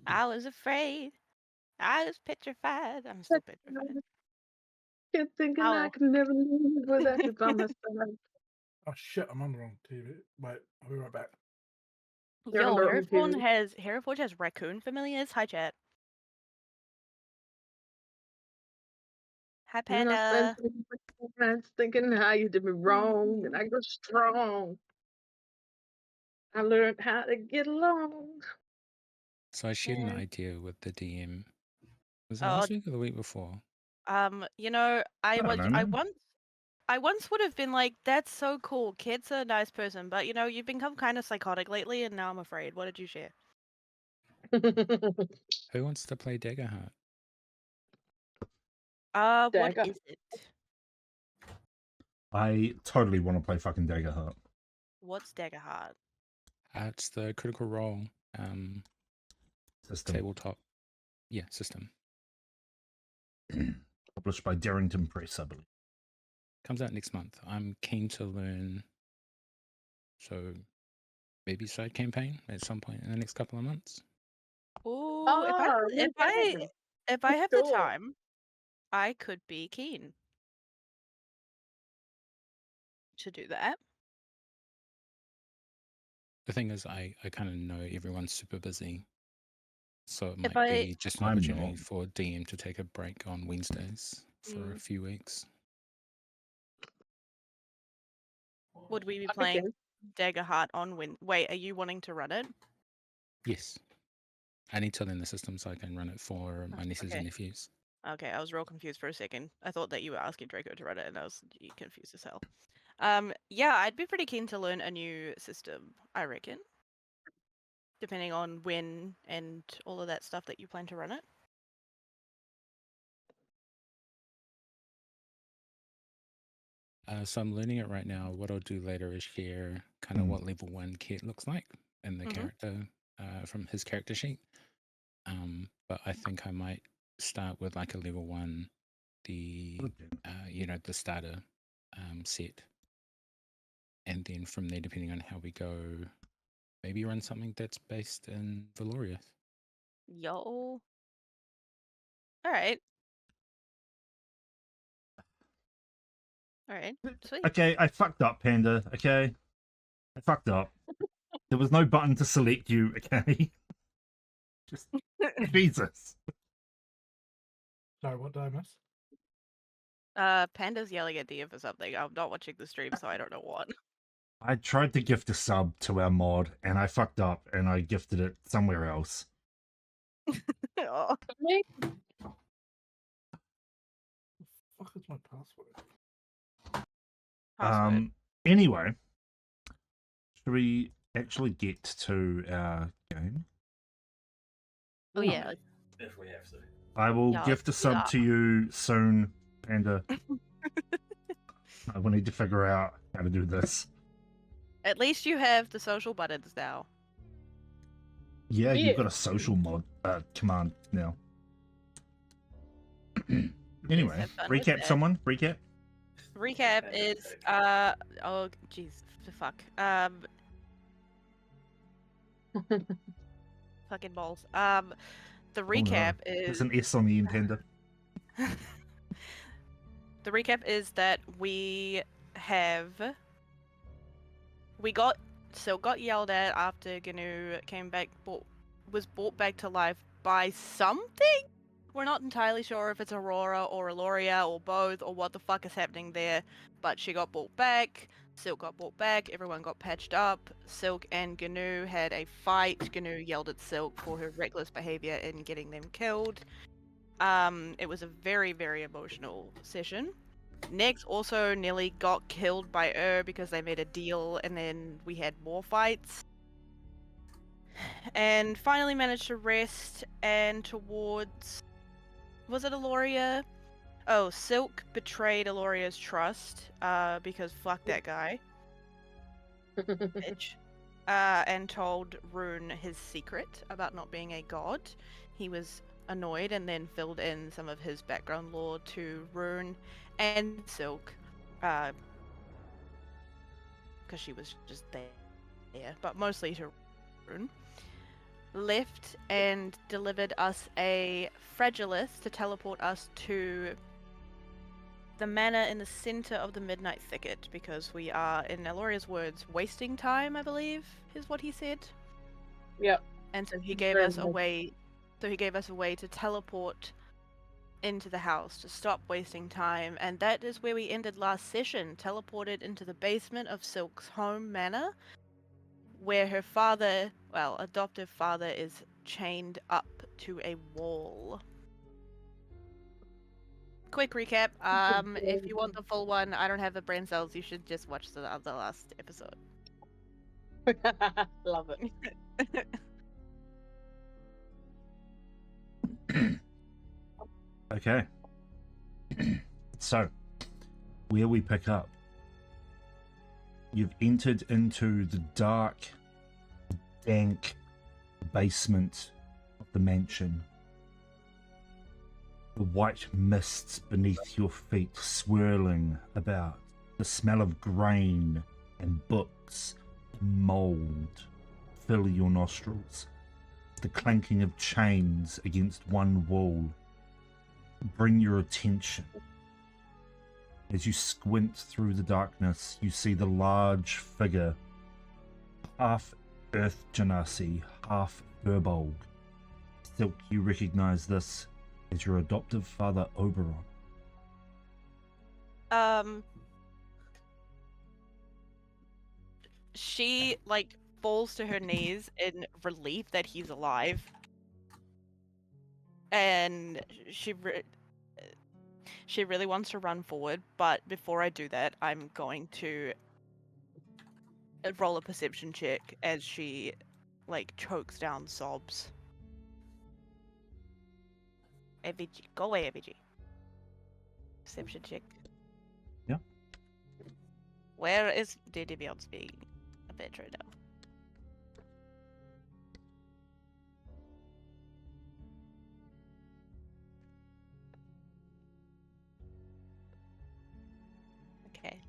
I was afraid. I was petrified. I'm still petrified. Kept thinking I Ow. could never live without you by my side. Oh shit, I'm on the wrong TV. Wait, I'll be right back. You're on Yo, the wrong TV. Hereford has raccoon familiars. Hi, chat. Hi, And then I spent Panda. nights thinking how you did me wrong, and I grew strong. I learned how to get along. So I shared an And, idea with the DM. Was it oh, last week or the week before? you know, I don't know, man. I once would have been like, "That's so cool. Kid's a nice person," but you know, you've become kind of psychotic lately, and now I'm afraid. What did you share? Who wants to play Daggerheart? What Dagger. is it? I totally want to play fucking Daggerheart. What's Daggerheart? It's the Critical Role System. tabletop system. Published by Darrington Press, I believe. Comes out next month. I'm keen to learn. So maybe side campaign at some point in the next couple of months. Ooh, Oh, if I have the sure. time, I could be keen to do that. The thing is, I kind of know everyone's super busy. So it If might I- be just an I'm opportunity not. for DM to take a break on Wednesdays for a few weeks. Would we be Okay. playing Daggerheart on Wait, are you wanting to run it? Yes. I need to learn the system so I can run it for my nieces and nephews. Okay, I was real confused for a second. I thought that you were asking Draco to run it, and I was confused as hell. Yeah, I'd be pretty keen to learn a new system, I reckon. Depending on when and all of that stuff that you plan to run it. So I'm learning it right now. What I'll do later is share kind of what level 1 Kit looks like and the character from his character sheet. But I think I might start with like a level 1, the the starter set, and then from there, depending on how we go, maybe run something that's based in Valoria. Yo. All right. All right. Sweet. Okay, I fucked up, Panda. Okay, I fucked up. There was no button to select you. Okay, just Jesus. Sorry, what did I miss? Panda's yelling at DM for something. I'm not watching the stream, so I don't know what. I tried to gift a sub to our mod, and I fucked up, and I gifted it somewhere else. Oh. What is my password? Anyway, should we actually get to our game? Oh yeah. If we have to. I will Yeah, gift a let's do sub that. to you soon, Panda. I will need to figure out how to do this. At least you have the social buttons now. Yeah, you've got a social mod command now. Anyway, have fun with recap that. someone. Recap. Recap is oh jeez, fuck. Fucking balls. The recap There's is an S on the end, Panda. the recap is that we got yelled at after GNU came back, was brought back to life by something. We're not entirely sure if it's Aurora or Eloria or both or what the fuck is happening there, but she got brought back. Silk got brought back, everyone got patched up. Silk and GNU had a fight. GNU yelled at Silk for her reckless behavior in getting them killed. It was a very, very emotional session. Next also nearly got killed by because they made a deal and then we had more fights. And finally managed to rest, and towards... Was it Eloria? Oh, Silk betrayed Eloria's trust, because fuck that guy. Bitch. And told Rune his secret about not being a god. He was annoyed and then filled in some of his background lore to Rune and Silk. Because she was just there. But mostly to Rune. left and delivered us a Fragilis to teleport us to the manor in the center of the Midnight Thicket, because we are, in Eloria's words, wasting time, I believe, is what he said. Yep. And so he gave Very us a much. way. So he gave us a way to teleport into the house to stop wasting time, and that is where we ended last session. Teleported into the basement of Silk's home manor, where her father, well, adoptive father, is chained up to a wall. Quick recap. If you want the full one, I don't have the brain cells. You should just watch the last episode. Love it. Okay. So, where we pick up. You've entered into the dark, dank basement of the mansion. The white mists beneath your feet swirling about. The smell of grain and books and mold fill your nostrils. The clanking of chains against one wall bring your attention. As you squint through the darkness, you see the large figure, half Earth Genasi, half Furbolg. Silk, you recognize this as your adoptive father, Oberon. She, falls to her knees in relief that he's alive. And she really wants to run forward, but before I do that, I'm going to roll a perception check as she, chokes down sobs. AVG. Go away, AVG. Perception check. Yeah. Where is DD being a bitch right now? Okay.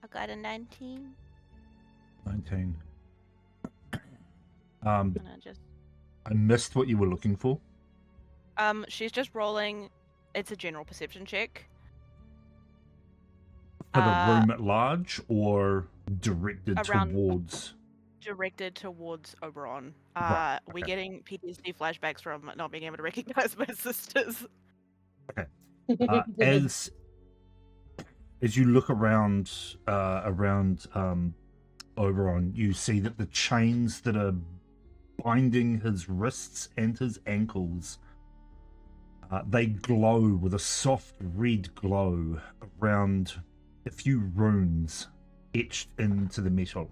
I got a 19. 19. And I just... I missed what you were looking for. She's just rolling. It's a general perception check. For the room at large, or directed around- towards? Directed towards Oberon. Right, We're okay. getting PTSD flashbacks from not being able to recognize my sisters. As you look around Oberon, you see that the chains that are binding his wrists and his ankles, they glow with a soft red glow around a few runes etched into the metal.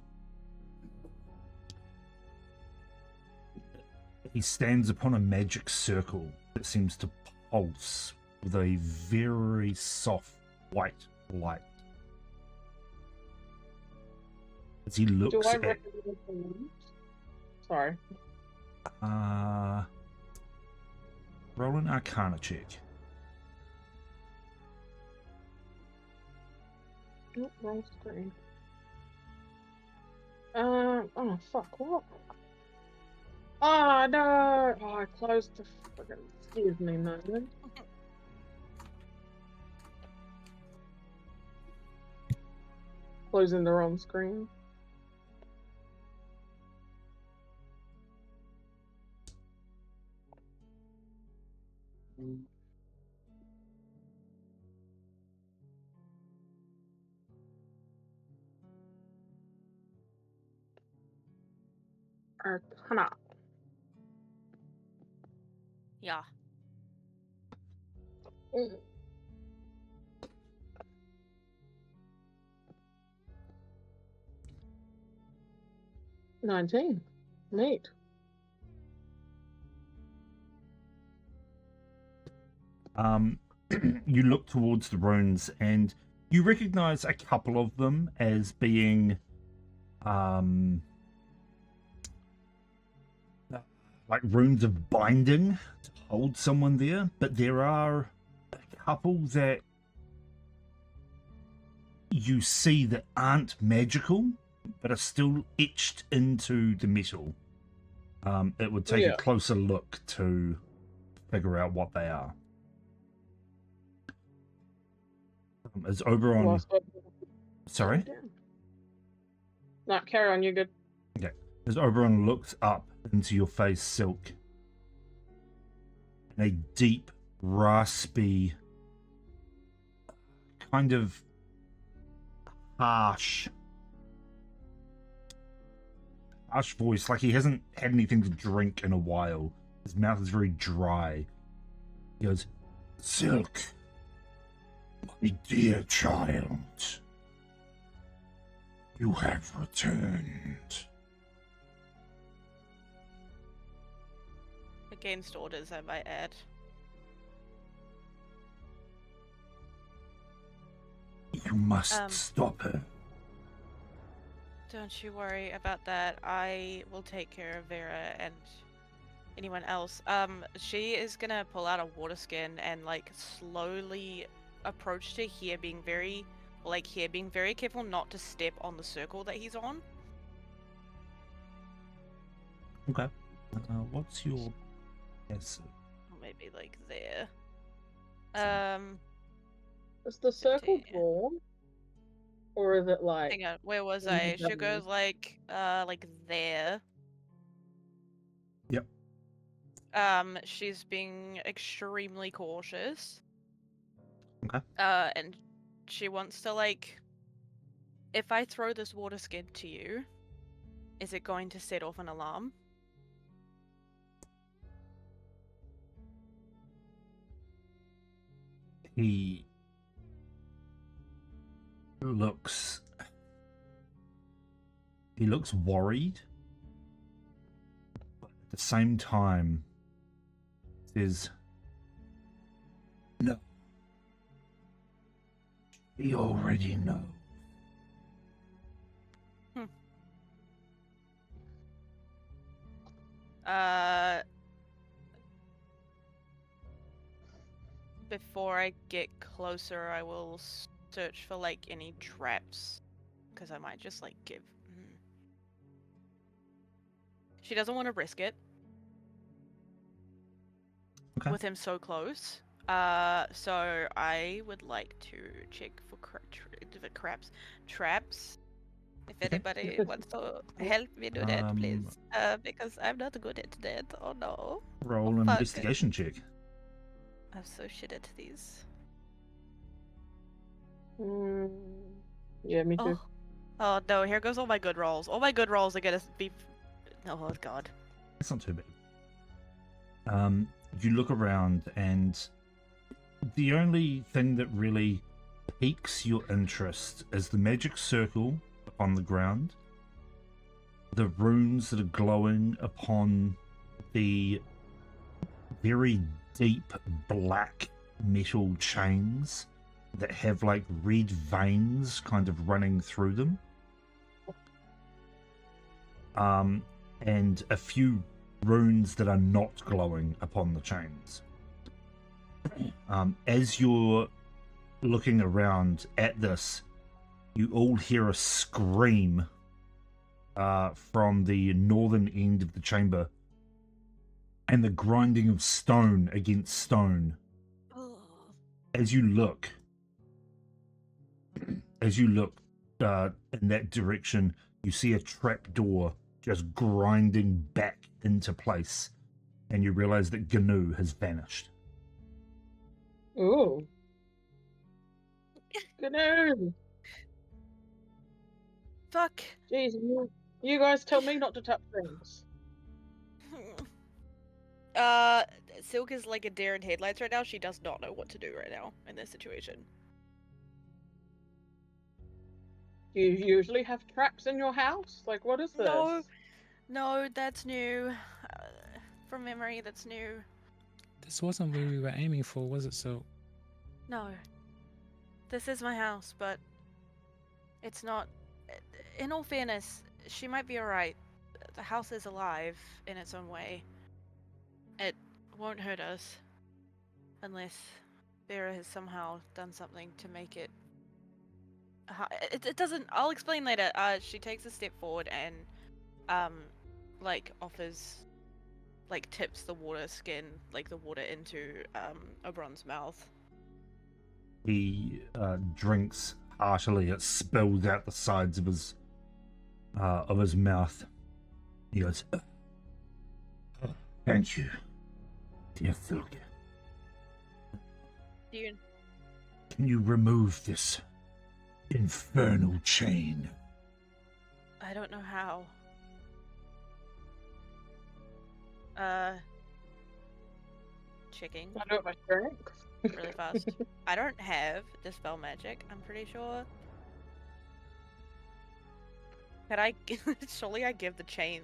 He stands upon a magic circle that seems to pulse with a very soft white light. As he looks Do I at... recognize the names? Sorry. Roll an Arcana check. Oh, wrong screen. Oh fuck, what? Oh no! Oh, I closed the fucking. Excuse me, man. Closing the wrong screen. Arcana. Yeah. Mm. $19. Neat. You look towards the runes and you recognize a couple of them as being like runes of binding to hold someone there, but there are a couple that you see that aren't magical, but are still etched into the metal. It would take a closer look to figure out what they are. As Oberon... Sorry? No, carry on, you're good. Okay. As Oberon looks up into your face, Silk, and a deep, raspy, kind of harsh voice, like he hasn't had anything to drink in a while. His mouth is very dry. He goes, "Silk, my dear child, you have returned." Against orders, I might add. You must stop her. Don't you worry about that. I will take care of Vera and anyone else. She is gonna pull out a water skin and like slowly approach to here, being very careful not to step on the circle that he's on. Okay. What's your guess? Maybe like there. Is the circle drawn? Or is it like... Hang on, where was I? She goes like there. Yep. She's being extremely cautious. Okay. And she wants to like, if I throw this water skin to you, is it going to set off an alarm? He looks worried, but at the same time says, "No, we already know." Before I get closer, I will search for like any traps, because I might just like give. She doesn't want to risk it. Okay. With him so close. So I would like to check for traps. If anybody wants to help me do that, please. Because I'm not good at that. Oh no. Roll an investigation check. I'm so shit at these. Yeah, me too. Oh no, here goes all my good rolls. All my good rolls are gonna be... Oh god. It's not too bad. You look around, and the only thing that really piques your interest is the magic circle on the ground, the runes that are glowing upon the very deep black metal chains that have like red veins kind of running through them, and a few runes that are not glowing upon the chains. As you're looking around at this, you all hear a scream from the northern end of the chamber, and the grinding of stone against stone. As you look in that direction, you see a trapdoor just grinding back into place, and you realize that GNU has vanished. Ooh. GNU! Fuck. Jeez, you guys tell me not to touch things. Silk is like a deer in headlights right now. She does not know what to do right now in this situation. Do you usually have traps in your house? Like, what is this? No, that's new. From memory, that's new. This wasn't where we were aiming for, was it, Silk? No. This is my house, but it's not... In all fairness, she might be alright. The house is alive in its own way. It won't hurt us. Unless Vera has somehow done something to make it It doesn't. I'll explain later. She takes a step forward and, like offers, like tips the water skin, like the water into Oberon's mouth. He drinks heartily. It spills out the sides of his mouth. He goes, "Thank you, dear Thulga. You Can you remove this infernal chain?" I don't know how. Checking I do it by strength. really fast. I don't have dispel magic, I'm pretty sure. Can I surely I give the chain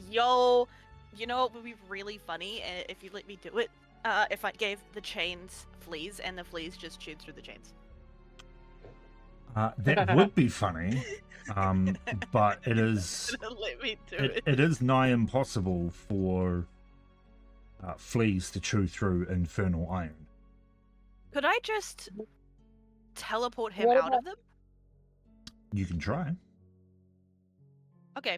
yo, you know what would be really funny if you let me do it? If I gave the chains fleas and the fleas just chewed through the chains. That would be funny, but it is Let me do it. it is nigh impossible for fleas to chew through infernal iron. Could I just teleport him What out about- of them? You can try. Okay.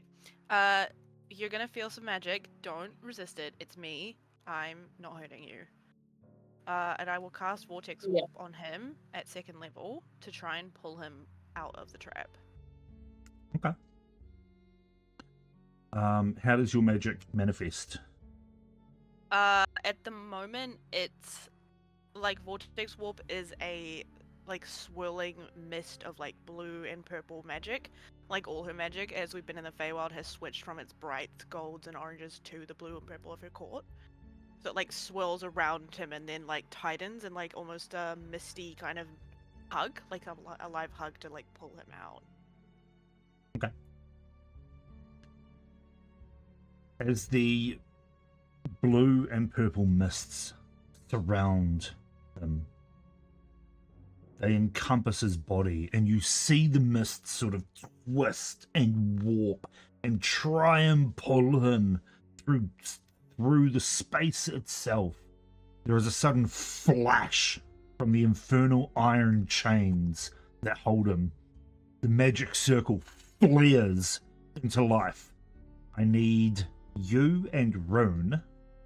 You're gonna feel some magic. Don't resist it. It's me. I'm not hurting you. And I will cast Vortex Yeah. Warp on him at 2nd level to try and pull him out of the trap. Okay. How does your magic manifest? At the moment, it's like Vortex Warp is a like swirling mist of like blue and purple magic. Like all her magic, as we've been in the Feywild, has switched from its bright golds and oranges to the blue and purple of her court. So it like swirls around him and then like tightens and like almost a misty kind of hug, like a live hug to like pull him out. As the blue and purple mists surround him, they encompass his body, and you see the mists sort of twist and warp and try and pull him through the space itself. There is a sudden flash from the infernal iron chains that hold him. The magic circle flares into life. I need you and Rune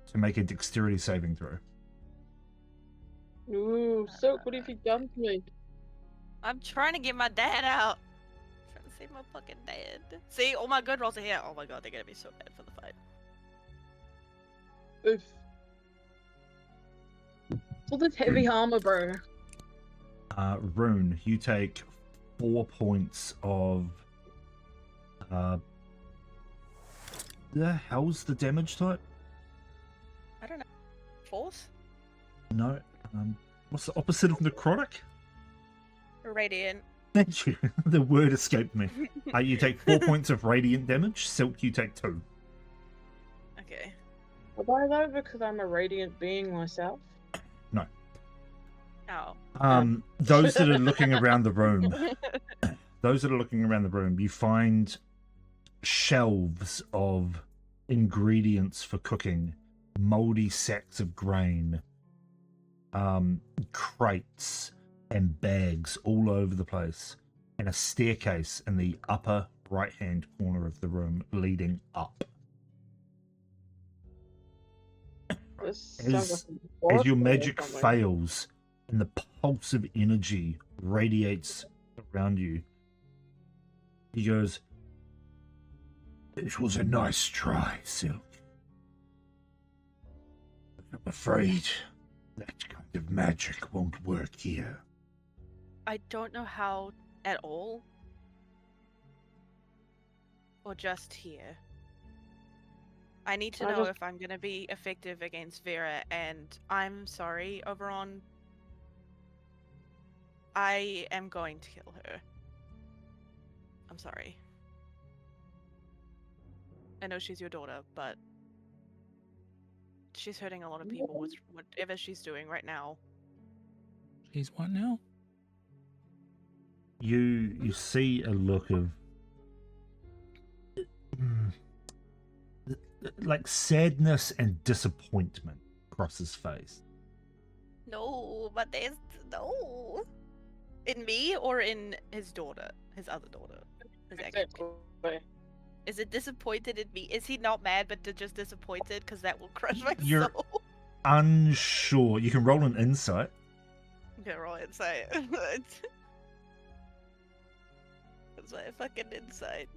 to make a dexterity saving throw. Ooh, so what if he jumped me? I'm trying to get my dad out. Trying to save my fucking dad. See, all my good rolls are here. Oh my god, they're gonna be so bad for the fight. Oof. All this heavy armor, bro. Rune, you take 4 points of. The hell's the damage type? I don't know. Force? No. What's the opposite of necrotic? Radiant. Thank you. The word escaped me. You take 4 points of radiant damage. Silk, you take 2. Okay. Am I though because I'm a radiant being myself? Oh. Those that are looking around the room, you find shelves of ingredients for cooking, moldy sacks of grain, crates and bags all over the place, and a staircase in the upper right-hand corner of the room leading up. This As- sounds like a As your boss magic or something. fails and the pulse of energy radiates around you, he goes, "It was a nice try, Silk. I'm afraid that kind of magic won't work here." I don't know how at all. Or just here. I need to I know just- if I'm going to be effective against Vera, and I'm sorry, Oberon. I am going to kill her. I'm sorry. I know she's your daughter, but she's hurting a lot of people with whatever she's doing right now. She's what now? You see a look of like sadness and disappointment across his face. No, but there's no. In me or in his daughter? His other daughter? His actual kid? Exactly. Is it disappointed in me? Is he not mad but just disappointed? Because that will crush my You're- soul. Unsure. You can roll an insight. Okay, roll insight. It's my fucking insight.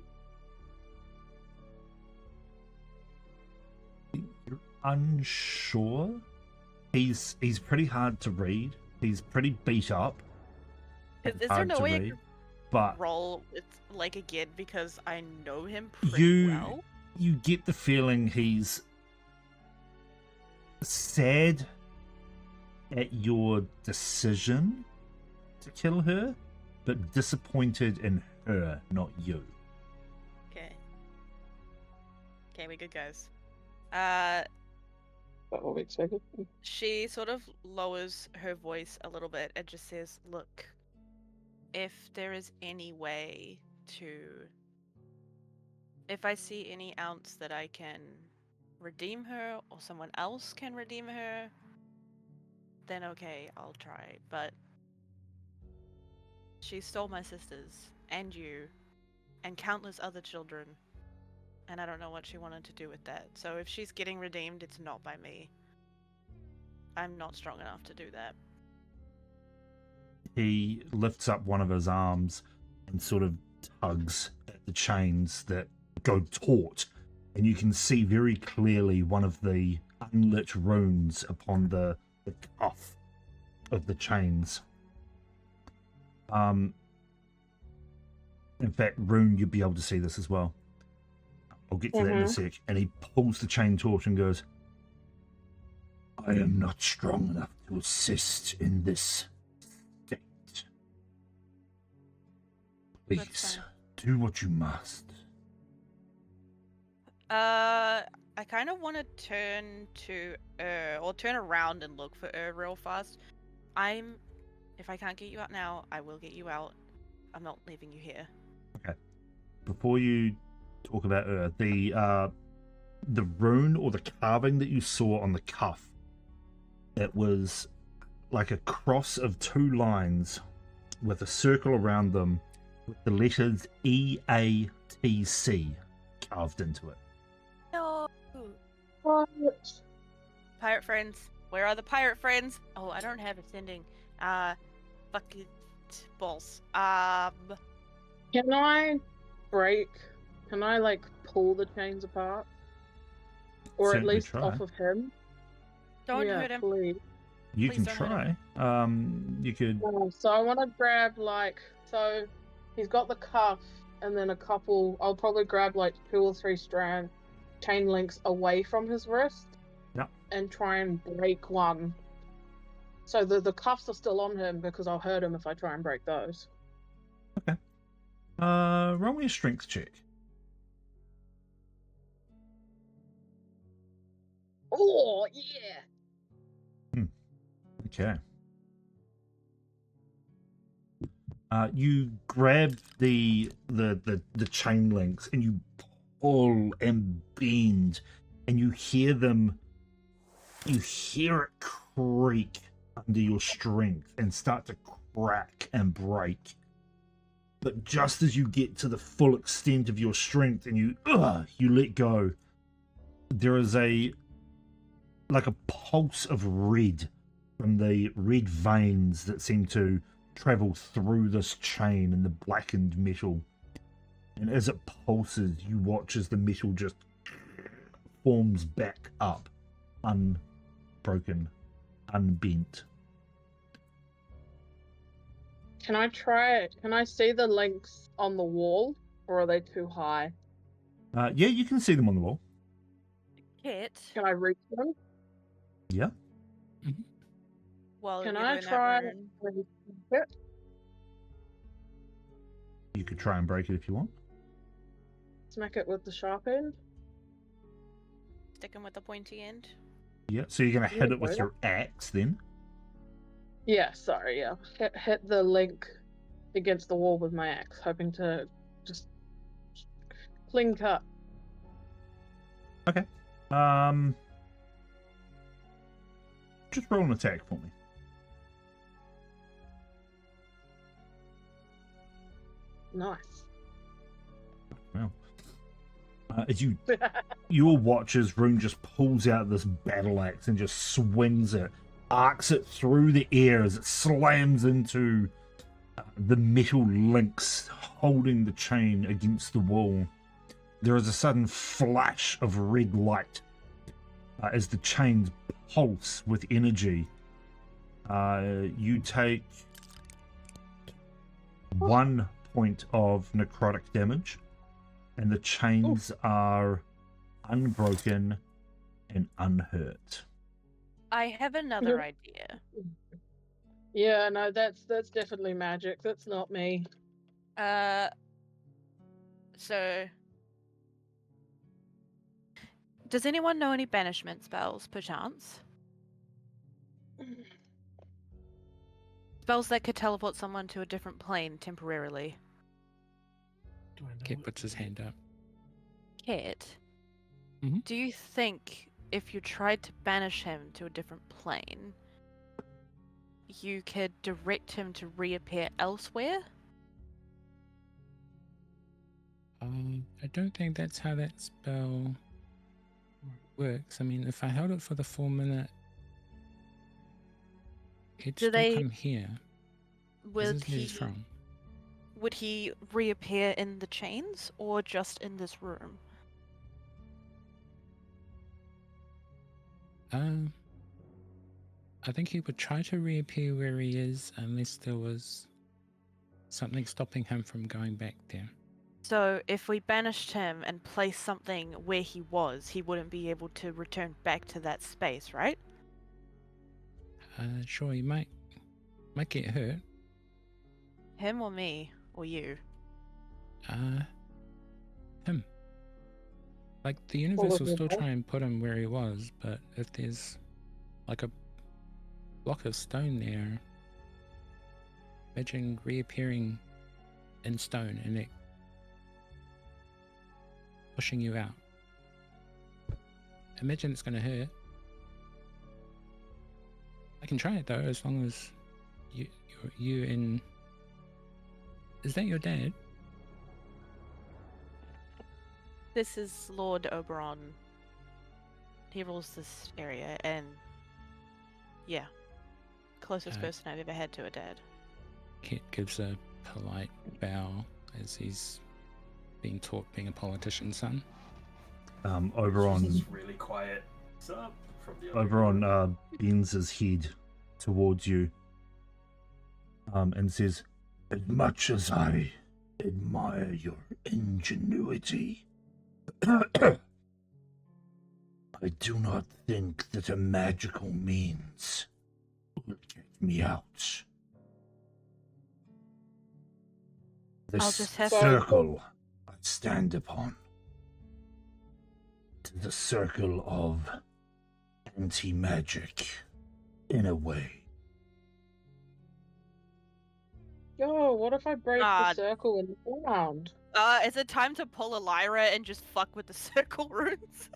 You're unsure. He's pretty hard to read. He's pretty beat up. Is and there hard no to way I read, could but roll it like again because I know him pretty you well? you get the feeling he's sad at your decision to kill her, but disappointed in her, not you. Okay. Okay, we good guys. That will be expected. She sort of lowers her voice a little bit and just says, "Look, if there is any way to, if I see any ounce that I can redeem her or someone else can redeem her, then okay, I'll try. But she stole my sisters and you and countless other children, and I don't know what she wanted to do with that. So if she's getting redeemed, it's not by me. I'm not strong enough to do that." He lifts up one of his arms and sort of tugs at the chains that go taut, and you can see very clearly one of the unlit runes upon the cuff of the chains. In fact, Rune, you'd be able to see this as well. I'll get to that in a sec. And he pulls the chain taut and goes, "I am not strong enough to assist in this state. That's Please, fine. do what you must." I kind of want to turn to or turn around and look for real fast. If I can't get you out now, I will get you out. I'm not leaving you here. Before you talk about the rune or the carving that you saw on the cuff, it was like a cross of two lines with a circle around them with the letters EATC carved into it. No. What? Pirate friends. Where are the pirate friends? Oh, I don't have ascending. Fucking balls. Can I break? Can I like pull the chains apart, or at Certainly least try. off of him? Don't Yeah, hurt him. please. You Please can don't hurt try. You could. So I want to grab so he's got the cuff and then a couple. I'll probably grab like 2 or 3 strand chain links away from his wrist. Yep. And try and break one. So the cuffs are still on him because I'll hurt him if I try and break those. Roll me a strength check. Oh yeah. Okay. You grab the chain links and you pull and bend, and you hear them. You hear it creak under your strength and start to crack and break. But just as you get to the full extent of your strength and you let go, there is a pulse of red from the red veins that seem to travel through this chain and the blackened metal. And as it pulses, you watch as the metal just forms back up, unbroken, unbent. Can I try it? Can I see the links on the wall, or are they too high? Yeah, you can see them on the wall. Kit. Can I reach them? Yeah. Well, Can you're I doing that try rune. and break it? You could try and break it if you want. Smack it with the sharp end? Stick him with the pointy end. Yeah, so you're going to Yeah, hit it with why your axe then. Yeah, sorry, yeah. Hit the link against the wall with my axe, hoping to just clean cut. Okay. Just roll an attack for me. Nice. Well, as you all watch as Rune just pulls out this battle axe and just swings it, arcs it through the air as it slams into the metal links holding the chain against the wall. There is a sudden flash of red light as the chains pulse with energy. You take 1 point of necrotic damage, and the chains are unbroken and unhurt. I have another idea. Yeah, no, that's definitely magic. That's not me. So does anyone know any banishment spells, perchance? Spells that could teleport someone to a different plane temporarily. Do I know Kit it? puts his hand up. Kit, Mhm. do you think if you tried to banish him to a different plane, you could direct him to reappear elsewhere? I don't think that's how that spell works. I mean, if I held it for the 4 minute, he'd Do still they- come here. This Would is where he's from. would he reappear in the chains or just in this room? I think he would try to reappear where he is unless there was something stopping him from going back there. So if we banished him and placed something where he was, he wouldn't be able to return back to that space, right? Sure, he might get hurt. Him or me or you? Him. Like, the universe will still try and put him where he was, but if there's like a block of stone there, imagine reappearing in stone and it pushing you out. Imagine it's gonna hurt. I can try it though, as long as you and... Is that your dad? This is Lord Oberon. He rules this area, and yeah, closest person I've ever had to a dad. Kit gives a polite bow as he's being taught being a politician's son. Oberon This is really quiet. What's up? From the other Oberon bends his head towards you and says, "As much as I admire your ingenuity, I do not think that a magical means will get me out. The I'll just have- circle I stand upon is the circle of anti-magic, in a way." Yo, what if I break Ah. the circle in the ground? Is it time to pull a Lyra and just fuck with the circle runes?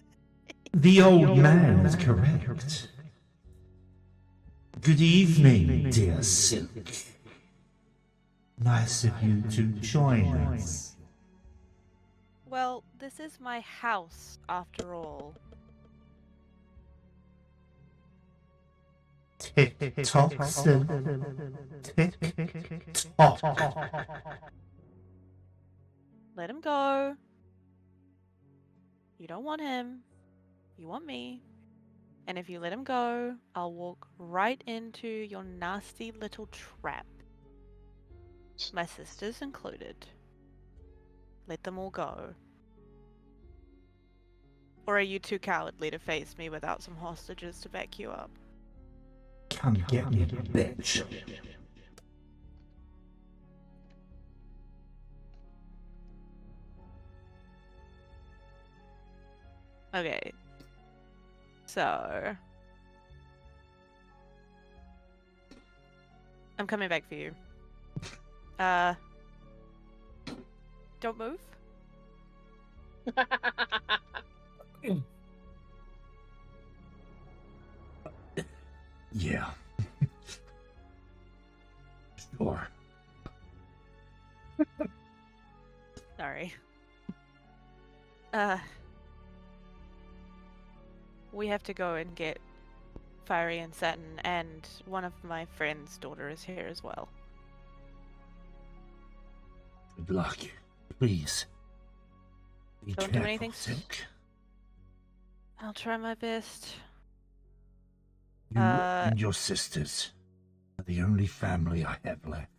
The old man is correct. Good evening, dear Silk. Nice of you to join us. Well, this is my house, after all. Tick tock, Silk. Tick tock. Let him go. You don't want him. You want me. And if you let him go, I'll walk right into your nasty little trap. My sisters included. Let them all go. Or are you too cowardly to face me without some hostages to back you up? Come get me, bitch. Okay. So... I'm coming back for you. Don't move. Yeah. Sure. We have to go and get Fiery and Satin, and one of my friend's daughter is here as well. Good luck. Please. Be Don't do careful, anything Silk. I'll try my best. You and your sisters are the only family I have left.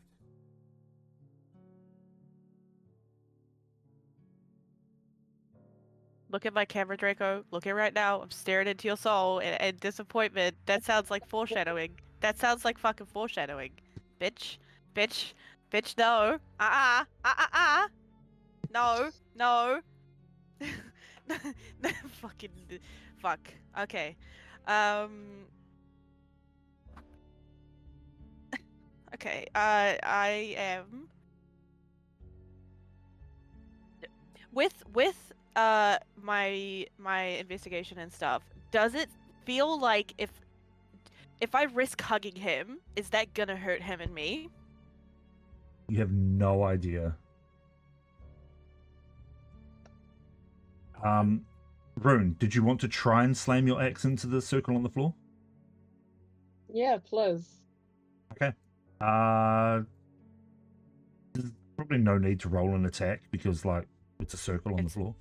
Look at my camera, Draco. Look at right now. I'm staring into your soul and disappointment. That sounds like foreshadowing. That sounds like fucking foreshadowing. Bitch. Bitch. Bitch, no. No. No. Fucking. Fuck. Okay. Okay. I am. With my investigation and stuff, does it feel like if I risk hugging him, is that gonna hurt him and me? You have no idea. Rune, did you want to try and slam your axe into the circle on the floor? Yeah, please. Okay. There's probably no need to roll an attack because, like, it's a circle on the floor.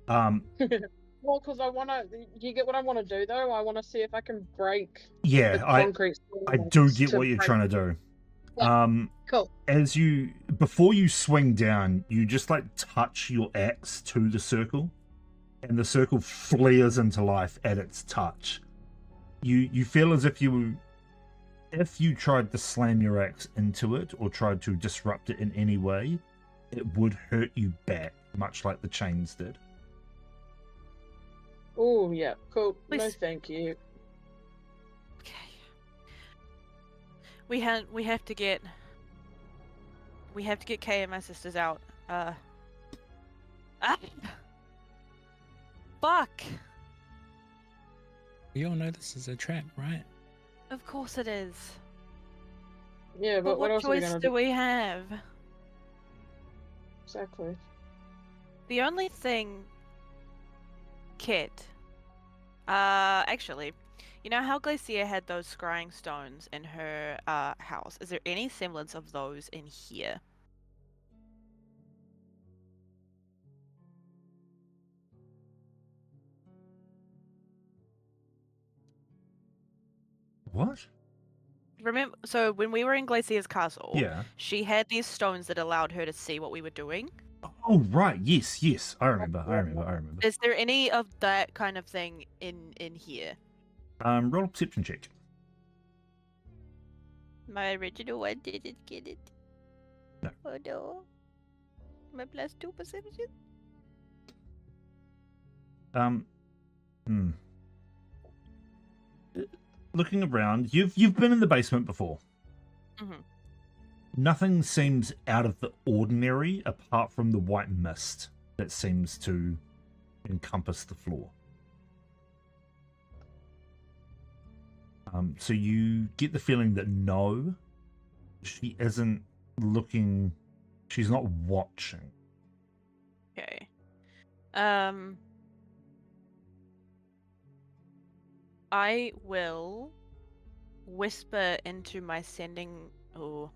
Well, because I want to. You get what I want to do, though. I want to see if I can break the Yeah, concrete. I do get to what you're break- trying to do. Yeah. Cool. Before you swing down, you just like touch your axe to the circle, and the circle flares into life at its touch. You feel as if you tried to slam your axe into it or tried to disrupt it in any way, it would hurt you back, much like the chains did. Oh yeah, cool. No, Please. thank you. Okay. We have to get Kay and my sisters out. Fuck. We all know this is a trap, right? Of course it is. Yeah, but what what else are we choice gonna do do? we have? Exactly. The only thing, Kit. Actually, you know how Glacia had those scrying stones in her house? Is there any semblance of those in here? What? Remember, so when we were in Glacia's castle, Yeah. she had these stones that allowed her to see what we were doing. Oh, right. Yes. I remember. Is there any of that kind of thing in here? Roll a perception check. My original one didn't get it. No. Oh no. My +2 perception. Looking around, you've been in the basement before. Mhm. Nothing seems out of the ordinary apart from the white mist that seems to encompass the floor. So you get the feeling that no, she isn't looking, she's not watching. Okay. I will whisper into my sending. Oh.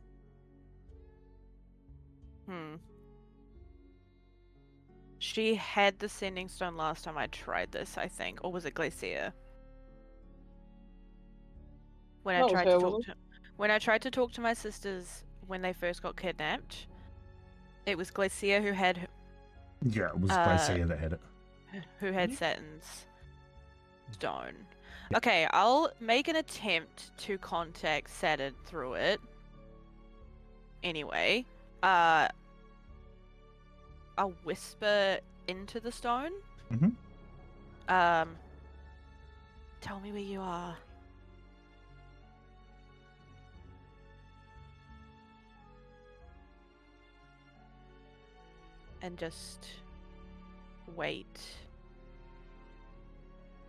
She had the sending stone last time I tried this, I think, or was it Glacia? When I That was tried her, to talk wasn't to, when I tried to talk to my sisters when they first got kidnapped, it was Glacia who had Yeah, it was Glacia that had it. who had Satin's stone. Okay, I'll make an attempt to contact Saturn through it. Anyway, I'll whisper into the stone. Mhm. Tell me where you are. And just wait.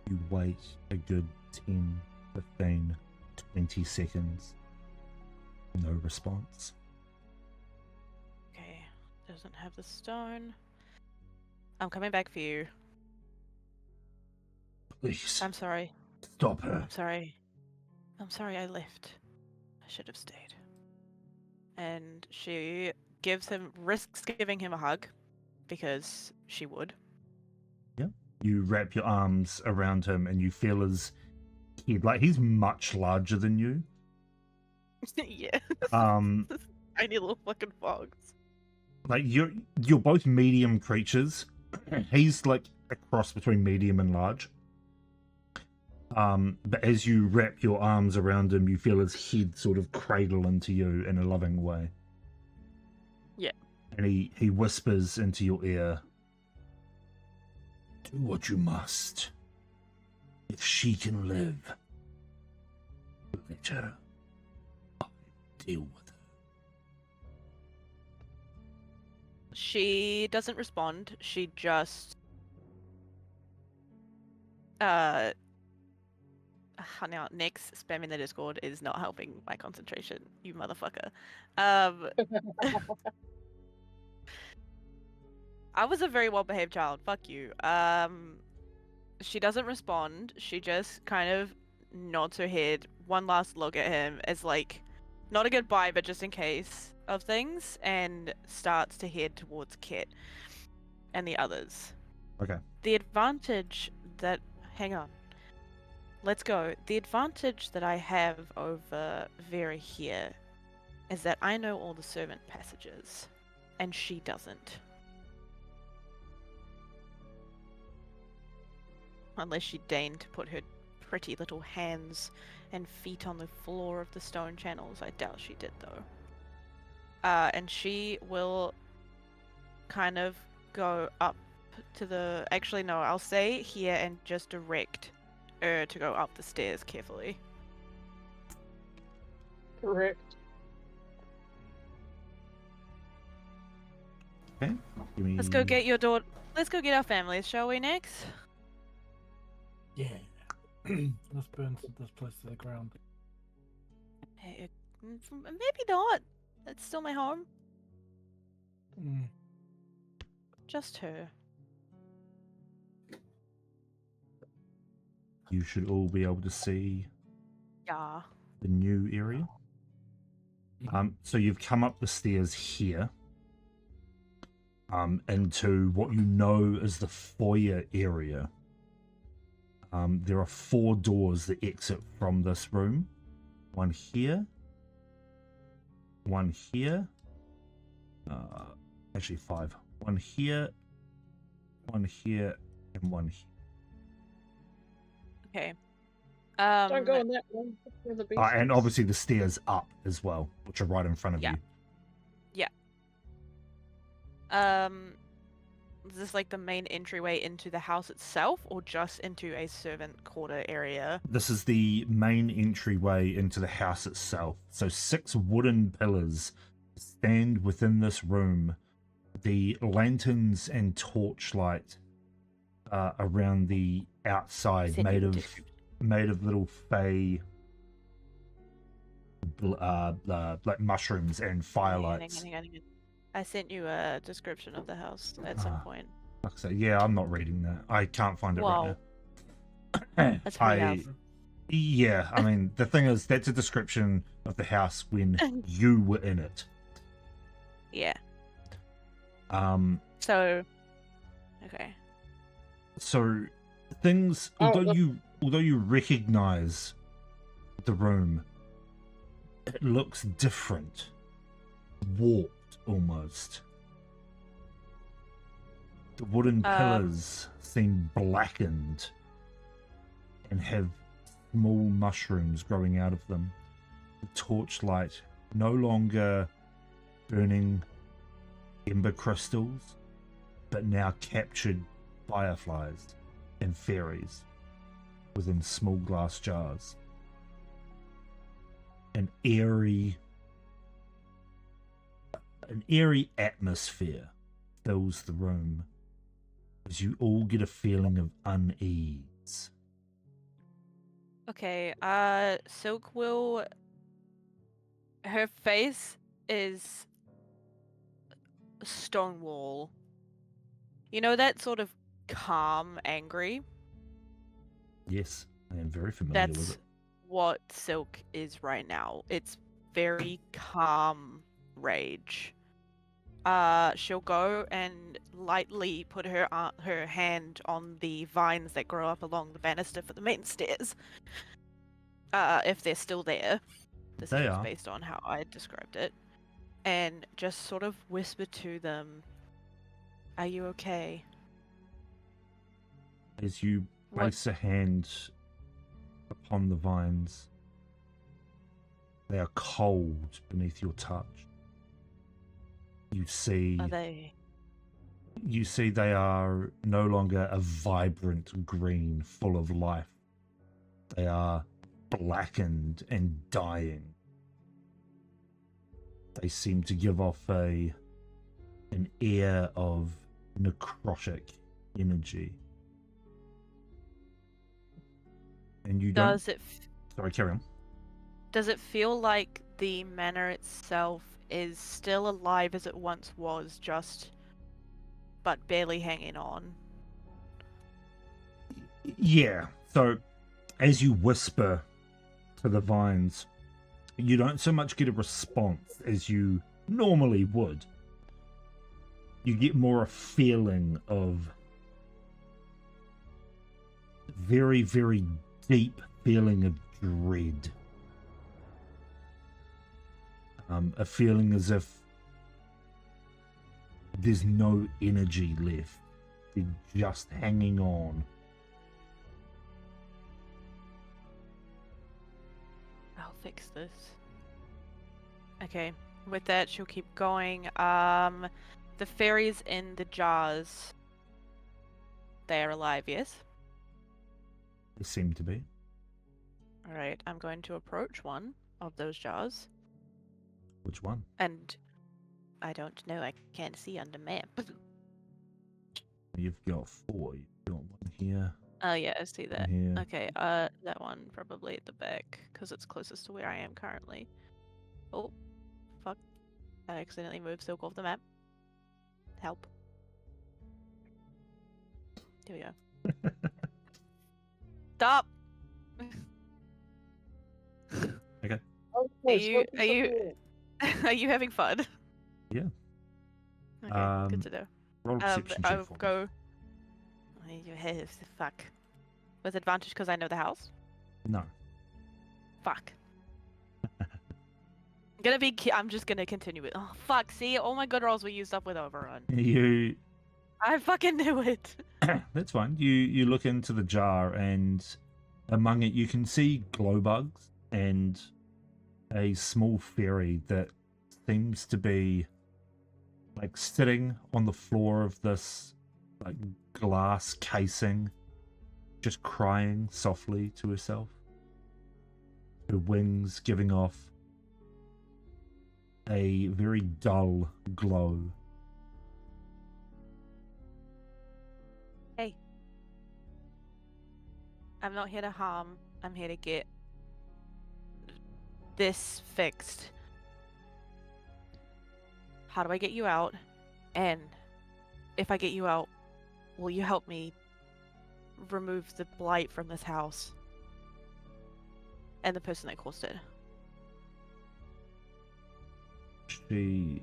You wait a good 10, 15, 20 seconds. No response. Okay, doesn't have the stone. I'm coming back for you. Please, I'm sorry. stop her. I'm sorry. I'm sorry I left. I should have stayed. And she risks giving him a hug because she would. You wrap your arms around him and you feel his head, like he's much larger than you. Yeah. Um, Tiny little fucking fogs. like you're both medium creatures. He's like a cross between medium and large. But as you wrap your arms around him, you feel his head sort of cradle into you in a loving way. Yeah. And he whispers into your ear, "Do what you must. If she can live, let her. I'll deal with her." She doesn't respond. She just now Nick's spamming the Discord is not helping my concentration, you motherfucker. I was a very well-behaved child. Fuck you. She doesn't respond. She just kind of nods her head, one last look at him as like, not a goodbye, but just in case of things, and starts to head towards Kit and the others. Okay. The advantage that... Hang on. Let's go. The advantage that I have over Vera here is that I know all the servant passages, and she doesn't. Unless she deigned to put her pretty little hands and feet on the floor of the stone channels. I doubt she did, though. And she will kind of go up to the... Actually, no, I'll stay here and just direct her to go up the stairs carefully. Correct. Okay. Give me... Let's go get your daughter. Let's go get our families, shall we, next? Yeah. Let's burn this place to the ground. Hey, maybe not. It's still my home. Mm. Just her. You should all be able to see Yeah. the new area. So you've come up the stairs here, into what you know as the foyer area. There are 4 doors that exit from this room. One here. One here. Actually 5. One here. One here. And one here. Okay. Don't go in that one. Where the beast And is. obviously the stairs up as well, which are right in front of Yeah. you. Is this like the main entryway into the house itself, or just into a servant quarter area? This is the main entryway into the house itself. So 6 wooden pillars stand within this room. The lanterns and torchlight around the outside made of little fey like mushrooms and firelights. Hang on. I sent you a description of the house at some point. Like I said, yeah, I'm not reading that. I can't find it right now. That's pretty out. Yeah, I mean, the thing is, that's a description of the house when you were in it. Yeah. So things, although you recognize the room, it looks different, warped almost. The wooden pillars seem blackened and have small mushrooms growing out of them. The torchlight no longer burning ember crystals, but now captured fireflies and fairies within small glass jars. An eerie atmosphere fills the room as you all get a feeling of unease. Okay, Silk will... Her face is Stonewall. You know that sort of calm, angry? Yes, I am very familiar with That's it. what Silk is right now. It's very calm rage. She'll go and lightly put her hand on the vines that grow up along the banister for the main stairs. If they're still there. This They is are. based on how I described it. And just sort of whisper to them, "Are you okay?" As you What? place a hand upon the vines, they are cold beneath your touch. You see, Are they? they are no longer a vibrant green full of life. They are blackened and dying. They seem to give off an air of necrotic energy. And you don't... Sorry, carry on. Does it feel like the manor itself is still alive as it once was, but barely hanging on? Yeah. So, as you whisper to the vines, you don't so much get a response as you normally would. You get more a feeling of very, very deep feeling of dread. A feeling as if there's no energy left. They're just hanging on. I'll fix this. Okay, with that, she'll keep going. The fairies in the jars, they are alive, yes? They seem to be. Alright, I'm going to approach one of those jars. Which one? And I don't know, I can't see on the map. You've got 4. You've got one here. Oh yeah, I see that. Here. Okay, that one probably at the back, because it's closest to where I am currently. Oh, fuck. I accidentally moved Silk off the map. Help. Here we go. Stop! Okay. Are you having fun? Yeah. Okay, good to know. Roll a perception check I'll for me. go. Fuck. With advantage because I know the house? No. Fuck. I'm just gonna continue it. Oh, fuck. See, all my good rolls were used up with Overrun. You... I fucking knew it. That's fine. You look into the jar, and among it you can see glow bugs and a small fairy that seems to be like sitting on the floor of this like glass casing, just crying softly to herself. Her wings giving off a very dull glow. Hey. I'm not here to harm. I'm here to get this fixed. How do I get you out? And if I get you out, will you help me remove the blight from this house? And the person that caused it. She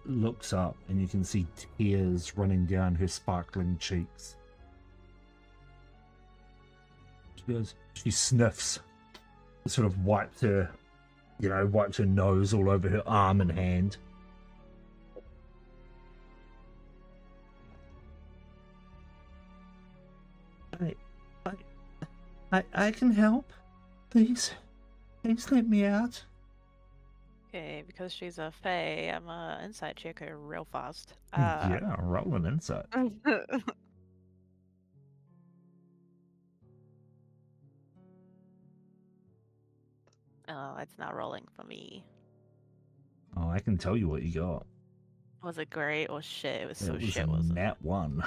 looks up and you can see tears running down her sparkling cheeks. She sniffs, sort of wipes her nose all over her arm and hand. I can help. Please let me out. Okay, because she's a fae, I'm a insight check her real fast. Yeah, roll an insight. Oh, it's not rolling for me. Oh, I can tell you what you got. Was it great or shit? It was so It was shit, a wasn't it? nat 1.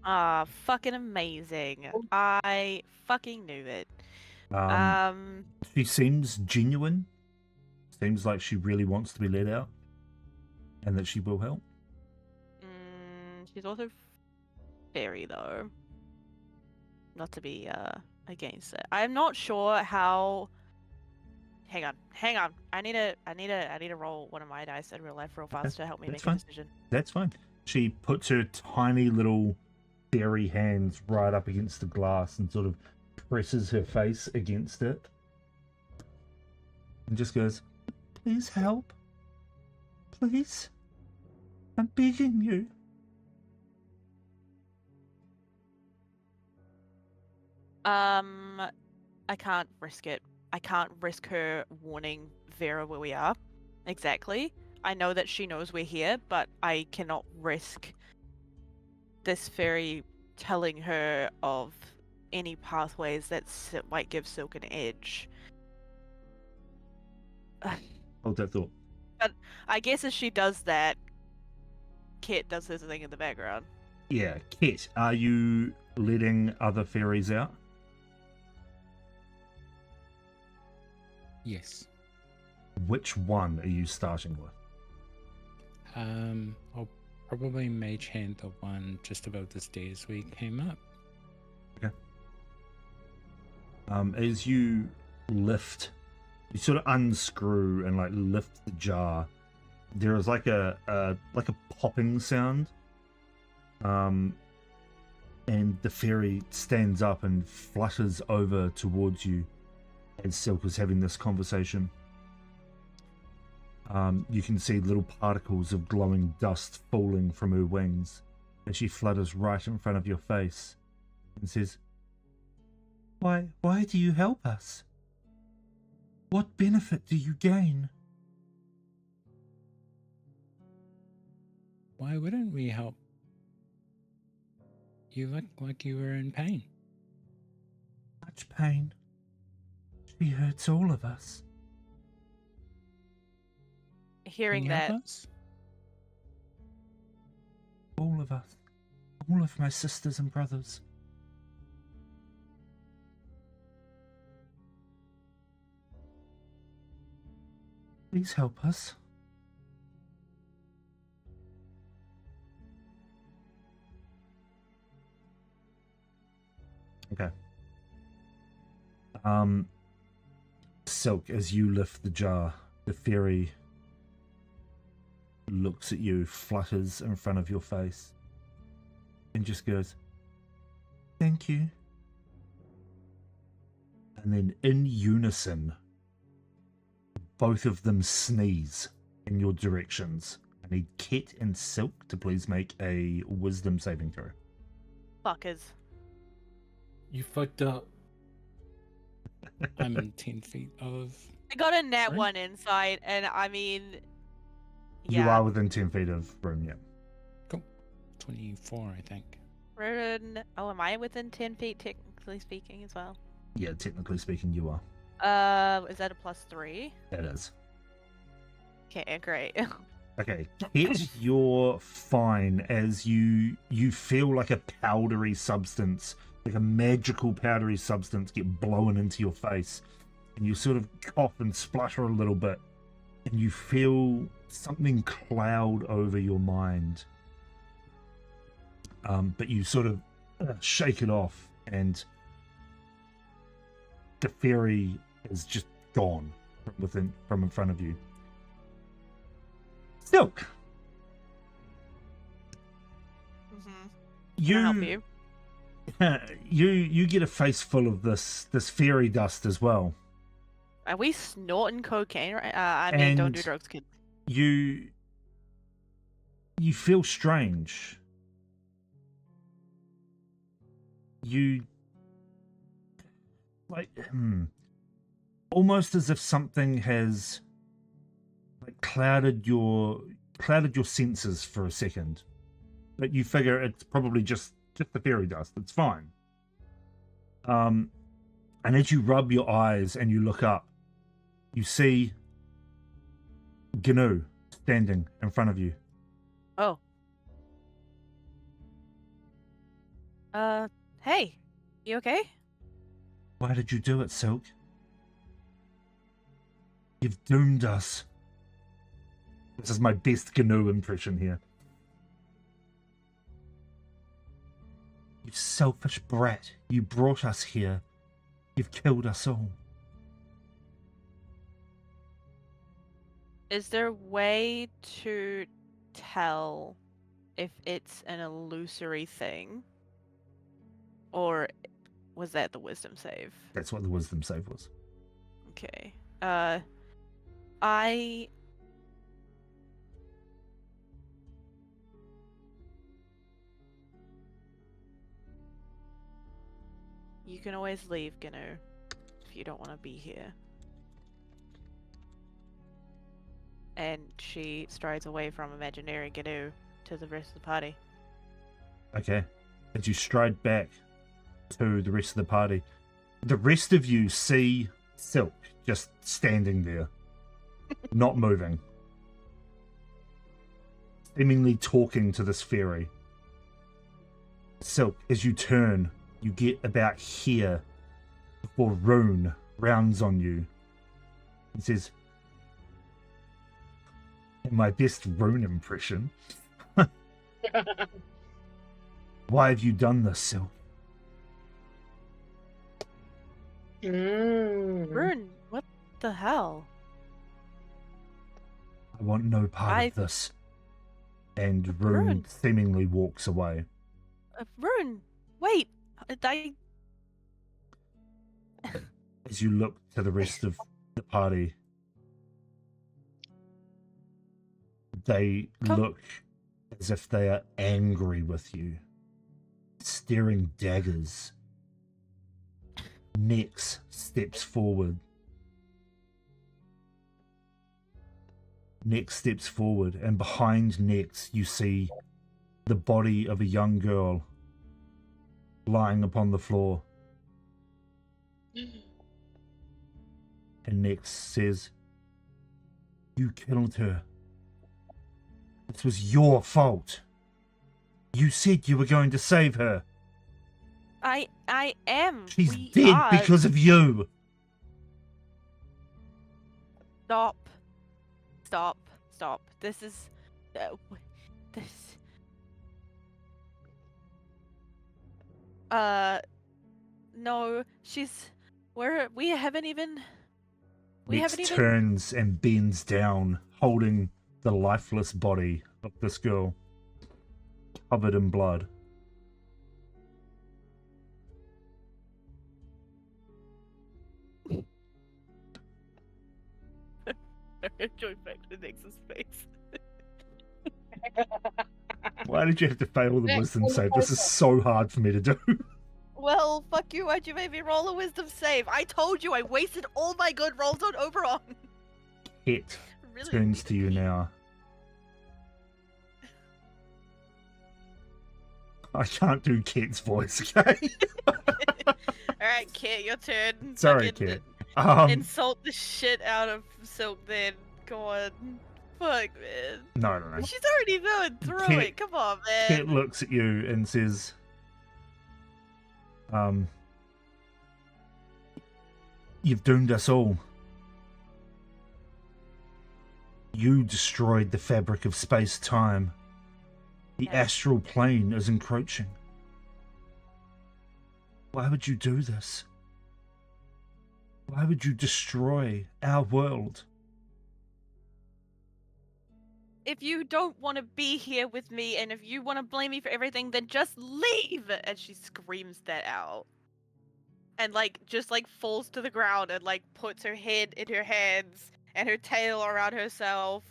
Ah, fucking amazing. I fucking knew it. She seems genuine. Seems like she really wants to be let out. And that she will help. She's also fairy though. Not to be against it. I'm not sure how. Hang on. I need to roll one of my dice in real life real fast to help me that's make fine. a decision. That's fine. She puts her tiny little fairy hands right up against the glass and sort of presses her face against it. And just goes, "Please help. Please. I'm begging you." I can't risk it. I can't risk her warning Vera where we are. Exactly. I know that she knows we're here, but I cannot risk this fairy telling her of any pathways that might give Silk an edge. Hold that thought. But I guess as she does that, Kit does his thing in the background. Yeah, Ket, are you letting other fairies out? Yes. Which one are you starting with? I'll probably mage hand the one just above the stairs we came up. Okay. As you lift, you sort of unscrew and like lift the jar. There is like a popping sound. And the fairy stands up and flutters over towards you as Silk is having this conversation. You can see little particles of glowing dust falling from her wings as she flutters right in front of your face and says, Why do you help us? What benefit do you gain? Why wouldn't we help? You look like you were in pain. Much pain. She hurts all of us. Hearing Can you that, help us? All of us. All of my sisters and brothers. Please help us. Okay. Silk, as you lift the jar, the fairy looks at you, flutters in front of your face, and just goes, Thank you. And then in unison, both of them sneeze in your directions. I need Kit and Silk to please make a wisdom saving throw. fuckers. You fucked up. I'm in 10 feet of... I got a nat Right. 1 inside, and I mean, You yeah. are within 10 feet of room, yeah. 24, I think. Oh, am I within 10 feet, technically speaking, as well? Yeah, technically speaking, you are. Is that a +3? That is. Okay, great. Okay, Kit, you're fine as you feel like a powdery substance, like a magical powdery substance get blown into your face. And you sort of cough and splutter a little bit. And you feel something cloud over your mind. But you sort of shake it off, and the fairy is just gone from in front of you. Silk, Can I help you? you get a face full of this fairy dust as well. Are we snorting cocaine? Right? I mean, don't do And- drugs, kids. You feel strange. You like almost as if something has like clouded your senses for a second, but you figure it's probably just the fairy dust. It's fine. And as you rub your eyes and you look up, you see Gnu standing in front of you. Oh. Hey, you okay? Why did you do it, Silk? You've doomed us. This is my best Gnu impression here. You selfish brat. You brought us here. You've killed us all. Is there a way to tell if it's an illusory thing? Or was that the wisdom save? That's what the wisdom save was. Okay. You can always leave, Gnu, if you don't want to be here. And she strides away from imaginary Gnu to the rest of the party. Okay. As you stride back to the rest of the party, the rest of you see Silk just standing there, not moving, seemingly talking to this fairy. Silk, as you turn, you get about here before Rune rounds on you and says, in my best Rune impression, why have you done this, Silk? Rune, what the hell? I want no part of this. And Rune seemingly walks away. Rune, wait. As you look to the rest of the party, they look as if they are angry with you, staring daggers. Nex steps forward. Nex steps forward, and behind Nex you see the body of a young girl lying upon the floor. And Nex says, you killed her. This was your fault. You said you were going to save her. I am. She's dead because of you. Stop. This is... No, she's... We haven't even... Nex turns and bends down, holding the lifeless body of this girl, covered in blood. Going back to Nex's face. Why did you have to fail the wisdom save? This is so hard for me to do. Well, fuck you, why'd you make me roll a wisdom save? I told you I wasted all my good rolls on Oberon. It really turns to you now. I can't do Kit's voice, okay? Alright, Kit, your turn. Sorry, Fucking Kit. Insult the shit out of Silk then. Go on. Fuck, man. No. She's already going through it. Come on, man. Kit looks at you and says, you've doomed us all. You destroyed the fabric of space-time. The astral plane is encroaching. Why would you do this? Why would you destroy our world? If you don't want to be here with me, and if you want to blame me for everything, then just leave! And she screams that out. And, just falls to the ground and, puts her head in her hands and her tail around herself.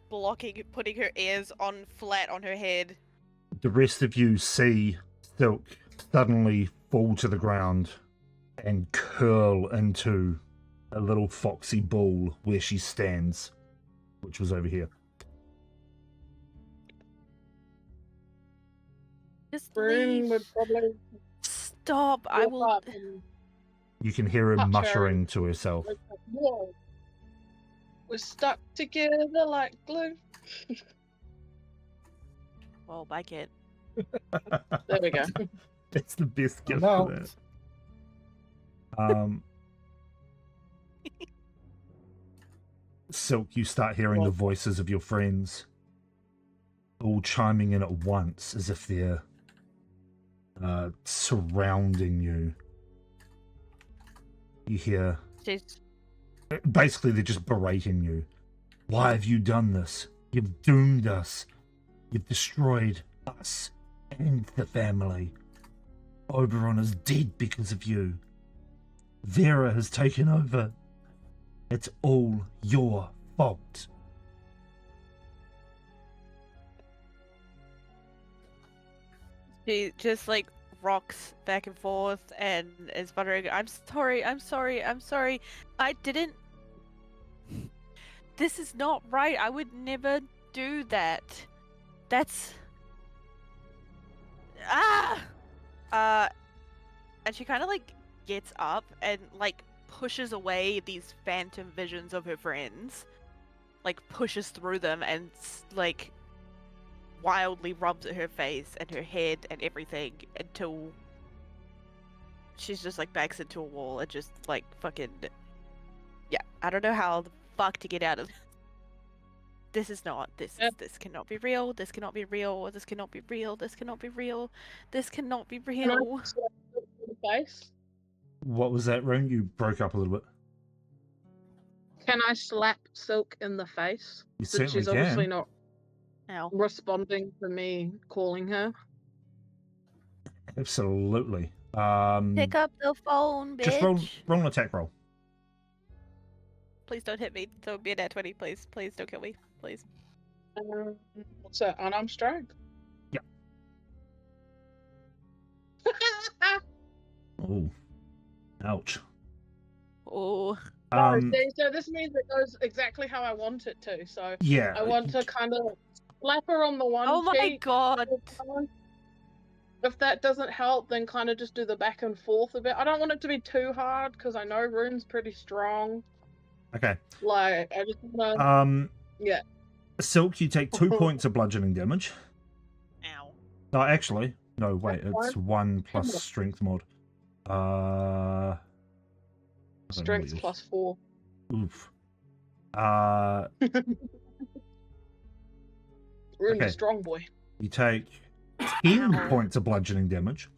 Putting her ears flat on her head. The rest of you see Silk suddenly fall to the ground and curl into a little foxy ball where she stands, which was over here. Just Rune leave. would probably Stop. I will. walk up and You can hear her touch her. muttering to herself. Whoa. We're stuck together like glue. Well, bye, Kit. There we go. That's the best gift No. for that. Silk, you start hearing the voices of your friends all chiming in at once as if they're surrounding you. You hear, She's basically they're just berating you. Why have you done this? You've doomed us. You've destroyed us and the family. Oberon is dead because of you. Vera has taken over. It's all your fault. She just like rocks back and forth and is muttering, I'm sorry, I'm sorry, I'm sorry. I didn't. This is not right. I would never do that. That's. And she kind of like gets up and like pushes away these phantom visions of her friends. Like pushes through them and like wildly rubs at her face and her head and everything until she's just like backs into a wall and just like fucking I don't know how the fuck to get out of this. Is not this cannot be real. This cannot be real. This cannot be real. This cannot be real. This cannot be Can I real. slap Silk in the face? What was that, Rune? You broke up a little bit. Can I slap Silk in the face? You Since she's certainly obviously can. not Ow. responding to me calling her. Absolutely. Pick up the phone, bitch. Just roll an attack roll. Please don't hit me. Don't be a nat 20, please. Please don't kill me. Please. What's that? Unarmed strike? Yeah. Oh. Ouch. Oh. No, see, so this means it goes exactly how I want it to. So Yeah. I want to kind of slap her on the one Oh my cheek. god. If that doesn't help, then kind of just do the back and forth a bit. I don't want it to be too hard because I know Rune's pretty strong. Okay. Like I just want to. Yeah. Silk, you take 2 points of bludgeoning damage. Ow. No, actually, no. Wait, That's it's 1 plus strength mod. I don't know what Strength yours- plus 4. Oof. Rune's Okay. a strong boy. You take 10 Ow. points of bludgeoning damage.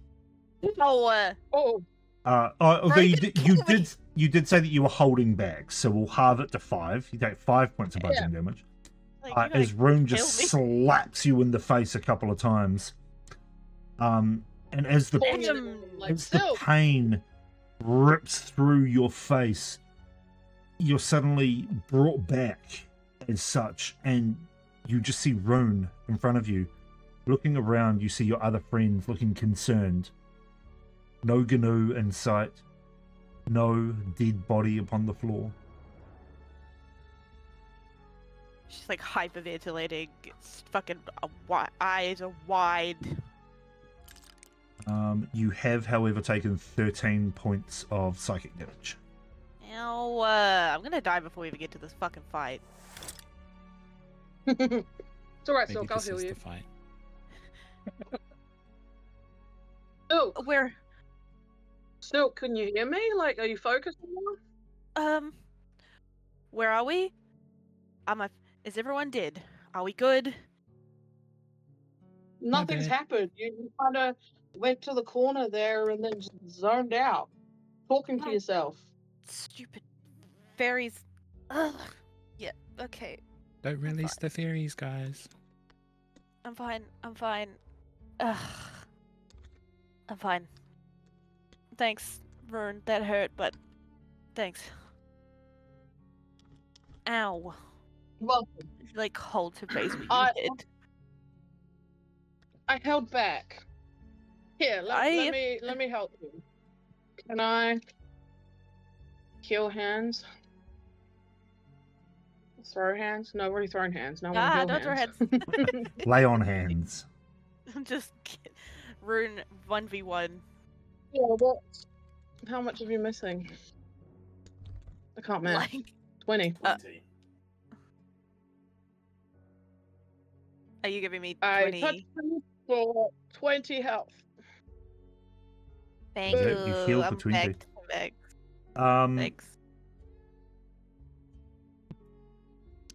Oh. Oh, Although you you didn't did, kill me. you did say that you were holding back, so we'll halve it to 5. You take 5 points of Yeah. bludgeoning damage. Like, you're As gonna Rune kill just me. slaps you in the face a couple of times. And as the like as the Silk. pain rips through your face, you're suddenly brought back as such, and you just see Rune in front of you. Looking around, you see your other friends looking concerned. No Gnu in sight. No dead body upon the floor. She's like hyperventilating. It's fucking eyes are wide. You have, however, taken 13 points of psychic damage. Ow. I'm gonna die before we even get to this fucking fight. It's alright, Maybe Silk, I'll this heal is you. the fight. Silk, Where? Silk, can you hear me? Like, are you focused on Where are we? Is everyone dead? Are we good? Nothing's bad. happened. You kind of went to the corner there and then just zoned out, talking to Oh. yourself. Stupid fairies. Ugh. Yeah. Okay. Don't release the fairies, guys. I'm fine. I'm fine. Ugh. I'm fine. Thanks, Vern. That hurt, but thanks. Ow. Well, She, like holds her face with your I- head. I held back. Here, let me help you. Can I heal hands? Throw hands? No, we're already throwing hands. No, I want to heal Don't throw hands. Lay on hands. Just Rune 1v1. Yeah, what? How much are you missing? I can't math. Like, 20. 20. are you giving me I 20? touched you for 20 health. Thank Yeah, you. you healed for I'm 20. back. I'm back. Thanks.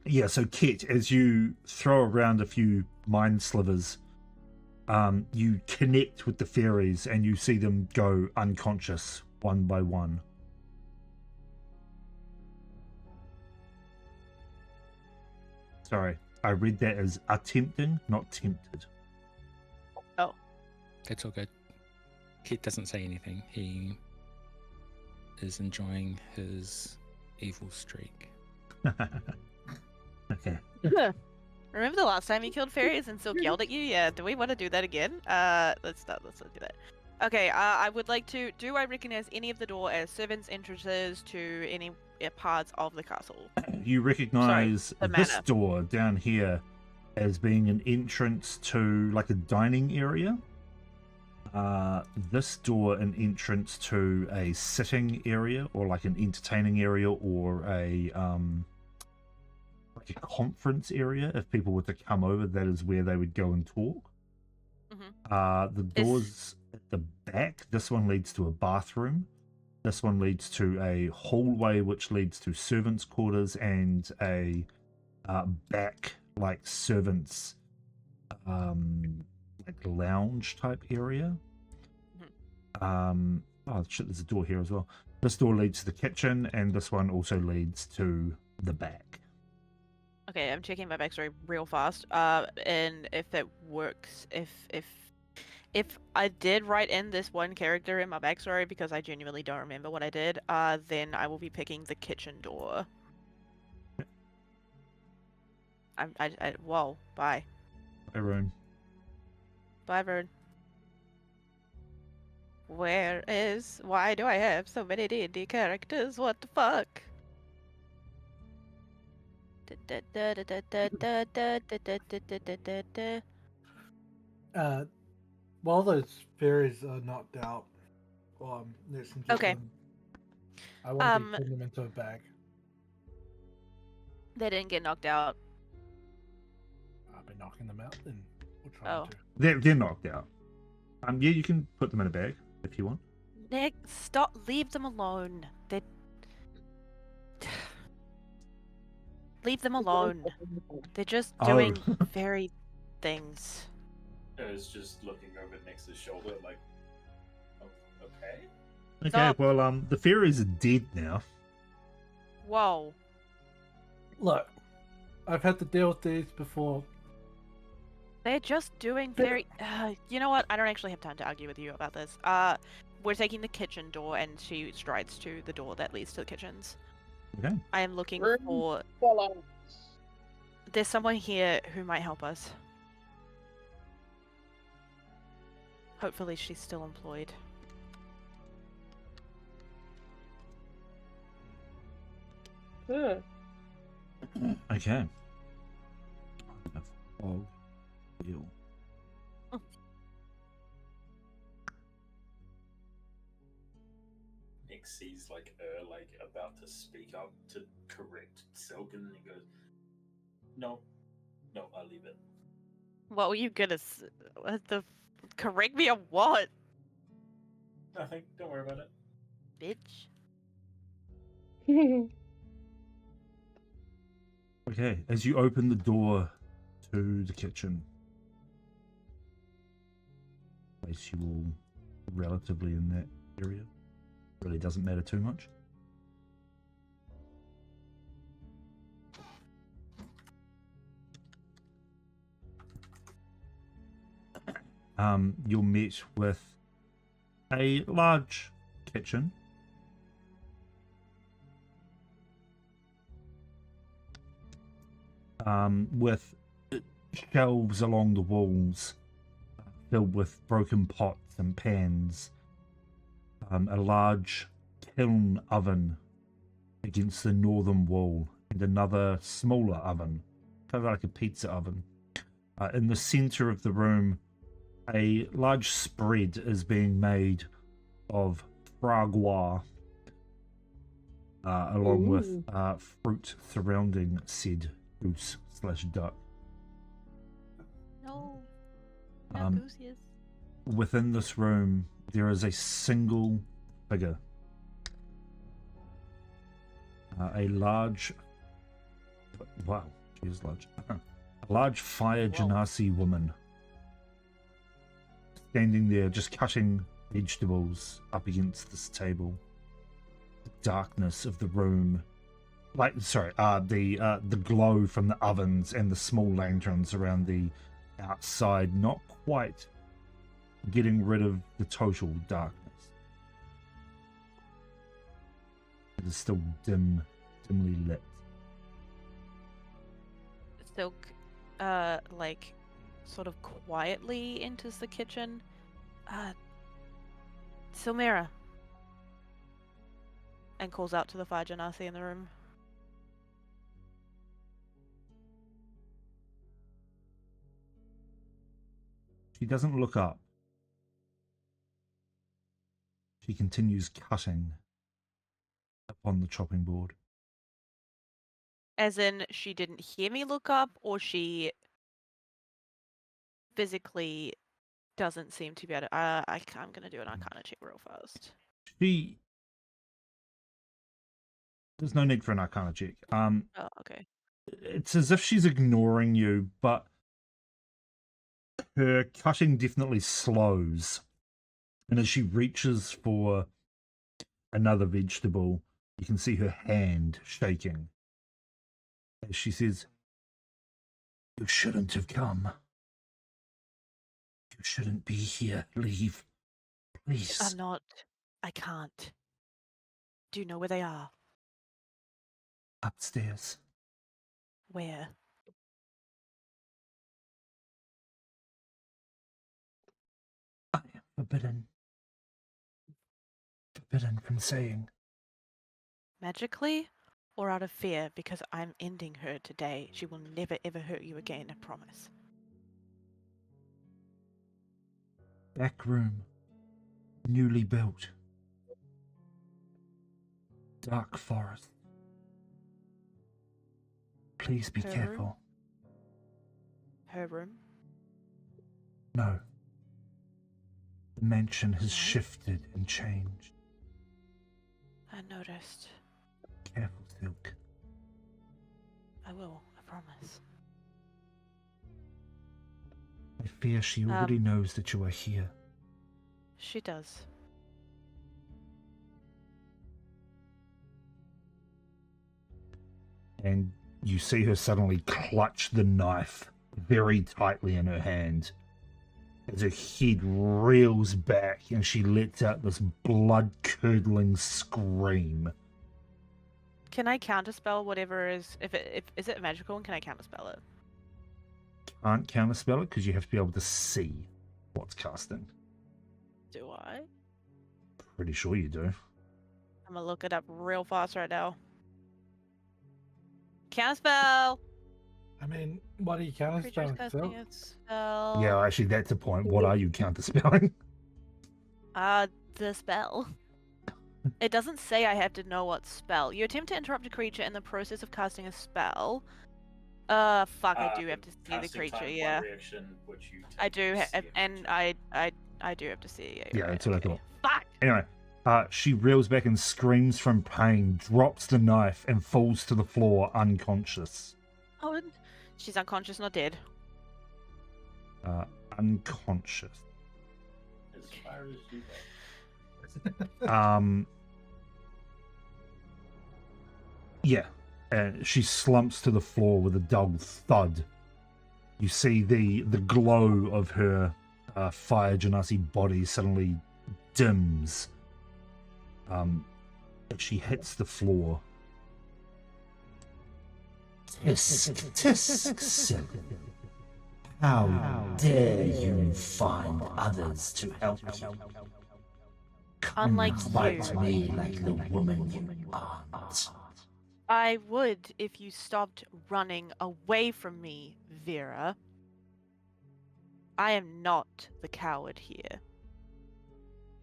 Yeah, so Kit, as you throw around a few mind slivers, you connect with the fairies and you see them go unconscious one by one. Sorry, I read that as attempting, not tempted. It's all good. Kit doesn't say anything. He is enjoying his evil streak. Okay. Remember the last time you killed fairies and Silk yelled at you? Yeah, do we want to do that again? Let's not do that. Okay, I would like to... Do I recognize any of the door as servants' entrances to any parts of the castle? You recognize the this manor. door down here as being an entrance to like a dining area. This door an entrance to a sitting area or like an entertaining area or a like a conference area. If people were to come over, that is where they would go and talk. The doors at the back, this one leads to a bathroom. This one leads to a hallway which leads to servants' quarters and a back like servants like lounge type area. Oh shit, there's a door here as well. This door leads to the kitchen and this one also leads to the back. Okay, I'm checking my backstory real fast. And if it works, if I did write in this one character in my backstory because I genuinely don't remember what I did, then I will be picking the kitchen door. Whoa, bye. Bye, Rune. Bye, Vern. Why do I have so many D&D characters? What the fuck? While those fairies are knocked out, next to Okay. them, I want to put them into a bag. They didn't get knocked out. I'll be knocking them out, then we'll try Oh. to. They're knocked out. Yeah, you can put them in a bag if you want. Nick, stop! Leave them alone. They leave them alone. They're just doing fairy things. I was just looking over Nix's shoulder, like, oh, okay. Okay, Stop. well, the fairies are dead now. Whoa. Look, I've had to deal with these before. They're just doing very... you know what? I don't actually have time to argue with you about this. We're taking the kitchen door, and she strides to the door that leads to the kitchens. Okay. I am looking Room for... Follow. There's someone here who might help us. Hopefully she's still employed. Ugh. Okay. A fog wheel. Nick sees like her like about to speak up to correct Silken, and he goes, "No, I'll leave it." What were you gonna what the... Correct me on what? Nothing. Don't worry about it. Bitch. Okay, as you open the door to the kitchen, place you all relatively in that area. Really doesn't matter too much. You'll meet with a large kitchen. With shelves along the walls filled with broken pots and pans. A large kiln oven against the northern wall and another smaller oven, kind of like a pizza oven. In the center of the room, a large spread is being made of fragois, along with fruit surrounding said goose/duck. No. Um, Goosies. Within this room, there is a single figure. A large... Wow, she is large. A large fire Whoa. genasi woman. standing there just cutting vegetables up against this table. The darkness of the room, the glow from the ovens and the small lanterns around the outside, not quite getting rid of the total darkness. It is still dimly lit. Silk, sort of quietly enters the kitchen. Silmira. And calls out to the fire genasi in the room. She doesn't look up. She continues cutting upon the chopping board. As in, she didn't hear me look up, or she physically doesn't seem to be able to... I'm going to do an Arcana check real fast. There's no need for an Arcana check. Oh, okay. It's as if she's ignoring you, but her cutting definitely slows. And as she reaches for another vegetable, you can see her hand shaking. As she says, "You shouldn't have come. You shouldn't be here. Leave. Please." I'm not. I can't. Do you know where they are? Upstairs. Where? I am forbidden. Forbidden from saying. Magically? Or out of fear, because I'm ending her today. She will never ever hurt you again, I promise. Back room. Newly built. Dark forest. Please be Her careful. room? Her room? No. The mansion has No? shifted and changed. I noticed. Careful, Silk. I will, I promise. I fear she already knows that you are here. She does. And you see her suddenly clutch the knife very tightly in her hand as her head reels back and she lets out this blood-curdling scream. Can I counterspell whatever is... Is it magical, and can I counterspell it? Can't counterspell it because you have to be able to see what's casting. Do I? Pretty sure you do. I'm gonna look it up real fast right now. Counterspell! I mean, what are you Creature's counterspelling? casting Silk? a spell. Yeah, actually, that's the point. What are you counterspelling? The spell. It doesn't say I have to know what spell. You attempt to interrupt a creature in the process of casting a spell. Fuck, I do have to see the Casting creature, time, yeah. one reaction, which you I take do, to see a and creature. I do have to see it. Yeah, that's what I thought. Fuck! Anyway, she reels back and screams from pain, drops the knife, and falls to the floor unconscious. Oh, and she's unconscious, not dead. Unconscious. As far as you Yeah. And she slumps to the floor with a dull thud. You see the glow of her fire genasi body suddenly dims as she hits the floor. Tisk, tisk, Silk. How dare you find others to help you? Come Unlike bite you. me like the woman you aren't. I would if you stopped running away from me, Vera. I am not the coward here.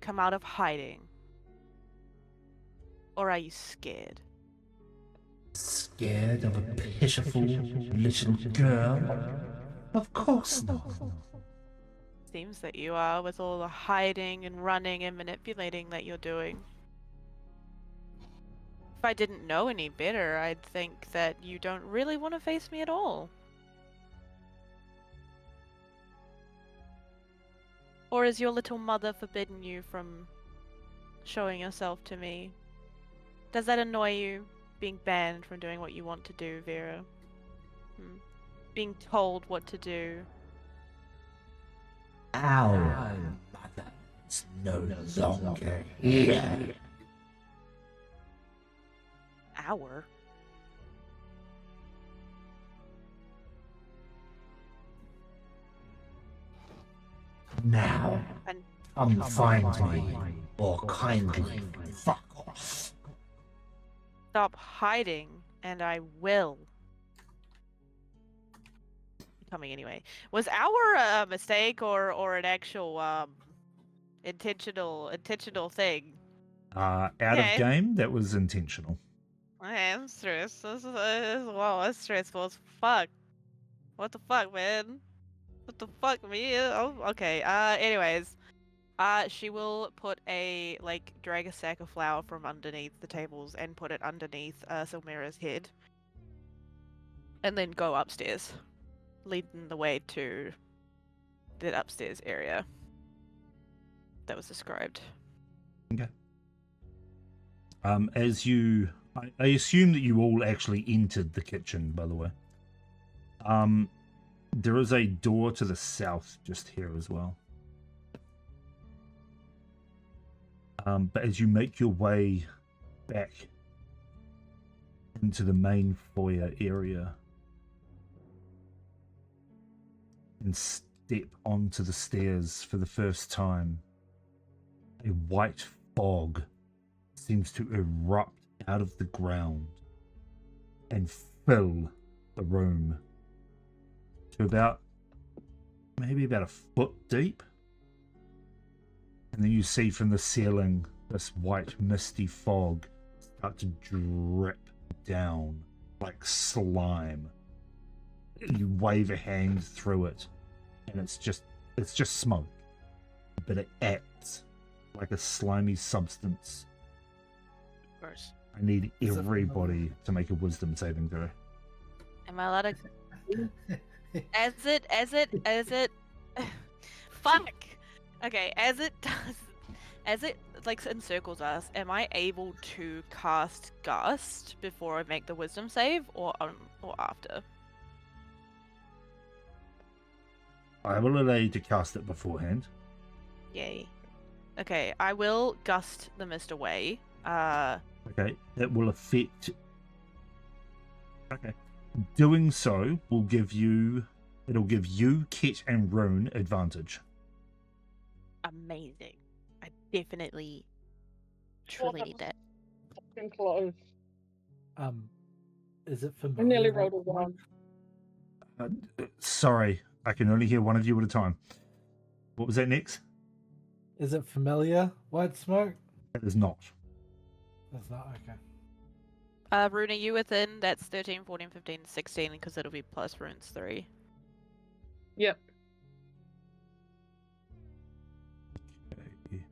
Come out of hiding. Or are you scared? Scared of a pitiful little girl? Of course not. Seems that you are, with all the hiding and running and manipulating that you're doing. If I didn't know any better, I'd think that you don't really want to face me at all. Or is your little mother forbidden you from showing yourself to me? Does that annoy you, being banned from doing what you want to do, Vera? Being told what to do? Our mother is no longer here. Our? Now, And come find me, or kindly fuck off. stop hiding, and I will. Coming anyway. Was our a mistake or an actual intentional thing? Out Okay. of game, that was intentional. Okay, I'm stressed. Wow, that's stressful as fuck. What the fuck, man? What the fuck, man? Oh, okay. Anyways, she will put drag a sack of flour from underneath the tables and put it underneath Silmira's head, and then go upstairs, leading the way to the upstairs area that was described. Okay. As you, I assume that you all actually entered the kitchen, by the way. There is a door to the south just here as well. But as you make your way back into the main foyer area and step onto the stairs for the first time, a white fog seems to erupt out of the ground and fill the room to maybe about a foot deep. And then you see from the ceiling this white misty fog start to drip down like slime. You wave a hand through it and it's just smoke, but it acts like a slimy substance. Of course. I need everybody to make a wisdom saving throw. Am I allowed to? As it. Fuck. Okay, as it encircles us, am I able to cast Gust before I make the Wisdom save, or after? I will allow you to cast it beforehand. Yay. Okay, I will Gust the mist away. Okay, that will affect. Okay, doing so will give you. It'll give you, Kit, and Rune advantage. Amazing. I definitely, truly need that. Fucking close. Is it I familiar? nearly rolled a one. Sorry, I can only hear one of you at a time. What was that next? Is it familiar? White smoke? It is not. That's not okay. Rune, are you within? That's 13, 14, 15, 16, because it'll be plus Rune's 3. Yep. Okay.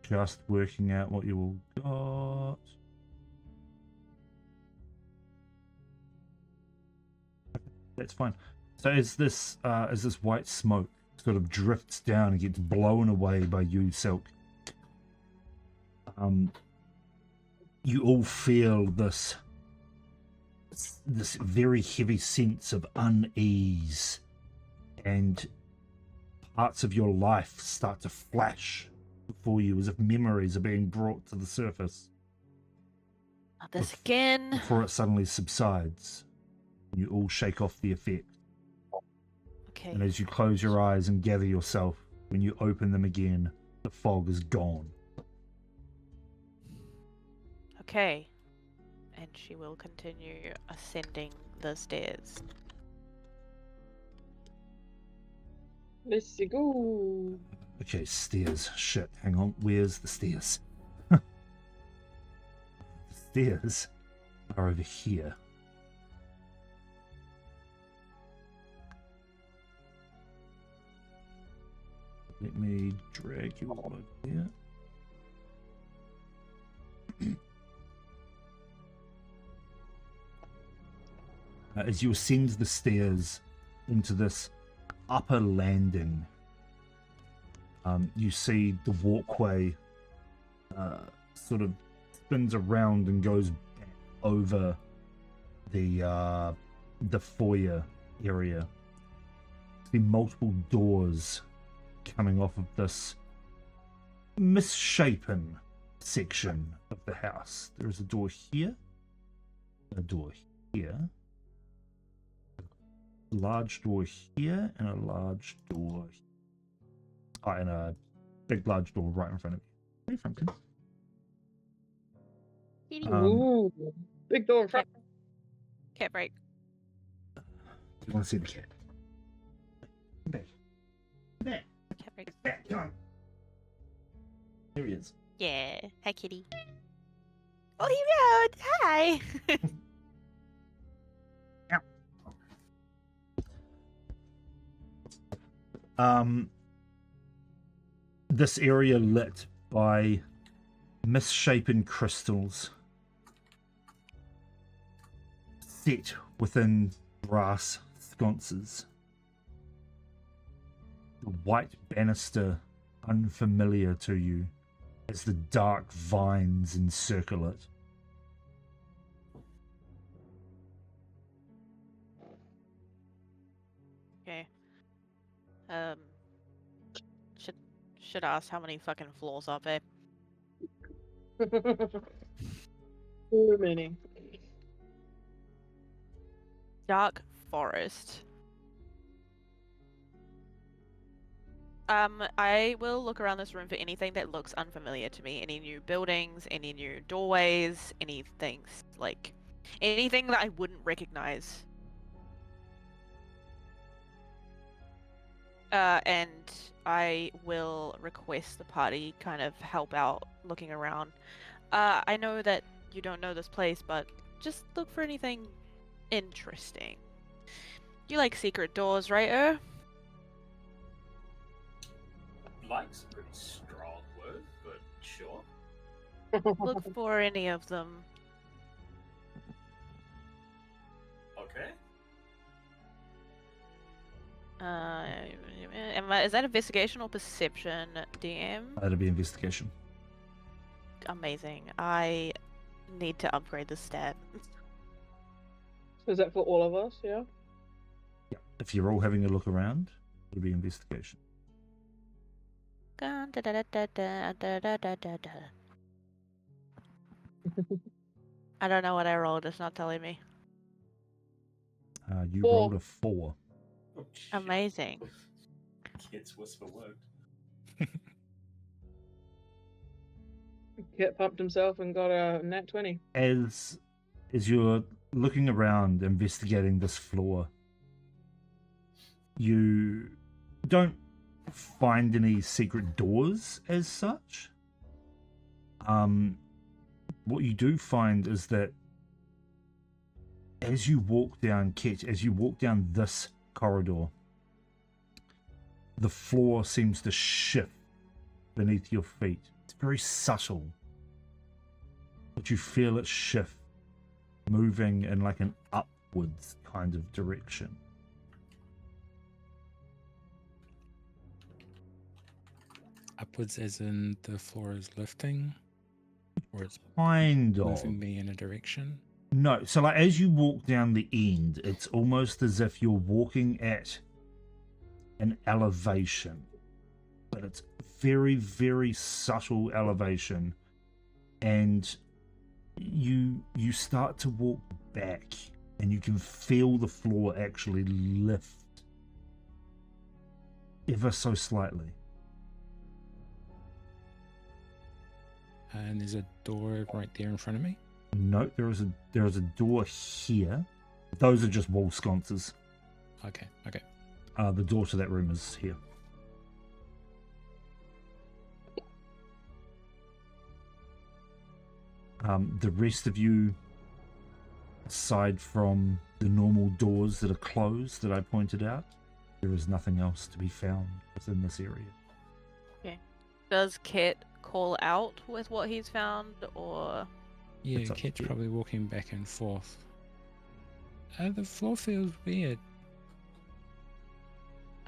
Just working out what you all got. That's fine. So as this white smoke sort of drifts down and gets blown away by you, Silk, you all feel this very heavy sense of unease, and parts of your life start to flash before you as if memories are being brought to the surface. Not this again. Before it suddenly subsides. You all shake off the effect. Okay. And as you close your eyes and gather yourself, when you open them again, the fog is gone. Okay. And she will continue ascending the stairs. Let's go. Okay, stairs. Shit, hang on. Where's the stairs? The stairs are over here. Let me drag you all over here. As you ascend the stairs into this upper landing, You see the walkway sort of spins around and goes back over the foyer area. See multiple doors coming off of this misshapen section of the house. There is a door here, a door here, a large door here, and a large door here. Oh, and a big large door right in front of you. Hey, Frumpkin. Ooh, big door in front. Cat break. Do you want to see the cat? Back. Back. Cat break. Back. Come on. Here he is. Yeah. Hi, kitty. Oh, he meowed. Hi. This area lit by misshapen crystals set within brass sconces. The white banister unfamiliar to you as the dark vines encircle it. Okay. Should ask how many fucking floors are there. Too many. Dark forest. I will look around this room for anything that looks unfamiliar to me. Any new buildings, any new doorways, anything like anything that I wouldn't recognize. And I will request the party kind of help out looking around. I know that you don't know this place, but just look for anything interesting. You like secret doors, right, Like's a pretty strong word, but sure. Look for any of them. Okay. Is that investigation or perception, DM? That'll be investigation. Amazing. I need to upgrade the stat. Is that for all of us? Yeah. Yeah. If you're all having a look around, it'll be investigation. I don't know what I rolled. It's not telling me. You 4. rolled a 4. Oh, shit. Amazing. Kids whisper worked. Kit pumped himself and got a nat 20. As you're looking around, investigating this floor, you don't find any secret doors as such. What you do find is that as you walk down this corridor, the floor seems to shift beneath your feet. It's very subtle, but you feel it shift, moving in like an upwards kind of direction. Upwards as in the floor is lifting? Or it's Kind of. moving me in a direction? No, so like as you walk down the end, it's almost as if you're walking at an elevation, but it's very, very subtle elevation, and you start to walk back, and you can feel the floor actually lift ever so slightly. And there's a door right there in front of me? No, there is a door here. Those are just wall sconces. Okay. The door to that room is here. The rest of you, aside from the normal doors that are closed that I pointed out, there is nothing else to be found within this area. Okay. Does Kit call out with what he's found, or? Yeah, It's up Kit's to you. probably walking back and forth. The floor feels weird.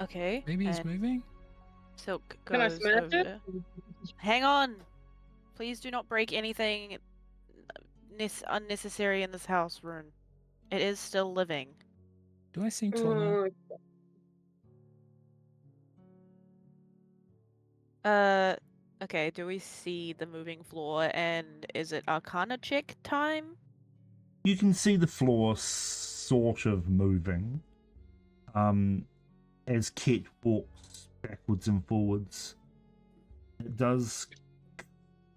Okay. Maybe it's and moving? Silk Can I goes smash over. it? Hang on. Please do not break anything unnecessary in this house, Rune. It is still living. Do I seem taller? Okay, do we see the moving floor, and is it Arcana check time? You can see the floor sort of moving. As Kit walks backwards and forwards. It does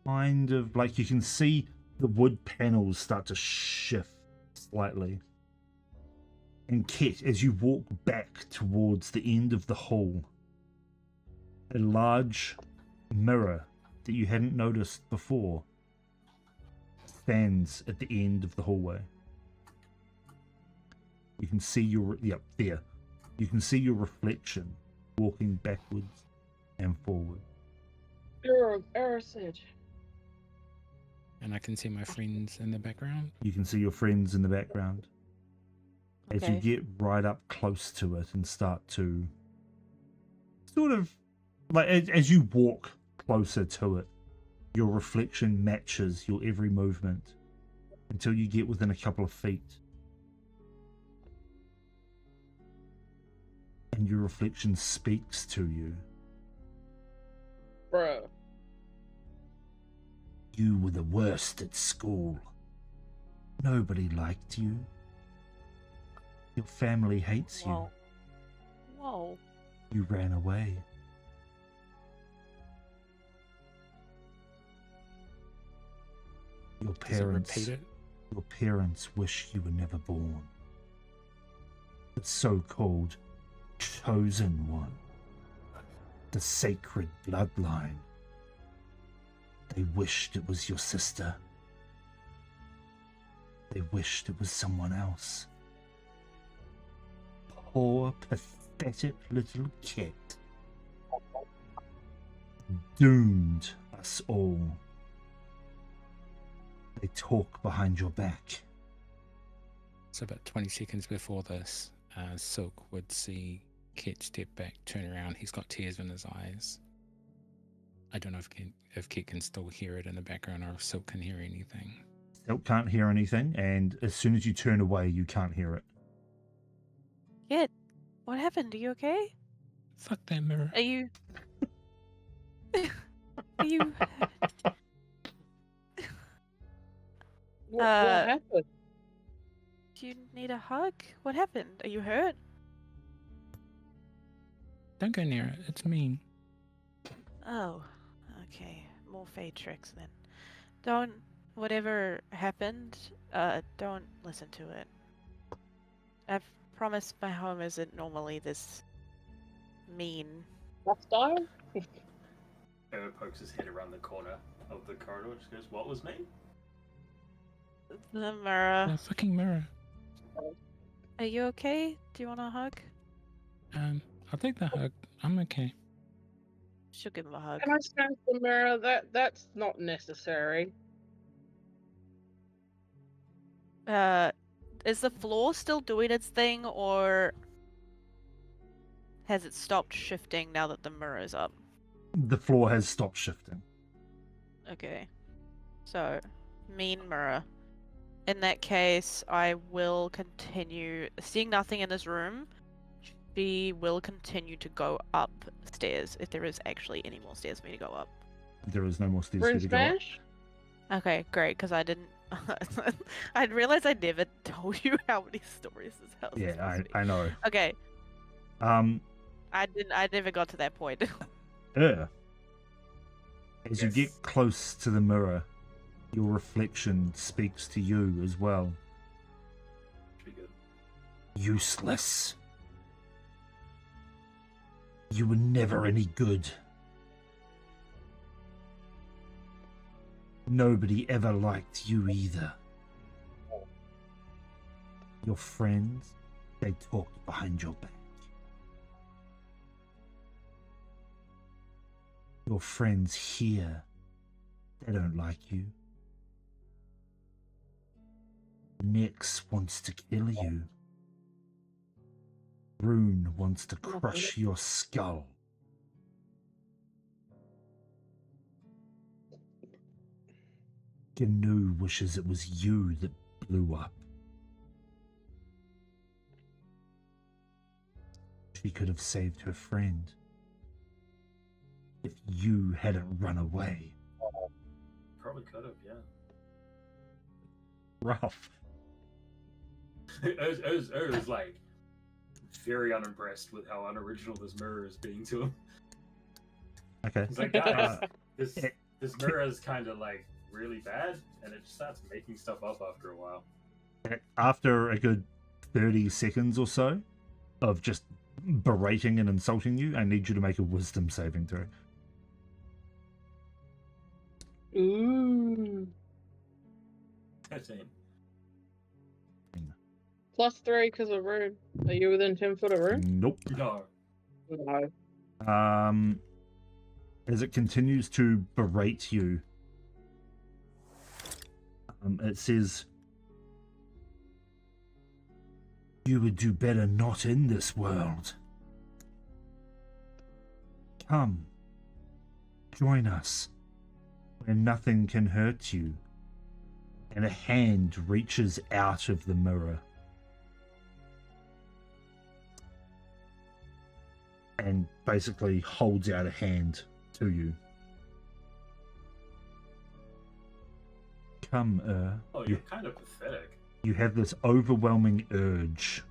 kind of like you can see the wood panels start to shift slightly. And Kit, as you walk back towards the end of the hall, a large mirror that you hadn't noticed before stands at the end of the hallway. You can see your there. You can see your reflection walking backwards and forward. Error said. And I can see my friends in the background. You can see your friends in the background. As you Okay. get right up close to it and start to sort of like as you walk closer to it, your reflection matches your every movement until you get within a couple of feet. And your reflection speaks to you. Bruh. You were the worst at school. Nobody liked you. Your family hates you. Whoa. Whoa. You ran away. Your Does it parents, repeat it? your parents wish you were never born. The so-called chosen one, the sacred bloodline. They wished it was your sister. They wished it was someone else. Poor, pathetic little kid. Doomed us all. They talk behind your back. So about 20 seconds before this, Silk would see Kit step back, turn around. He's got tears in his eyes. I don't know if Kit can still hear it in the background or if Silk can hear anything. Silk can't hear anything, and as soon as you turn away, you can't hear it. Kit, what happened? Are you okay? Fuck that mirror. Are you... Are you... What Uh, happened? Do you need a hug? What happened? Are you hurt? Don't go near it. It's mean. Oh, okay. More fade tricks then. Don't... Whatever happened, don't listen to it. I've promised my home isn't normally this mean. Hostile? Vera pokes his head around the corner of the corridor and just goes, "What was me?" The mirror. The fucking mirror. Are you okay? Do you want a hug? I'll take the hug. I'm okay. She'll give him a hug. Can I smash the mirror? That's not necessary. Is the floor still doing its thing, or has it stopped shifting now that the mirror is up? The floor has stopped shifting. Okay. So, mean mirror. In that case, I will continue. Seeing nothing in this room, she will continue to go upstairs, if there is actually any more stairs for me to go up. There is no more stairs Room for you to go up. smash? Okay, great, because I didn't... I realized I never told you how many stories this house is Yeah, supposed to be. I know. Okay, Um, I never got to that point. As you Yes. get close to the mirror, your reflection speaks to you as well. Should be good. Useless. You were never any good. Nobody ever liked you either. Your friends, they talked behind your back. Your friends here, they don't like you. Nyx wants to kill you. Rune wants to crush your skull. Gnu wishes it was you that blew up. She could have saved her friend if you hadn't run away. Probably could have, yeah. Rough. I was like very unimpressed with how unoriginal this mirror is being to him. Okay. It's like, guys, this mirror is kind of like really bad, and it just starts making stuff up after a while. After a good 30 seconds or so of just berating and insulting you, I need you to make a wisdom saving throw. Ooh. 13. +3 because of Rune. Are you within 10 foot of Rune? Nope. No. No. As it continues to berate you, it says, "You would do better not in this world. Come, join us, where nothing can hurt you." And a hand reaches out of the mirror and basically holds out a hand to you. Come, Oh, you're kind of pathetic. you have this overwhelming urge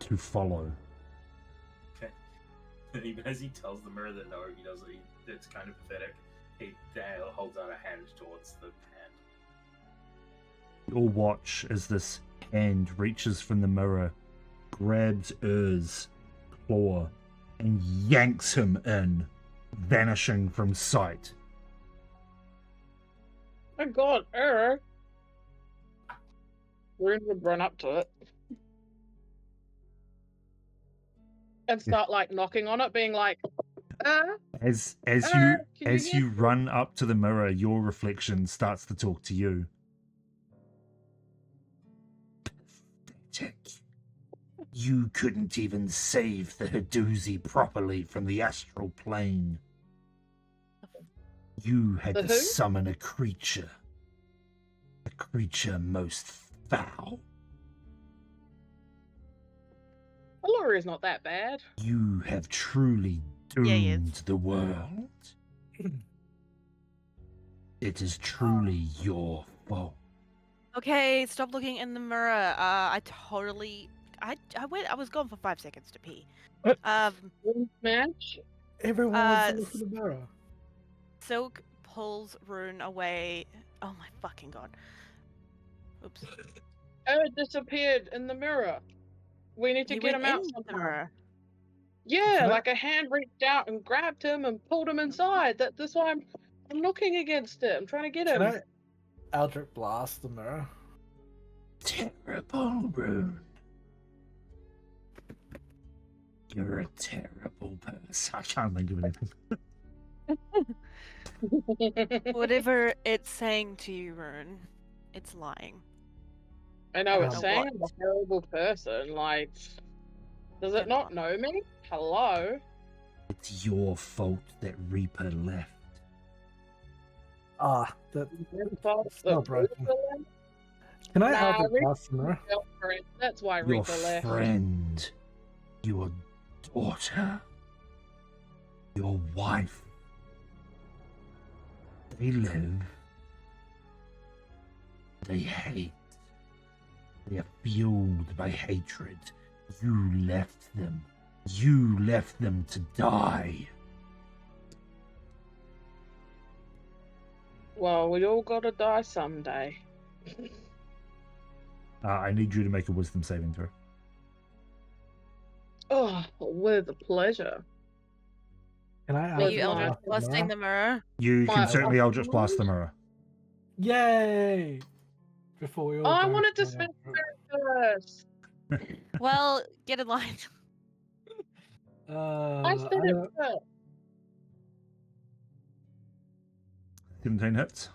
to follow. Okay. And even as he tells the mirror that no, he doesn't. It's kind of pathetic. He holds out a hand towards the hand. You'll watch as this hand reaches from the mirror, grabs Ur's claw, and yanks him in, vanishing from sight. Oh god, Rune would run up to it. And start like knocking on it, being like, As can you hear you run up to the mirror, your reflection starts to talk to you. Pathetic. You couldn't even save the Haduzi properly from the astral plane. You had The to who? summon a creature most foul. Aloria's not that bad. You have truly Yeah, he is. doomed the world. It is truly your fault. Okay, stop looking in the mirror. I was gone for 5 seconds to pee. Rune smash. Everyone Uh, wants to look at the mirror. Silk pulls Rune away. Oh my fucking god. Oops. Disappeared in the mirror. We need to He get went him out in the somehow. mirror. Yeah, What? like a hand reached out and grabbed him and pulled him inside. That's why I'm looking against it. I'm trying to get him. Can I Eldritch Blast the mirror? Terrible, Rune. You're a terrible person. I can't think of anything. Whatever it's saying to you, Rune, it's lying. I know it's Um, saying I'm a terrible person. Like, does it not know me? Hello. It's your fault that Reaper left. Ah, that. That's not broken. Can I Nah, Eldritch Reaper- Blast the mirror? That's why Your Reaper left. friend, your daughter, your wife. They live. They hate. They are fueled by hatred. You left them. You left them to die. Well, we all gotta die someday. I need you to make a wisdom saving throw. Oh, with pleasure. Can I Are Are Eldritch you you Eldritch Blast the blasting mirror? the mirror? You My- can certainly Eldritch Blast the mirror. Yay! Before we all. Oh, I go wanted to my spin Eldritch- first. Well, get in line. I spin I it don't- first. 17 hits.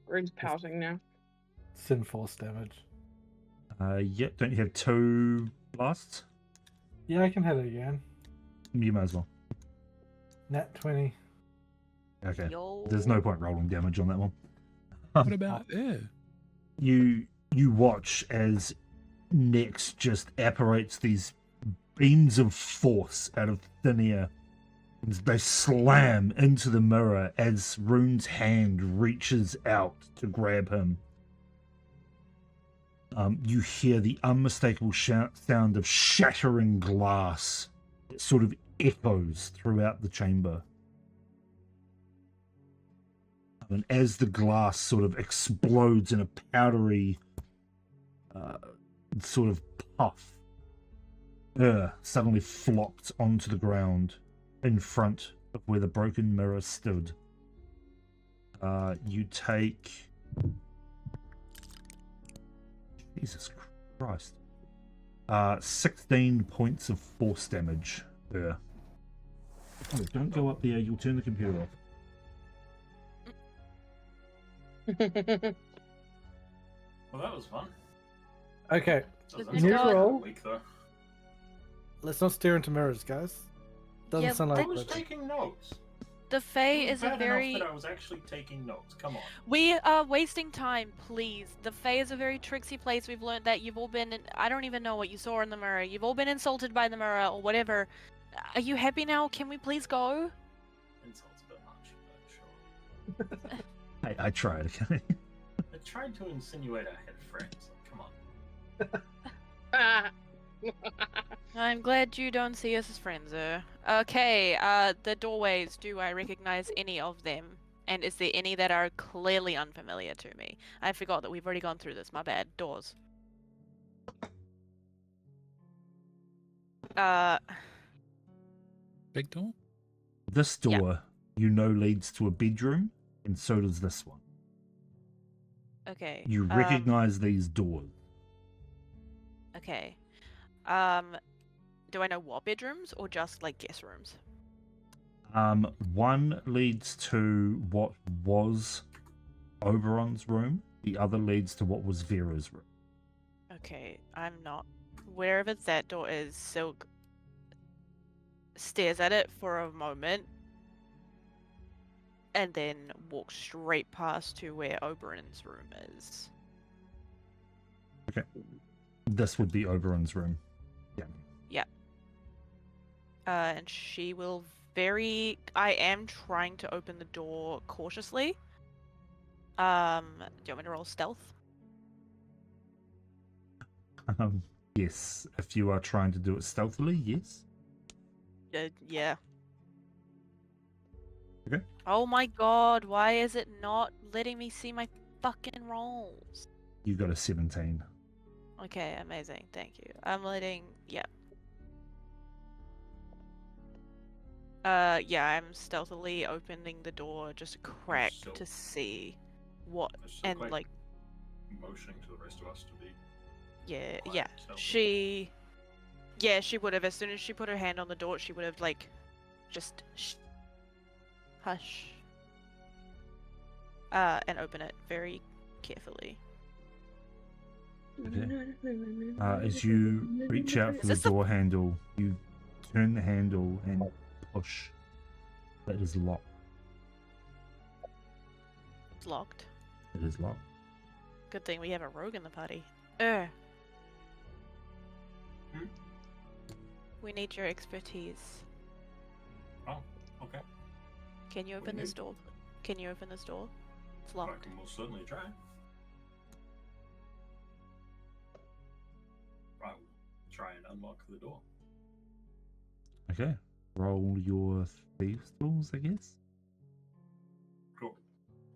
Rune's pouting now. Sin force damage. Yeah, don't you have 2 blasts? Yeah, I can hit it again. You might as well. Nat 20. Okay. Yo. There's no point rolling damage on that one. What about You watch as Nex just apparates these beams of force out of thin air. They slam into the mirror as Rune's hand reaches out to grab him. You hear the unmistakable sound of shattering glass. It sort of echoes throughout the chamber. And as the glass sort of explodes in a powdery sort of puff, suddenly flopped onto the ground in front of where the broken mirror stood. You take... Jesus Christ. 16 points of force damage. Oh, don't go up there, you'll turn the computer off. Well, that was fun. Okay, Doesn't New sound roll. weak, though. let's not stare into mirrors, guys. Doesn't Yeah, sound I like was it. taking notes. The Fae It was is a bad very. enough that I was actually taking notes. Come on. We are wasting time, please. The Fae is a very tricksy place. We've learned that you've all been. I don't even know what you saw in the mirror. You've all been insulted by the mirror or whatever. Are you happy now? Can we please go? Insults a bit much, but sure. I tried, okay? I tried to insinuate I had friends. Come on. I'm glad you don't see us as friends, Okay, the doorways, do I recognize any of them? And is there any that are clearly unfamiliar to me? I forgot that we've already gone through this, my bad. Doors. big door? This door, you know, leads to a bedroom, and so does this one. Okay. You recognize these doors. Okay. Do I know what bedrooms or just like guest rooms? One leads to what was Oberon's room. The other leads to what was Vera's room. Okay, I'm not. Wherever that door is, Silk stares at it for a moment and then walks straight past to where Oberon's room is. Okay. This would be Oberon's room. Yeah. And she will I am trying to open the door cautiously. Do you want me to roll stealth? Yes. If you are trying to do it stealthily, yes. Yeah. Okay. Oh my god, why is it not letting me see my fucking rolls? You got a 17. Okay, amazing, thank you. I'm stealthily opening the door just a crack So- to see what, It's so and quick. like, Motioning to the rest of us to be. yeah, quiet, yeah. stealthy. She would have, as soon as she put her hand on the door, she would have, like, just hush. And open it very carefully. As you reach out for Is the this the- door handle, you turn the handle and push. That is locked. It's locked. It is locked. Good thing we have a rogue in the party. Hmm? We need your expertise. Oh, okay. Can you What do open you this need? door? Can you open this door? It's I locked. can most certainly try. I will try and unlock the door. Okay. Roll your thieves tools, I guess. Cool.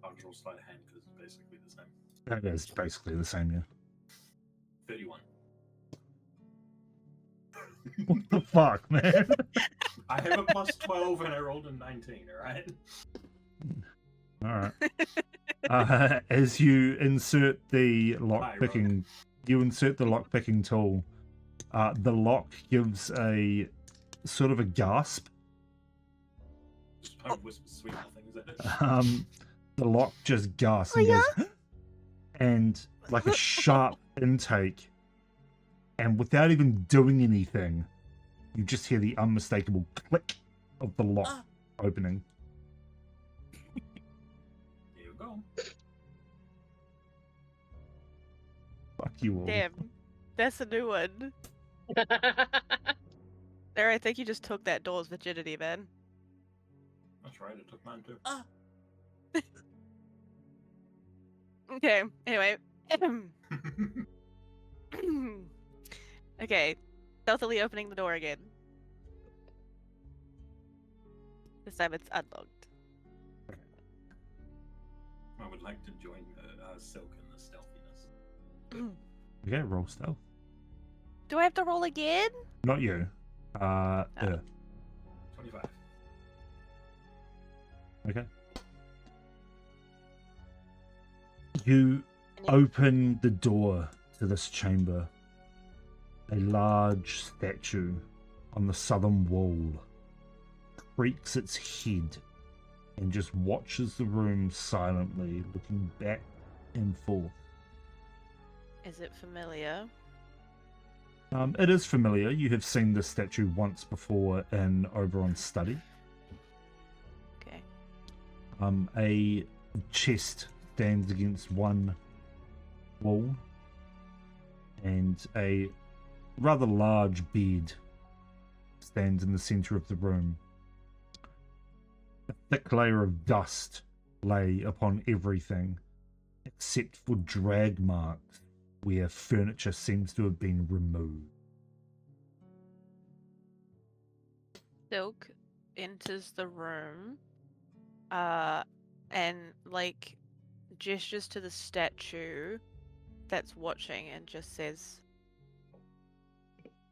I'll just roll sleight of hand because it's basically the same. That is basically the same, yeah. 31. What the fuck, man? I have a plus 12 and I rolled a 19, alright? Alright. As you insert the lockpicking, tool, the lock gives a sort of a gasp. Just hope whisper sweet nothings at it. The lock just gasps and goes, and like a sharp intake, and without even doing anything, you just hear the unmistakable click of the lock opening. one? Fuck you all. Damn. That's a new one. There, I think you just took that door's virginity, man. That's right, it took mine too. Okay, anyway. Okay, stealthily opening the door again. This time it's unlocked. I would like to join Silk in the stealthiness. Okay, roll stealth. Do I have to roll again? Not you. Oh. 25. Okay. You open the door to this chamber. A large statue on the southern wall creaks its head and just watches the room silently, looking back and forth. Is it familiar? It is familiar. You have seen this statue once before in Oberon's study. Okay. A chest stands against one wall, and a rather large bed stands in the center of the room. A thick layer of dust lay upon everything, except for drag marks where furniture seems to have been removed. Silk enters the room, and like gestures to the statue that's watching and just says,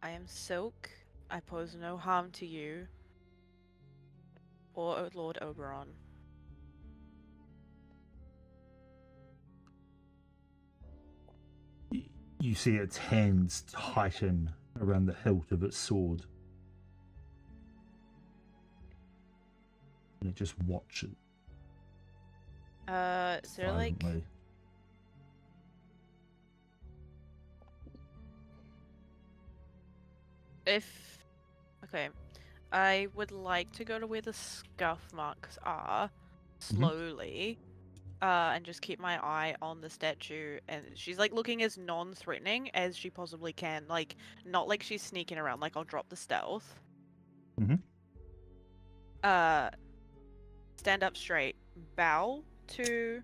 I am Silk. I pose no harm to you or Lord Oberon. You see its hands tighten around the hilt of its sword. And it just watches. Is there like silently. Okay, I would like to go to where the scuff marks are slowly, and just keep my eye on the statue. And she's like looking as non-threatening as she possibly can, like not like she's sneaking around. Like I'll drop the stealth. Mhm. Stand up straight, bow to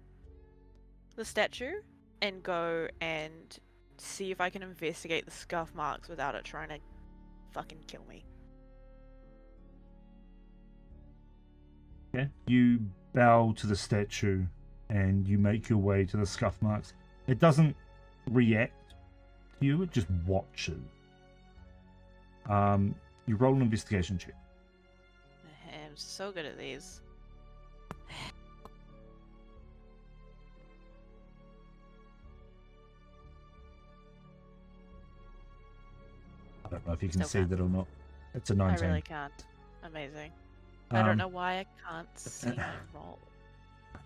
the statue, and go and see if I can investigate the scuff marks without it trying to fucking kill me. Yeah. You bow to the statue and you make your way to the scuff marks. It doesn't react to you, it just watches. You roll an investigation check. I'm so good at these. I don't know if you can Still see can't. that or not. It's a I 19. really can't. Amazing. I don't know why I can't see my roll.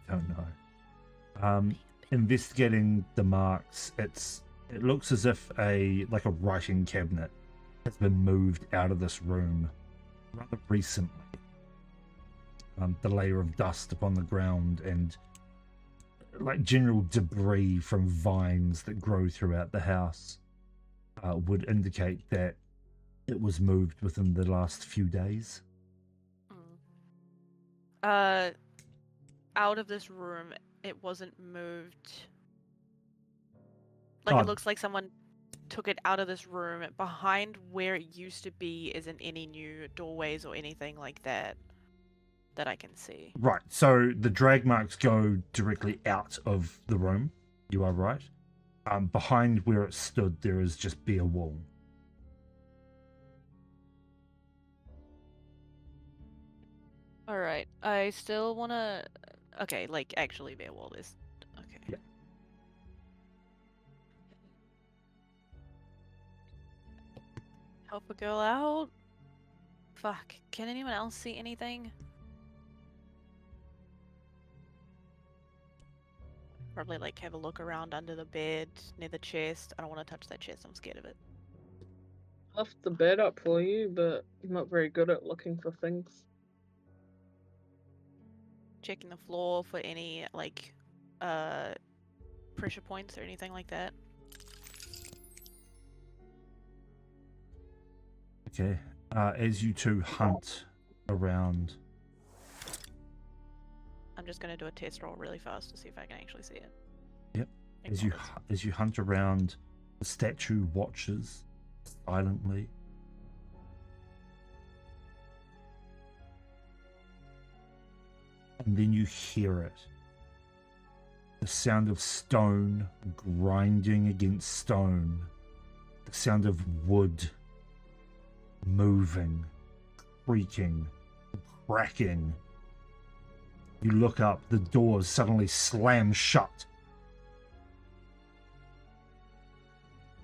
I don't know. Investigating the marks, it looks as if a writing cabinet has been moved out of this room rather recently. The layer of dust upon the ground and like general debris from vines that grow throughout the house would indicate that it was moved within the last few days. Out of this room, it wasn't moved. Like, Oh. it looks like someone took it out of this room. Behind where it used to be isn't any new doorways or anything like that I can see. Right, so the drag marks go directly out of the room. You are right. Behind where it stood, there is just bare wall. Alright, I still wanna... Okay, like, actually bare wall is... Okay. Yeah. Help a girl out? Fuck, can anyone else see anything? Probably, like, have a look around under the bed, near the chest. I don't want to touch that chest, I'm scared of it. Left the bed up for you, but I'm not very good at looking for things. Checking the floor for any, like, pressure points or anything like that. Okay. As you two hunt around, I'm just gonna do a test roll really fast to see if I can actually see it. Yep. Ignore this. as you hunt around, the statue watches silently. And then you hear it. The sound of stone grinding against stone. The sound of wood moving, creaking, cracking. You look up, the doors suddenly slam shut.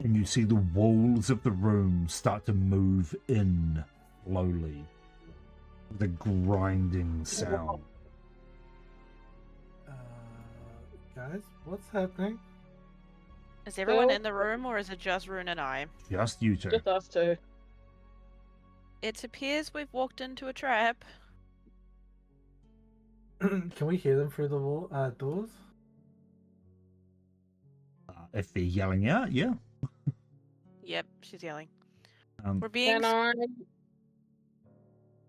And you see the walls of the room start to move in slowly. The grinding sound. Guys, what's happening? Is everyone Well- in the room, or is it just Rune and I? Just you two. Just us two. It appears we've walked into a trap. Can we hear them through the wall, doors? If they're yelling out, yeah. Yep, she's yelling. Um, We're being. Can I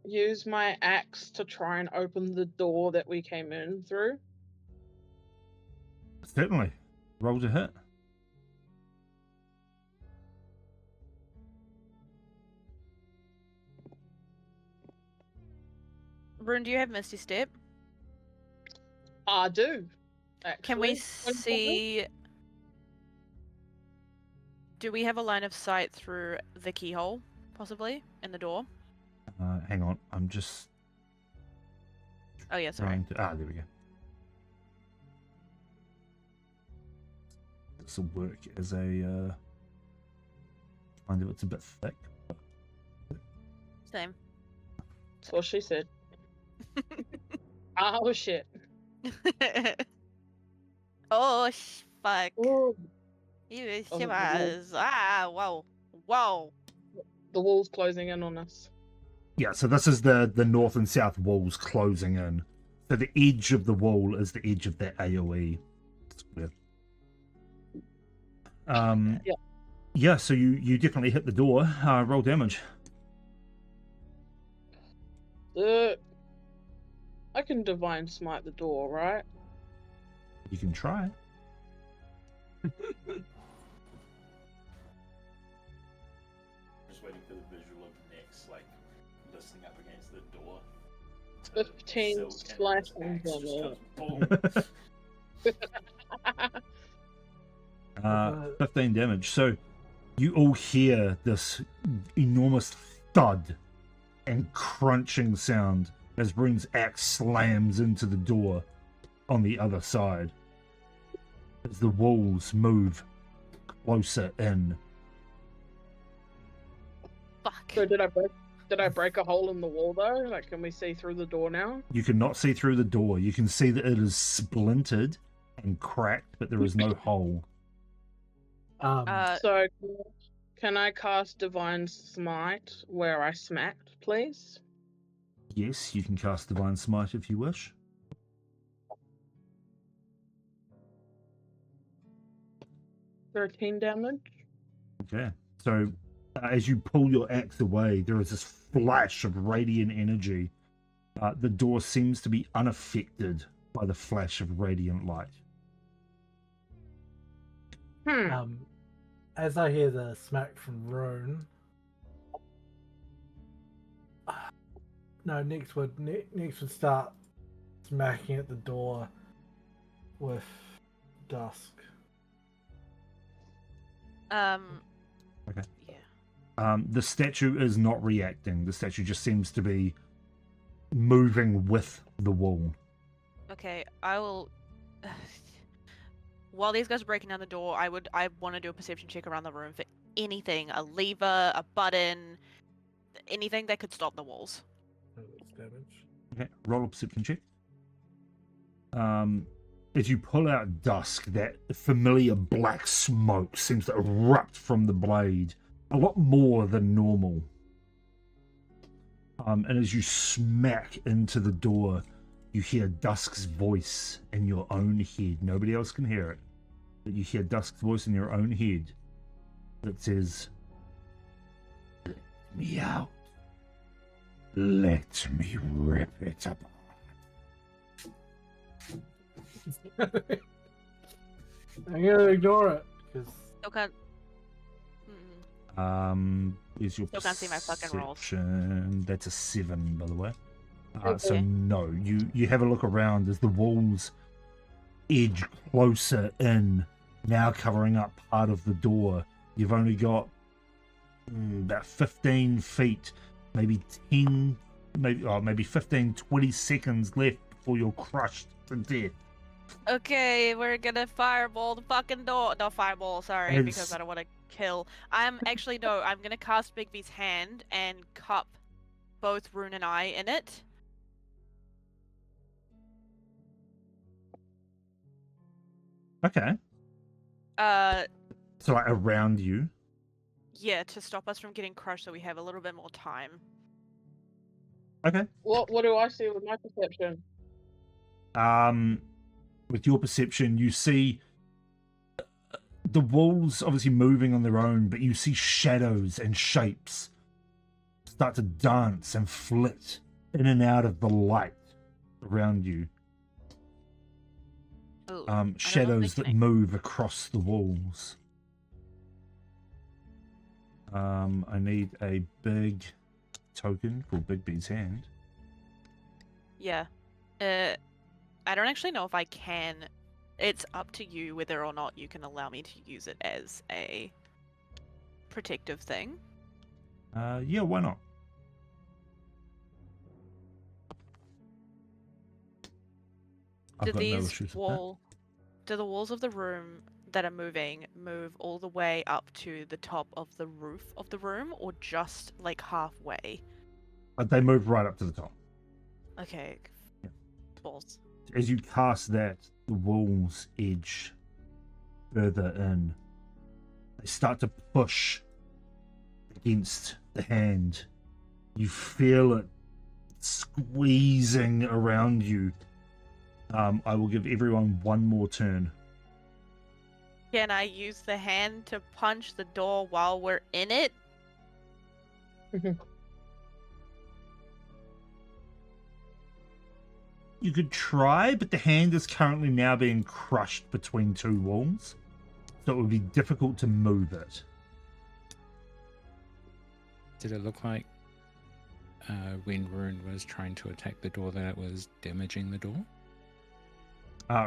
use my axe to try and open the door that we came in through? Certainly. Roll to hit. Rune, do you have Misty Step? I do. Can we actually. see? Do we have a line of sight through the keyhole, possibly, in the door? Hang on. I'm just Oh, yeah, sorry. trying to... there we go. This will work as a... Find out it's a bit thick. Same. That's what she said. Oh shit. Oh, fuck. Ooh, You Oh, shivers. Ah, whoa. Whoa. the wall's closing in on us. Yeah, so this is the north and south walls closing in. So the edge of the wall is the edge of that AoE. Yeah. Yeah. Yeah, so you definitely hit the door. Roll damage. I can divine smite the door, right? You can try. Just waiting for the visual of Nyx, like, listening up against the door. 15 Silk slashing and his axe damage. just goes boom. 15 damage. So you all hear this enormous thud and crunching sound as Rune's axe slams into the door on the other side. As the walls move closer in. Fuck. So did I break a hole in the wall though? Like, can we see through the door now? You cannot see through the door. You can see that it is splintered and cracked, but there is no hole. So can I cast divine smite where I smacked, please? Yes, you can cast Divine Smite if you wish. $13 damage. Okay. So as you pull your axe away, there is this flash of radiant energy. The door seems to be unaffected by the flash of radiant light. As I hear the smack from Rune, next would start smacking at the door with Dusk. Okay. Yeah. The statue is not reacting. The statue just seems to be moving with the wall. Okay, I will. While these guys are breaking down the door, I want to do a perception check around the room for anything, a lever, a button, anything that could stop the walls. That's damage. Okay, roll a perception check. As you pull out Dusk, that familiar black smoke seems to erupt from the blade, a lot more than normal. And as you smack into the door, you hear Dusk's voice in your own head. Nobody else can hear it, but you hear Dusk's voice in your own head that says, "Let me out. Let me rip it apart." I'm gonna ignore it because Still can't. Is your Still can't see my fucking rolls. perception? That's a 7, by the way. So Okay. no, you have a look around as the walls edge closer in, now covering up part of the door. You've only got about 15 feet, maybe 10, maybe 15, 20 seconds left before you're crushed to death. Okay, we're gonna fireball the fucking door. No, fireball, sorry, because It's- I don't want to kill. I'm gonna cast Bigby's hand and cup both Rune and I in it. Okay. So like around you. Yeah, to stop us from getting crushed so we have a little bit more time. Okay. What do I see with my perception? With your perception, you see the walls obviously moving on their own, but you see shadows and shapes start to dance and flit in and out of the light around you. Ooh, I don't know if Shadows they that can- move across the walls. I need a big token for Bigby's hand. Yeah. I don't actually know if I can. It's up to you whether or not you can allow me to use it as a protective thing. Yeah, why not? I've Do got no these issues with that. do the walls of the room that are moving move all the way up to the top of the roof of the room, or just like halfway? They move right up to the top. Okay. Yeah. Balls. As you cast that, the walls edge further in. They start to push against the hand. You feel it squeezing around you. I will give everyone one more turn. Can I use the hand to punch the door while we're in it? You could try, but the hand is currently now being crushed between two walls, so it would be difficult to move it. Did it look like when Rune was trying to attack the door that it was damaging the door?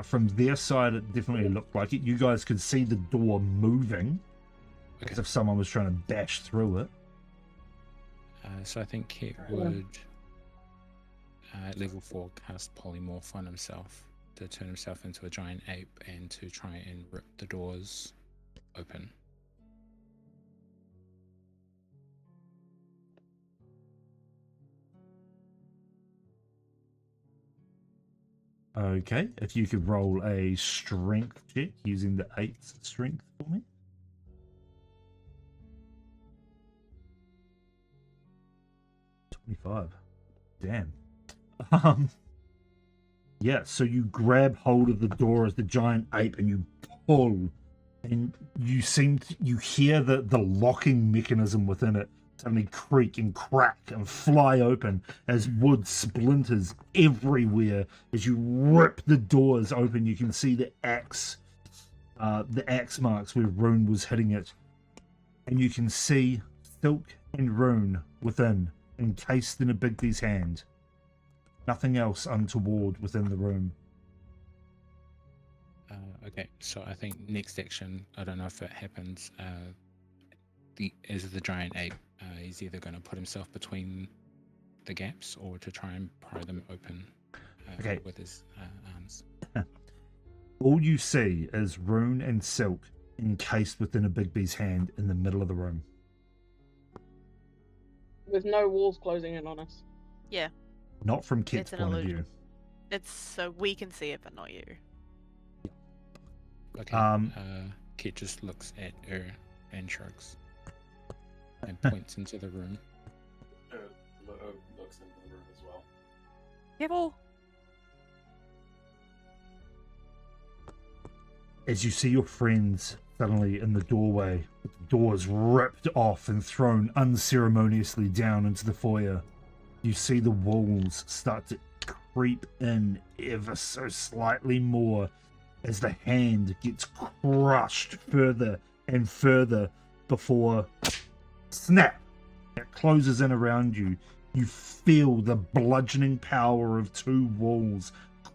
From their side, it definitely looked like it. You guys could see the door moving, as if someone was trying to bash through it. So I think Kit would, at level 4, cast Polymorph on himself to turn himself into a giant ape and to try and rip the doors open. Okay, if you could roll a strength check using the 8th strength for me. $25. Damn. Yeah, so you grab hold of the door as the giant ape and you pull, and you hear the locking mechanism within it suddenly creak and crack and fly open as wood splinters everywhere. As you rip the doors open, you can see the axe marks where Rune was hitting it, and you can see Silk and Rune within, encased in a Bigby's hand. Nothing else untoward within the room. Okay, so I think next action, I don't know if it happens, as the giant ape, he's either going to put himself between the gaps or to try and pry them open with his arms. All you see is Rune and Silk encased within a Bigby's hand in the middle of the room. With no walls closing in on us. Yeah. Not from Kit's It's an point of illusion. view. It's so we can see it, but not you. Okay, Kit just looks at her and shrugs and points into the room. Looks into the room as well. Careful! as you see your friends suddenly in the doorway, with the doors ripped off and thrown unceremoniously down into the foyer. You see the walls start to creep in ever so slightly more as the hand gets crushed further and further before snap, it closes in around you. You feel the bludgeoning power of two walls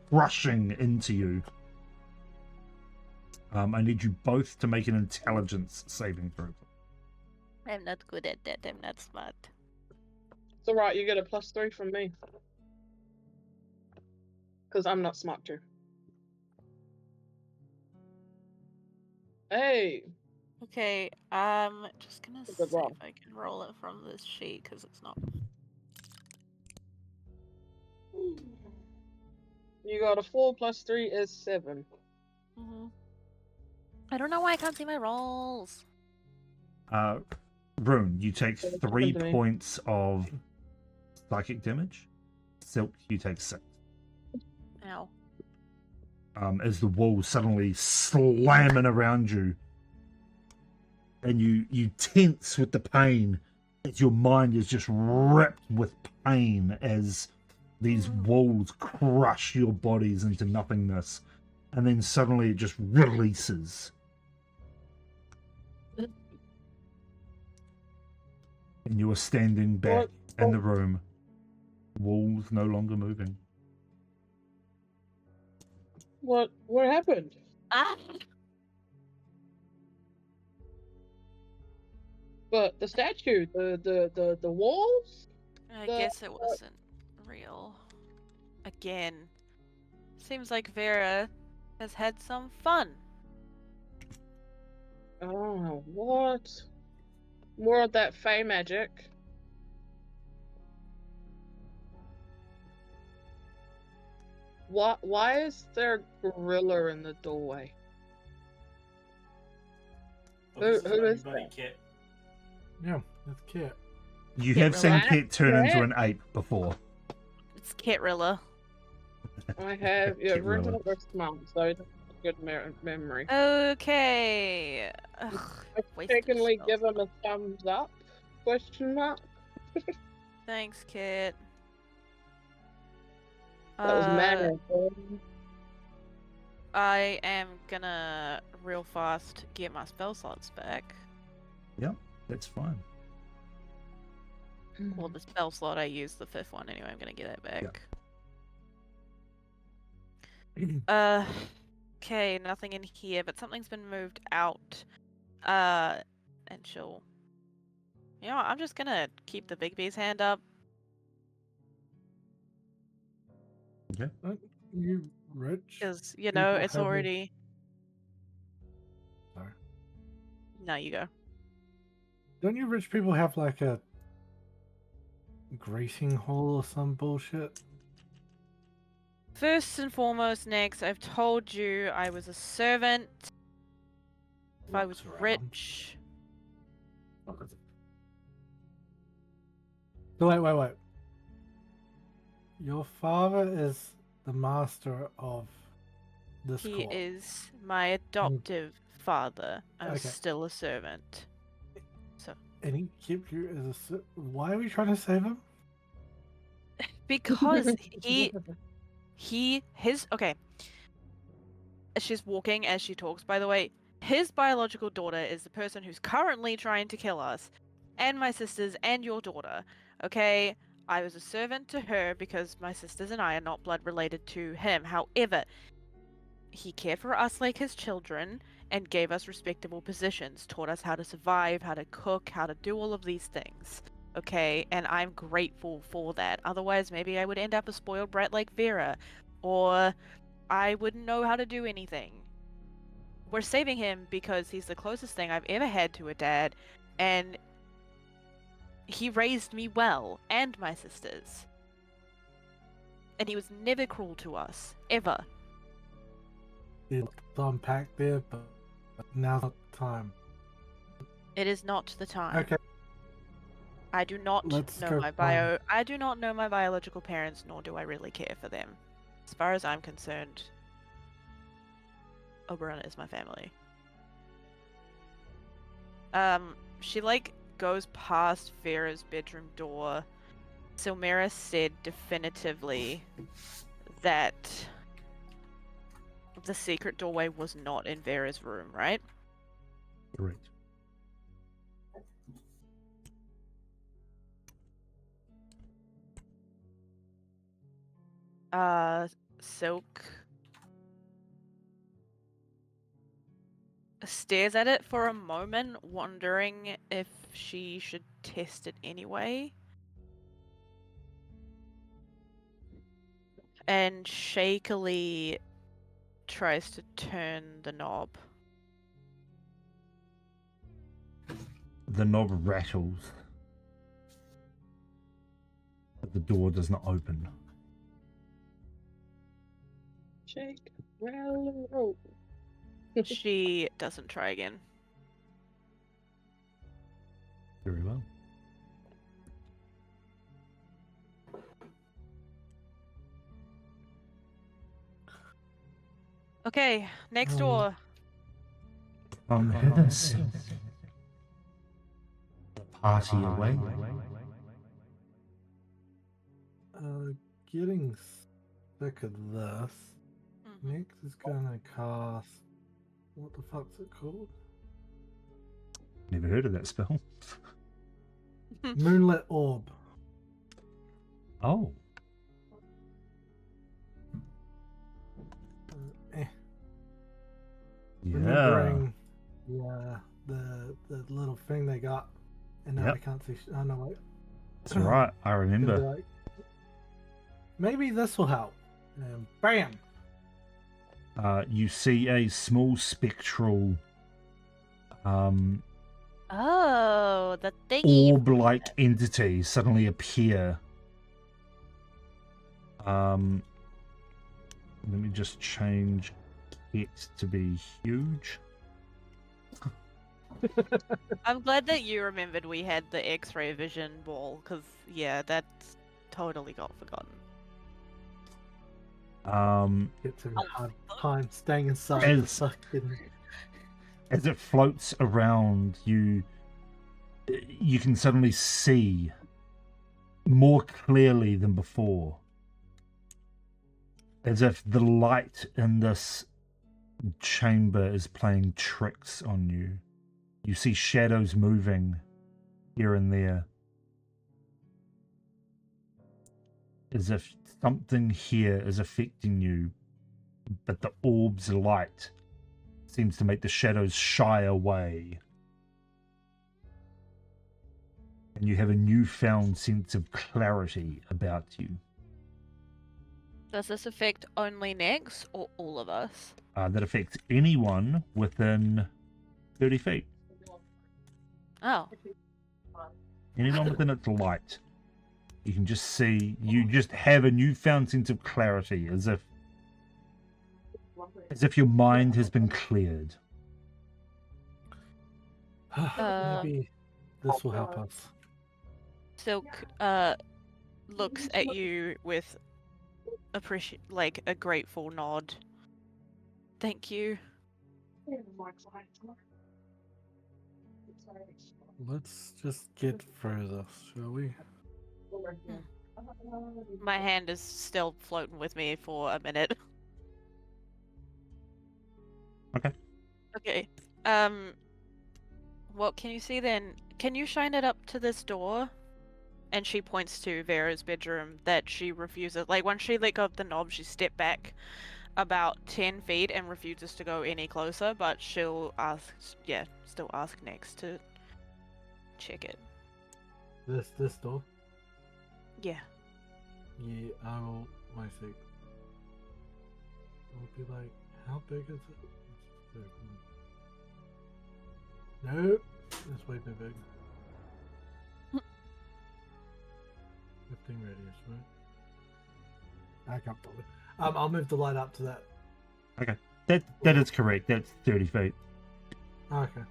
crushing into you. I need you both to make an intelligence saving throw. I'm not good at that. I'm not smart. It's alright, you get a +3 from me. Because I'm not smart too. Hey! Okay, I'm just gonna see Good if roll. I can roll it from this sheet because it's not. You got a 4 + 3 is 7. I don't know why I can't see my rolls. Rune, you take That's 3 happened to me. points of psychic damage. Silk, you take 6. Ow. As the walls suddenly slamming around you. And you tense with the pain as your mind is just ripped with pain as these walls crush your bodies into nothingness. And then suddenly it just releases. And you are standing back in the room. Walls no longer moving. What happened? Ah! But the statue, the walls? I The- guess it wasn't real. Again. Seems like Vera has had some fun. Oh, what? More of that fey magic. Why is there a gorilla in the doorway? Well, this Who is is only that? Kit. Yeah, that's cute. You Yeah, have seen relax. Kit turn into Yeah. an ape before. It's Catrilla. I have, yeah, Kit Rune's Rilla. not this month, so it's a good memory. Okay. Ugh, I wasted mistakenly spells. give him a thumbs up? Question mark? Thanks, Kit. That was mad. I am gonna real fast get my spell slots back. That's fine. Well, the spell slot I used, the 5th one anyway, I'm gonna get that back. Okay, nothing in here, but something's been moved out. And she'll... You know what, I'm just gonna keep the big bee's hand up. Aren't you rich? Because, you know, People it's have a- already... Sorry. No, you go. Don't you rich people have like a greasing hole or some bullshit? First and foremost, next, I've told you I was a servant. If I was Looks around. rich... So wait. Your father is the master of this He court. is my adoptive father. I'm Okay. still a servant. And he kept you as a... Why are we trying to save him? Because okay. She's walking as she talks, by the way. His biological daughter is the person who's currently trying to kill us. And my sisters and your daughter. Okay? I was a servant to her because my sisters and I are not blood related to him. However, he cared for us like his children and gave us respectable positions, taught us how to survive, how to cook, how to do all of these things. Okay, and I'm grateful for that. Otherwise, maybe I would end up a spoiled brat like Vera, or I wouldn't know how to do anything. We're saving him because he's the closest thing I've ever had to a dad, and he raised me well, and my sisters. And he was never cruel to us, ever. There's to unpack there, but now's not the time. It is not the time. Okay. I do not Let's know go my find- I do not know my biological parents, nor do I really care for them. As far as I'm concerned, Oberon is my family. She like goes past Vera's bedroom door. Silmira said definitively that the secret doorway was not in Vera's room, right? Correct. Silk stares at it for a moment, wondering if she should test it anyway. And shakily tries to turn the knob. The knob rattles, but the door does not open. Shake, rattle, roll. She doesn't try again. Very well. Okay, next door. Hither, the party away. Getting sick of this. Mhm. Next is gonna cast. What the fuck's it called? Never heard of that spell. Moonlit Orb. Oh, Eh. yeah. Remembering, the little thing they got, and now Yep. I can't see. Oh no, wait. That's right. I Gonna be remember. like, maybe this will help. And bam. You see a small spectral, Oh, the thingy. orb-like entity suddenly appear. Let me just change it to be huge. I'm glad that you remembered we had the X-ray vision ball, because yeah, that's totally got forgotten. Get to a hard time staying inside the As- fucking. As it floats around, you can suddenly see more clearly than before, as if the light in this chamber is playing tricks on you. You see shadows moving here and there, as if something here is affecting you, but the orb's light seems to make the shadows shy away. And you have a newfound sense of clarity about you. Does this affect only Nex or all of us? That affects anyone within 30 feet. Oh, Anyone within its light. You can just see, you just have a newfound sense of clarity, as if your mind has been cleared. Maybe this will help us. Silk looks at you with a grateful nod. Thank you. Let's just get through this, shall we? My hand is still floating with me for a minute. Okay. Okay. What can you see then? Can you shine it up to this door? And she points to Vera's bedroom that she refuses. Like, once she let go of the knob, she stepped back about 10 feet and refuses to go any closer, but she'll still ask next to check it. This door? Yeah. Yeah, I will. My sake. I'll be like, how big is it? Nope. It's way too big. 15 radius, right? I can't believe it. I'll move the light up to that. Okay. That is correct. That's 30 feet. Okay.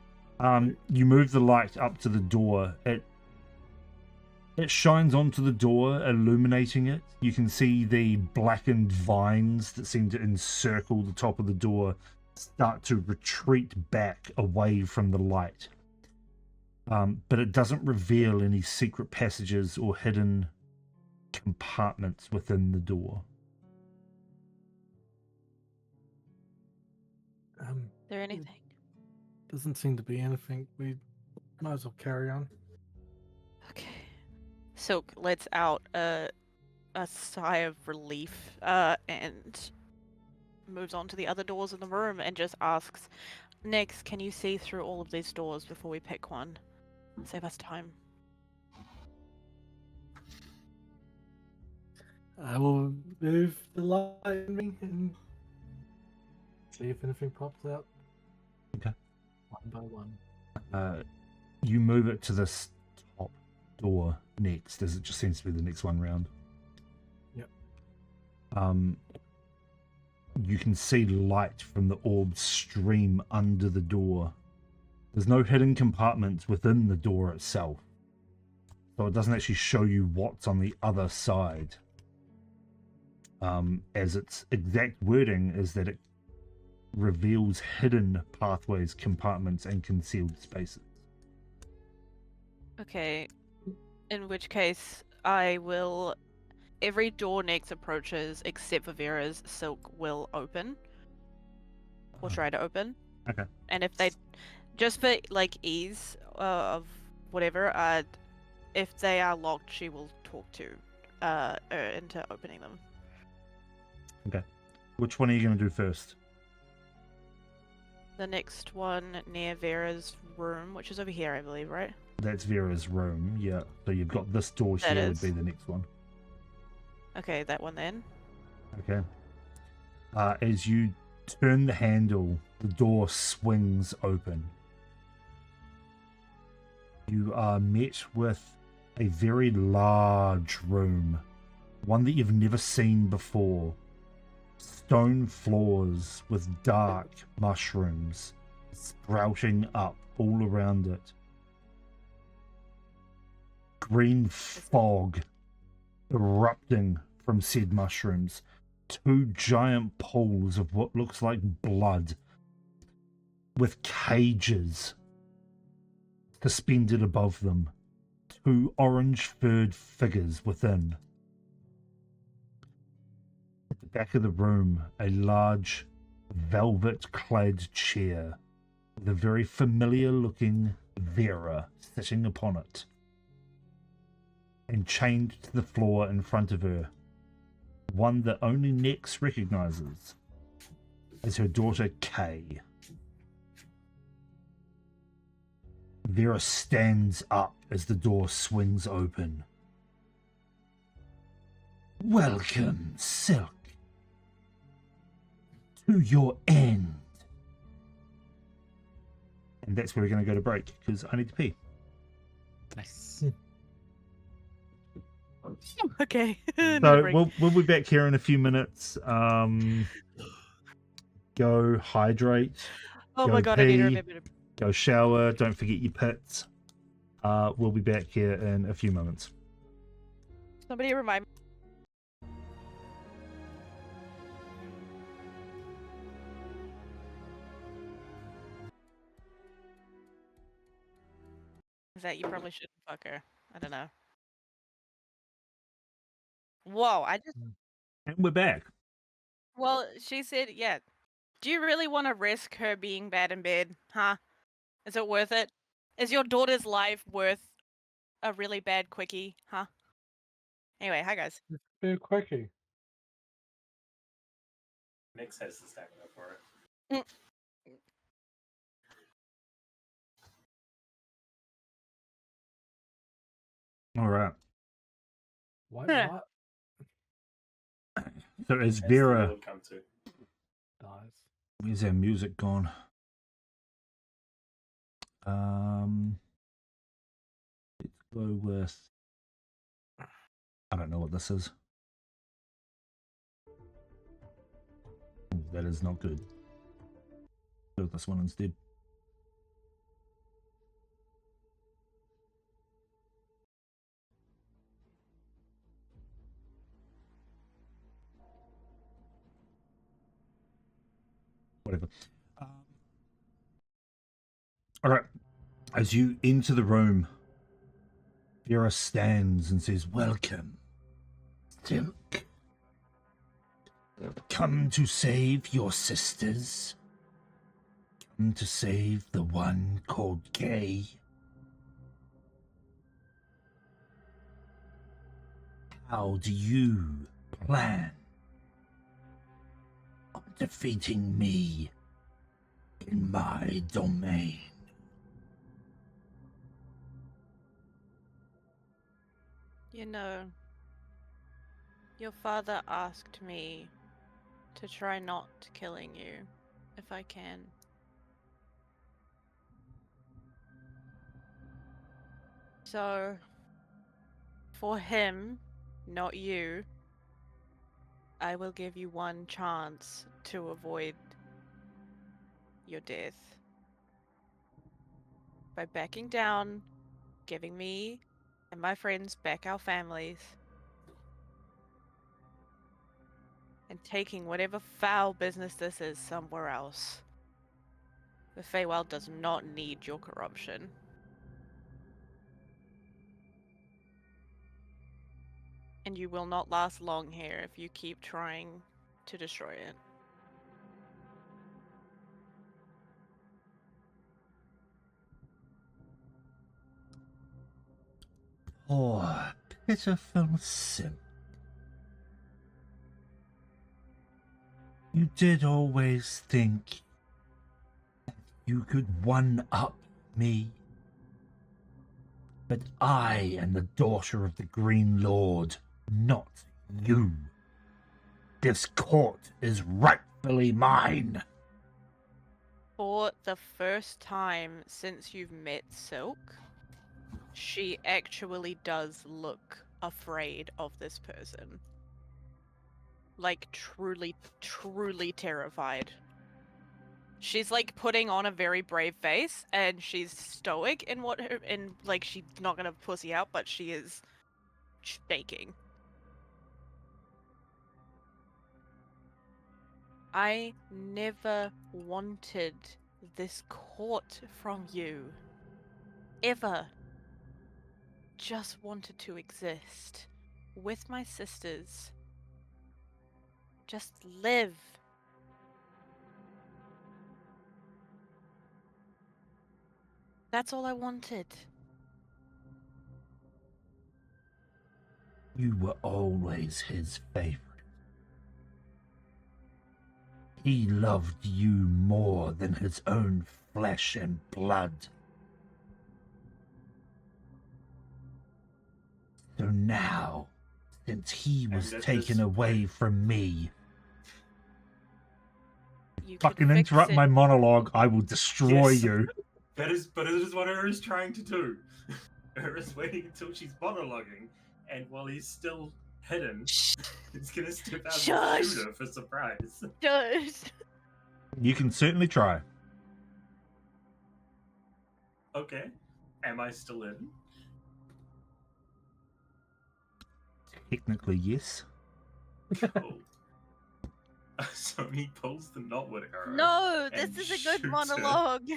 You move the light up to the door. It shines onto the door, illuminating it. You can see the blackened vines that seem to encircle the top of the door start to retreat back away from the light. But it doesn't reveal any secret passages or hidden compartments within the door. Is there anything? Doesn't seem to be anything. We might as well carry on. Okay. Silk lets out a sigh of relief and moves on to the other doors in the room and just asks, Next, can you see through all of these doors before we pick one? Save us time. I will move the light in me and see if anything pops out. Okay. One by one. You move it to this top door next, as it just seems to be the next one round. Yep. You can see light from the orb stream under the door. There's no hidden compartments within the door itself, so it doesn't actually show you what's on the other side. As its exact wording is that it reveals hidden pathways, compartments, and concealed spaces. Okay. In which case, I will. Every door Nex approaches, except for Vera's, Silk will open. Or try to open. Okay. And if they. Just for, like, ease of whatever, if they are locked, she will talk to her into opening them. Okay. Which one are you going to do first? The next one near Vera's room, which is over here, I believe, right? That's Vera's room, yeah. So you've got this door That here is. would be the next one. Okay, that one then. Okay. As you turn the handle, the door swings open. You are met with a very large room, one that you've never seen before. Stone floors with dark mushrooms sprouting up all around it. Green fog erupting from said mushrooms. Two giant pools of what looks like blood with cages suspended above them. Two orange-furred figures within. At the back of the room, a large velvet-clad chair with a very familiar-looking Vera sitting upon it. And chained to the floor in front of her, one that only Nex recognizes as her daughter Kay. Vera stands up as the door swings open. Welcome, Silk, to your end. And that's where we're going to go to break, because I need to pee. Nice. Okay. So we'll be back here in a few minutes. Go hydrate. Oh go my god, I need to pee, remember to. Go shower. Don't forget your pits. We'll be back here in a few moments. Somebody remind me. Is that you probably shouldn't fuck her. I don't know. Whoa, I just. And we're back. Well, she said, yeah. Do you really want to risk her being bad in bed? Huh? Is it worth it? Is your daughter's life worth a really bad quickie? Huh? Anyway, hi guys. It's too quickie. Nick has the stamina for it. All right. Why Huh. not? So as That's the Vera, world come to. Dies. where's our music gone? Let's go with. I don't know what this is. Ooh, that is not good. Go with this one instead. Whatever. All right. As you enter the room, Vera stands and says, "Welcome, Silk. Come to save your sisters. Come to save the one called Kay. How do you plan on defeating me in my domain?" You know, your father asked me to try not killing you, if I can. So, for him, not you, I will give you one chance to avoid your death. By backing down, giving me and my friends back our families, and taking whatever foul business this is somewhere else. The Feywild does not need your corruption. And you will not last long here if you keep trying to destroy it. Poor, pitiful Silk. You did always think you could one-up me. But I am the daughter of the Green Lord, not you. This court is rightfully mine. For the first time since you've met Silk, she actually does look afraid of this person. Like, truly, truly terrified. She's like putting on a very brave face, and she's stoic in like she's not gonna pussy out, but she is shaking. I never wanted this court from you. Ever. Just wanted to exist with my sisters. Just live. That's all I wanted. You were always his favorite. He loved you more than his own flesh and blood. So now, since he was taken away from me, You could fucking fix interrupt it. my monologue, I will destroy Yes. you. But it is what Ura's trying to do. Ura's waiting until she's monologuing, and while he's still hidden, he's gonna step out and shoot her for surprise. Just. You can certainly try. Okay. Am I still in? Technically, yes. Cool. So he pulls the knotwood arrow. No, and this is a good shoots her. monologue.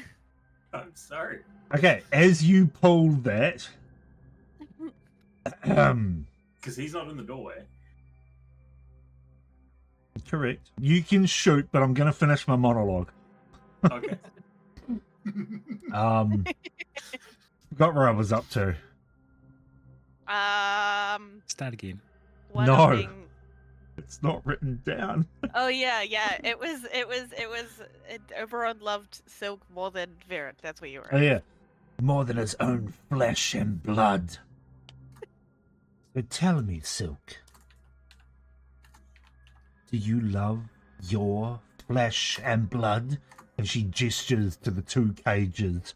I'm sorry. Okay, as you pull that, Because he's not in the doorway. correct. You can shoot, but I'm going to finish my monologue. Okay. Forgot where I was up to. Start again. No. It's not written down. Oh yeah. It was. Oberon loved Silk more than Vera. That's what you were. Oh, yeah. More than his own flesh and blood. So tell me, Silk. Do you love your flesh and blood? And she gestures to the two cages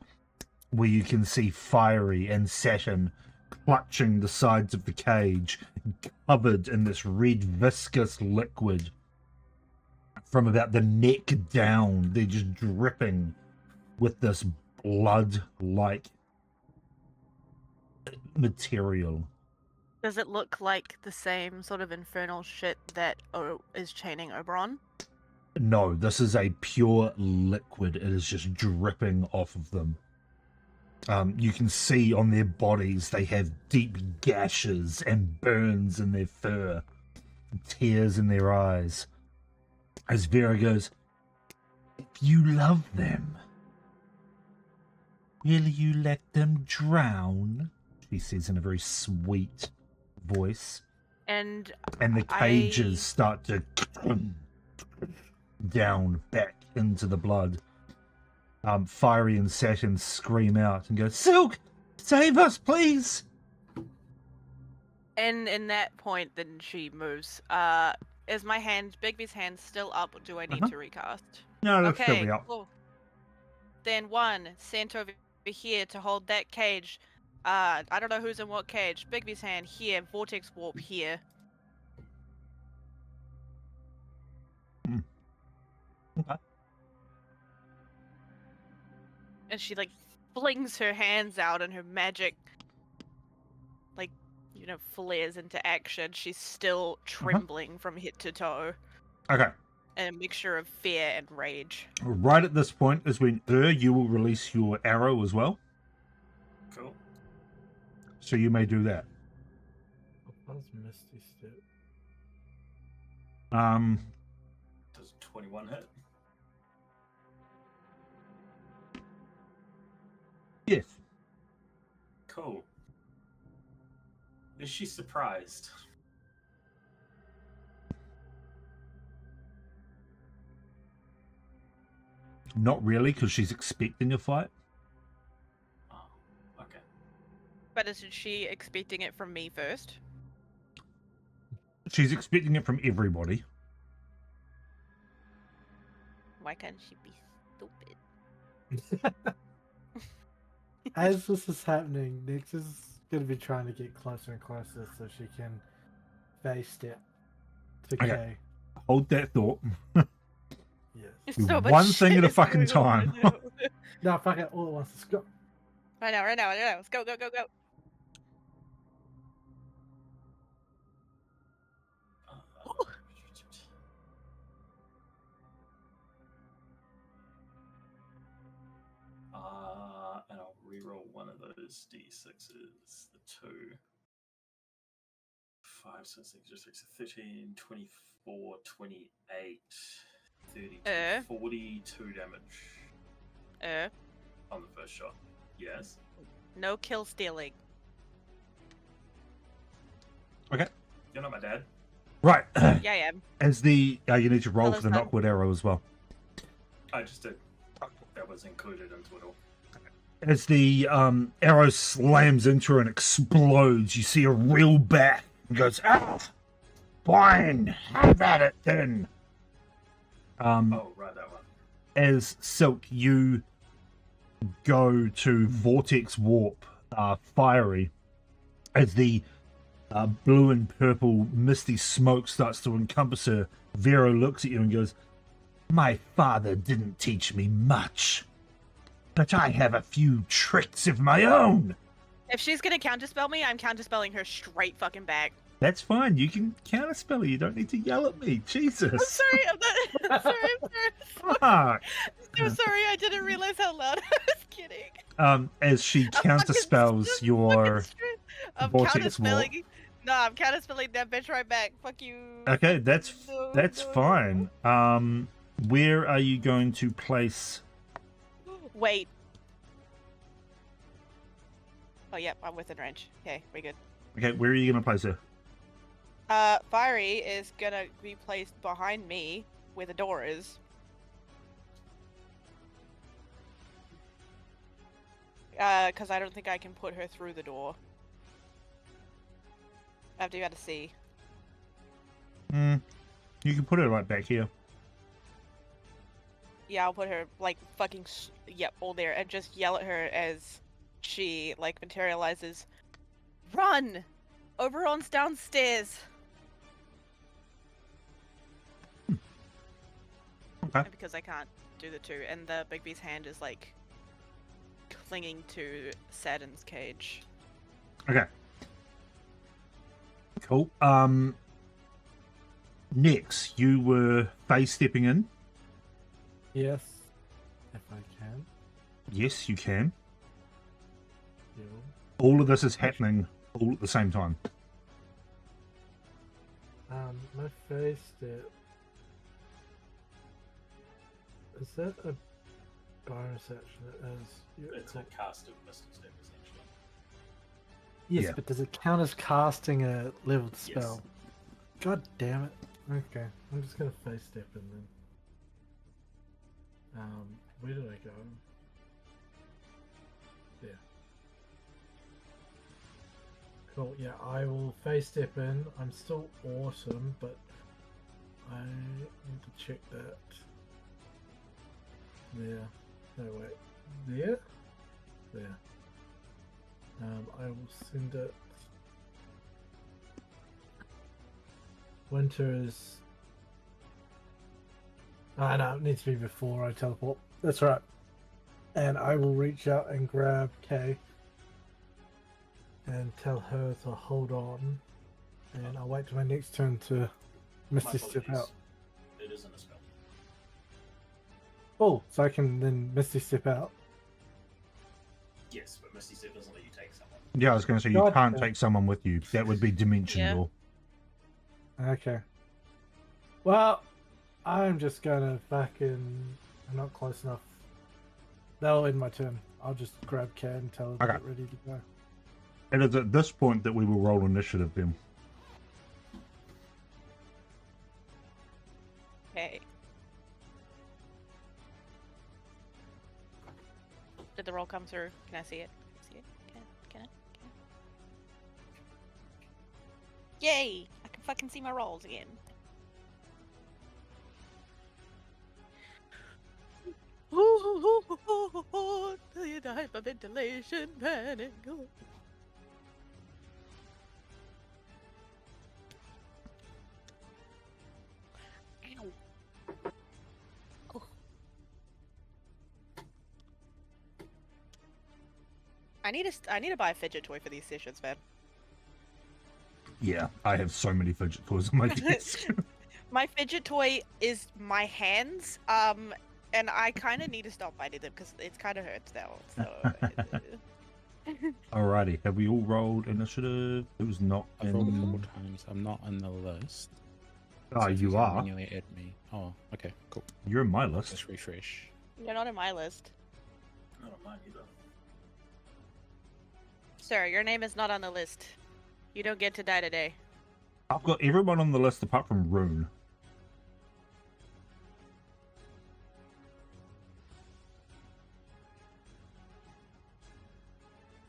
where you can see Fiery and Saturn clutching the sides of the cage, covered in this red viscous liquid. From about the neck down, they're just dripping with this blood-like material. Does it look like the same sort of infernal shit that is chaining Oberon? No, this is a pure liquid. It is just dripping off of them. You can see on their bodies they have deep gashes and burns in their fur, tears in their eyes. As Vera goes, "If you love them, will you let them drown?" She says in a very sweet voice. And And the cages start to down back into the blood. Fiery and Saturn scream out and go, "Silk, save us, please!" And in that point, then she moves. Is my hand, Bigby's hand, still up? Or do I need to recast? No, it'll still Okay, be up. cool. Then one sent over here to hold that cage. I don't know who's in what cage. Bigby's hand here. Vortex warp here. Okay. And she like flings her hands out, and her magic, like, flares into action. She's still trembling from head to toe. Okay. And a mixture of fear and rage. Right at this point is when you will release your arrow as well. Cool. So you may do that. How's Misty Step? Does 21 hit? Yes. Cool. Is she surprised? Not really, because she's expecting a fight. Oh, okay. But isn't she expecting it from me first? She's expecting it from everybody. Why can't she be stupid? As this is happening, Nyx is going to be trying to get closer and closer so she can face step to Okay. Kay. Hold that thought. Yes. So much One thing shit at a is fucking going on time. right now. No, fuck it, all at once. Let's go. Right now. Let's go. And I'll reroll one of those d6s, the 2. 5, 6, 6, 13, 24, 28, 32, 42 damage on the first shot. Yes. No kill stealing. Okay. You're not my dad. Right. Yeah, I am. As the you need to roll Hello, for the son. knockwood arrow as well. I just did. That was included into it all. As the arrow slams into her and explodes, you see her reel back and goes, "Ah, fine, have at it then." Oh, right, that one. As Silk, you go to Vortex Warp, Fiery, as the blue and purple misty smoke starts to encompass her, Vera looks at you and goes, "My father didn't teach me much, but I have a few tricks of my own." If she's gonna counterspell me, I'm counterspelling her straight fucking back. That's fine. You can counterspell her. You don't need to yell at me. Jesus. I'm sorry. I'm sorry. Fuck. I'm so sorry. I didn't realize how loud I was kidding. As she counterspells your I'm Vortex Warp. counterspelling. No, I'm counterspelling that bitch right back. Fuck you. Okay, that's No. fine. Where are you going to place? Wait. Oh, yep, I'm within range. Okay, we're good. Okay, where are you going to place her? Fiery is gonna be placed behind me, where the door is. Because I don't think I can put her through the door. I have to be able to see. You can put her right back here. Yeah, I'll put her, like, fucking, yep, all there, and just yell at her as she, like, materializes. Run! Oberon's downstairs! Okay. And because I can't do the two, and the Bigby's hand is, like, clinging to Saturn's cage. Okay. Cool. Next, you were face stepping in. Yes, if I can. Yes, you can. All of this is happening all at the same time. My face step. Is that a bonus action? It's a cast of Mystic Step, essentially. Yes, Yeah. but does it count as casting a leveled Yes. spell? God damn it. Okay, I'm just gonna face step in then. Where did I go? There. Cool, yeah, I will face step in. I'm still awesome, but I need to check that. There. No, wait. There? There. I will send it. Winter is. Ah, no, it needs to be before I teleport. That's right. And I will reach out and grab Kay and tell her to hold on. And I'll wait till my next turn to My Misty Step apologies. out. It isn't a spell. Oh, so I can then Misty Step out. Yes, but Misty Step doesn't let you take someone. Yeah, I was going to say you God can't damn. take someone with you. That would be dimension Yeah. door. Okay. Well, I'm just gonna fucking. I'm not close enough. That'll end my turn. I'll just grab Kay and tell her to Okay. get ready to go. It is at this point that we will roll initiative then. Okay. Did the roll come through? Can I see it? See it? Can I? Yay! I can fucking see my rolls again. Till you die for ventilation panic. Ow. Oh. I need to buy a fidget toy for these sessions, man. Yeah, I have so many fidget toys on my desk. My fidget toy is my hands, and I kind of need to stop biting them because it kind of hurts now. So. Alrighty, have we all rolled initiative? It was not I've rolled a in... couple times. I'm not on the list. Oh, So if you can are? manually add me. Oh, okay, cool. You're in my list. Just refresh. You're not in my list. Not on mine either. Sir, your name is not on the list. You don't get to die today. I've got everyone on the list apart from Rune.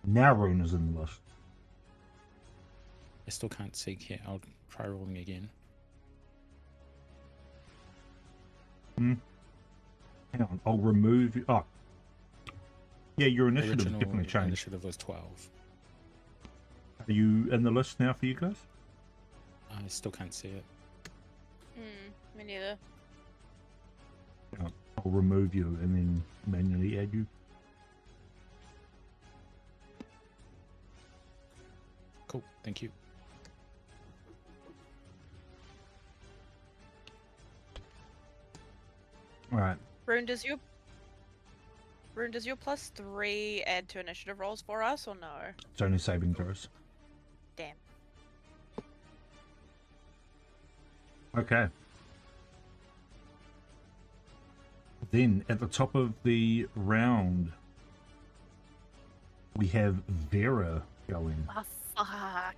Now Rune is in the list. I still can't see yet. I'll try rolling again. Hang on, I'll remove you. Oh. Yeah, your initiative Original definitely changed. initiative was 12. Are you in the list now for you guys? I still can't see it. Me neither. I'll remove you and then manually add you. Cool, thank you. Alright, Rune, does your +3 add to initiative rolls for us or no? it's only saving throws. Damn. Okay. Then at the top of the round, we have Vera going. Oh, fuck.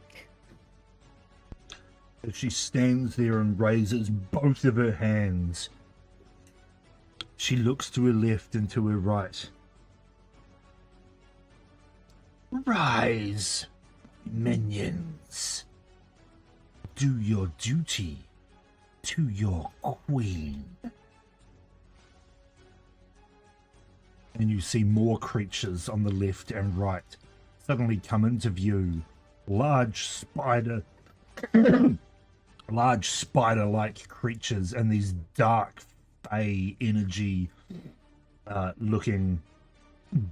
As she stands there and raises both of her hands, she looks to her left and to her right. Rise, minions. Do your duty to your queen. And you see more creatures on the left and right suddenly come into view. Large spider-like creatures and these dark fey energy looking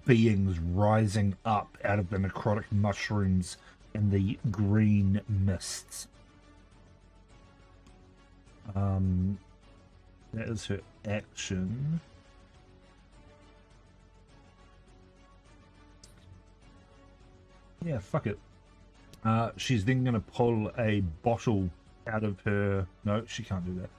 beings rising up out of the necrotic mushrooms and the green mists. That is her action. Yeah, fuck it. She's then going to pull a bottle out of her... No, she can't do that.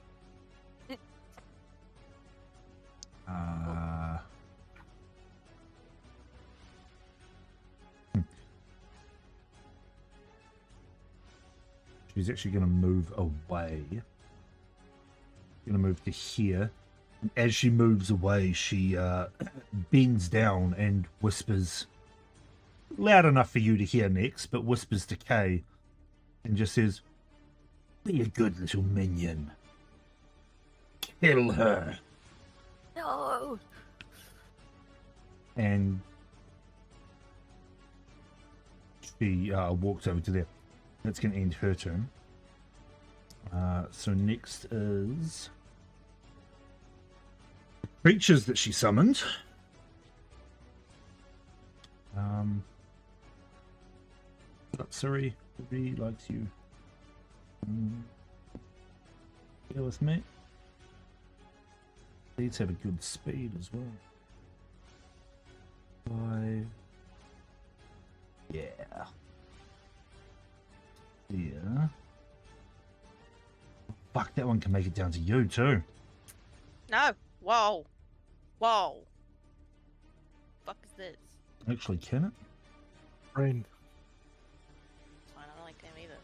She's actually going to move away. Going to move to here. And as she moves away, she bends down and whispers, loud enough for you to hear, Nex, but whispers to Kay and just says, "Be a good little minion. Kill her." No. And she walks over to there. That's going to end her turn. So next is creatures that she summoned. Sorry, he likes you. Bear with me. These have a good speed as well. 5. Yeah. Yeah. Fuck, that one can make it down to you too. No. Whoa. Whoa. Fuck is this? Actually, can it? Friend. It's fine, I don't like them either.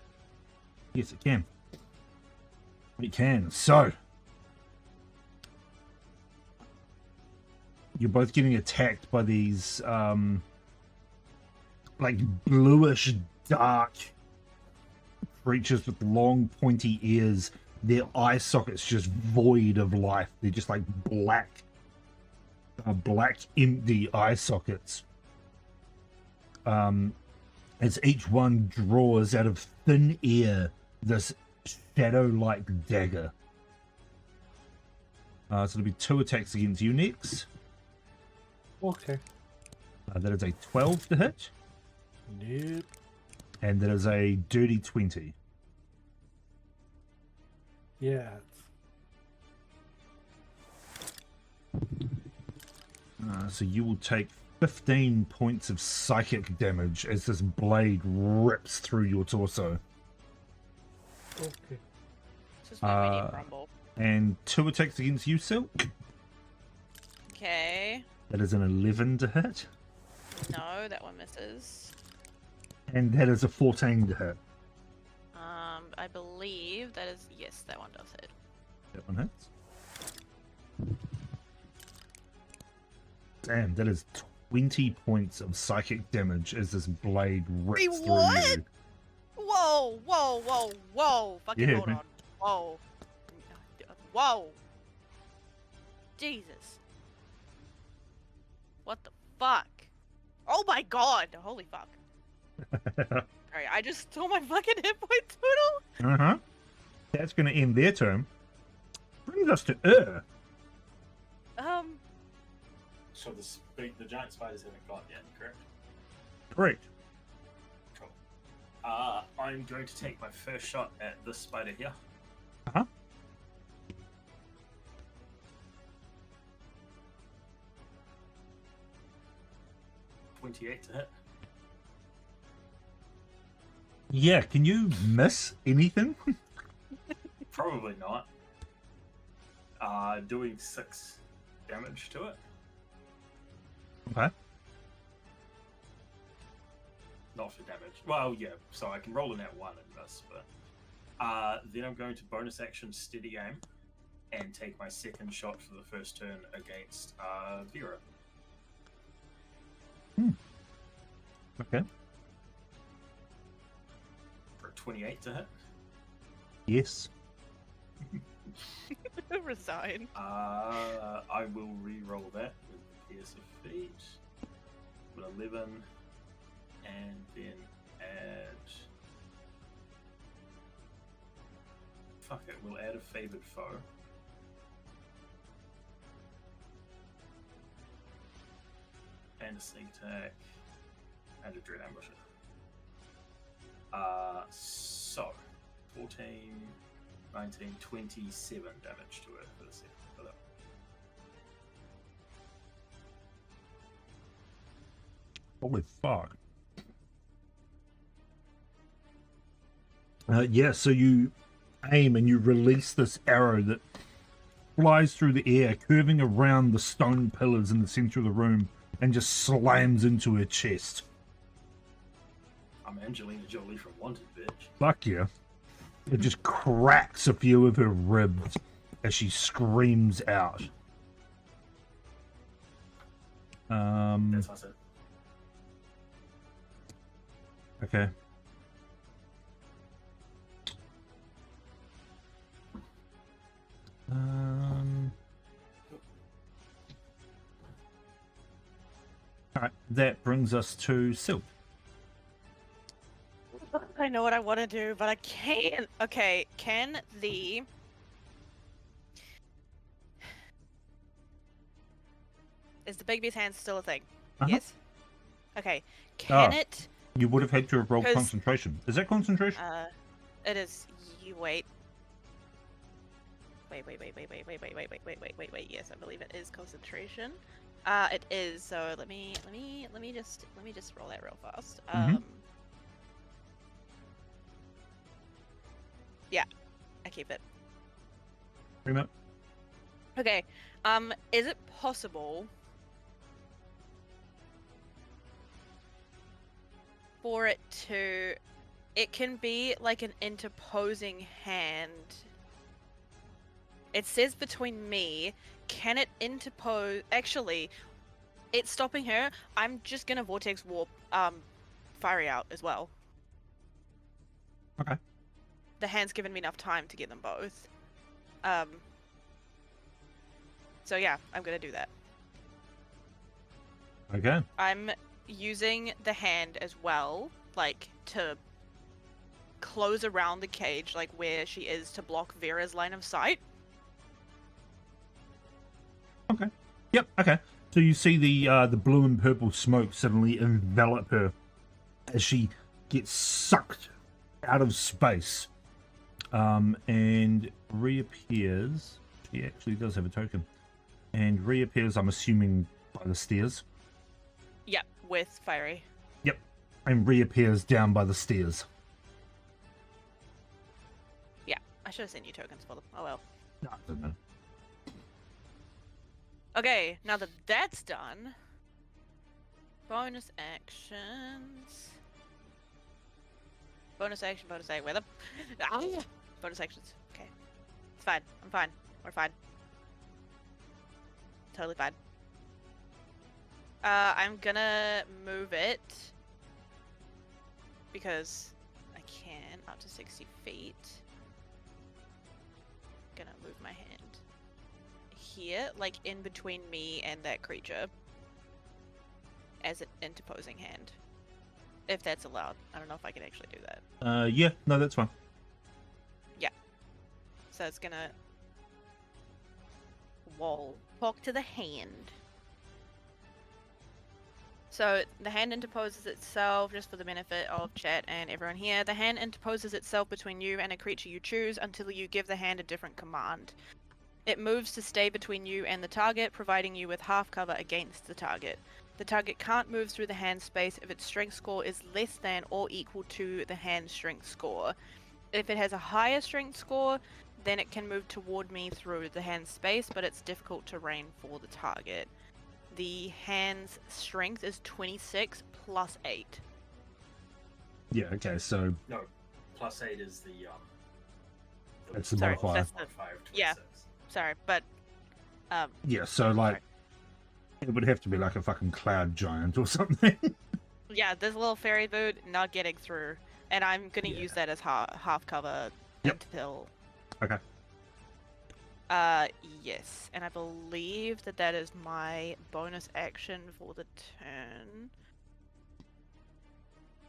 Yes, it can. It can. So, you're both getting attacked by these, like bluish, dark creatures with long, pointy ears. Their eye sockets just void of life. They're just like black, empty eye sockets. As each one draws out of thin air this shadow-like dagger. So it'll be 2 attacks against you next. Okay. That is a 12 to hit. Nope. And that is a dirty 20. Yeah. So you will take 15 points of psychic damage as this blade rips through your torso. Okay. It's just my medium rumble. And 2 attacks against you, Silk. Okay. That is an 11 to hit. No, that one misses. And that is a 14 to hit. I believe that is, yes, that one does hit. That one hits. Damn, that is 20 points of psychic damage as this blade rips through what? you. Whoa, whoa, whoa, whoa. Fucking Yeah, hold man. on. Whoa. Whoa. Jesus. What the fuck? Oh my god. Holy fuck. Alright, I just stole my fucking hit point total. Uh-huh. That's going to end their turn. Brings us to So the giant spiders haven't gone yet, correct? Correct. Cool. I'm going to take my first shot at this spider here. Uh-huh. .28 to hit. Yeah, can you miss anything? Probably not. Doing 6 damage to it. Okay. Not for damage. Well, yeah, so I can roll in at 1 and miss, but... then I'm going to bonus action steady aim and take my second shot for the first turn against Vera. Okay. For 28 to hit. Yes. Resign. I will re-roll that with Pierce of Feet. With 11. And then add... Fuck it, we'll add a Favored Foe. And a Sneak Attack. And a Dread Ambusher. So, 14, 19, 27 damage to it for the second. For that. Holy fuck. Yeah, so you aim and you release this arrow that flies through the air, curving around the stone pillars in the center of the room, and just slams into her chest. I'm Angelina Jolie from Wanted, bitch. Fuck yeah. It just cracks a few of her ribs as she screams out. That's what I said. Okay. Alright, that brings us to Silk. I know what I want to do, but I can't. Okay, can the... Is the big beast hand still a thing? Uh-huh. Yes? Okay, can it... You would have had to have rolled 'Cause- concentration. Is that concentration? It is... You wait. Wait, yes, I believe it is concentration. It is, so let me just roll that real fast. Mhm. Yeah, I keep it. Pretty much. Okay, is it possible for it to... It can be like an interposing hand. It says between me. Can it interpose? Actually, it's stopping her. I'm just gonna vortex warp, Fiery out as well. Okay. The hand's given me enough time to get them both. So yeah, I'm gonna do that. Okay. I'm using the hand as well, like to close around the cage, like where she is, to block Vera's line of sight. Okay. Yep. Okay. So you see the blue and purple smoke suddenly envelop her as she gets sucked out of space, and reappears. She actually does have a token, and reappears. I'm assuming by the stairs. Yep, with Fiery. Yep. And reappears down by the stairs. Yeah, I should have sent you tokens for them. Oh well. No, it doesn't matter. Okay, now that that's done, bonus actions. Bonus action, where the... Bonus actions. Okay. It's fine. I'm fine. We're fine. Totally fine. I'm gonna move it because I can up to 60 feet. Gonna move my hand here, like in between me and that creature, as an interposing hand. If that's allowed. I don't know if I can actually do that. Yeah. No, that's fine. Yeah. So it's gonna talk to the hand. So the hand interposes itself, just for the benefit of chat and everyone here. The hand interposes itself between you and a creature you choose until you give the hand a different command. It moves to stay between you and the target, providing you with half cover against the target. The target can't move through the hand space if its strength score is less than or equal to the hand strength score. If it has a higher strength score, then it can move toward me through the hand space, but it's difficult terrain for the target. The hand's strength is 26 plus 8. Yeah. Okay. So No, +8 is the that's the Sorry, modifier. that's the- modifier of yeah. 26. Sorry, but Yeah. So like, it would have to be like a fucking cloud giant or something. yeah, this little fairy boot not getting through, and I'm gonna Yeah. use that as half cover Yep. until. Okay. Yes, and I believe that is my bonus action for the turn.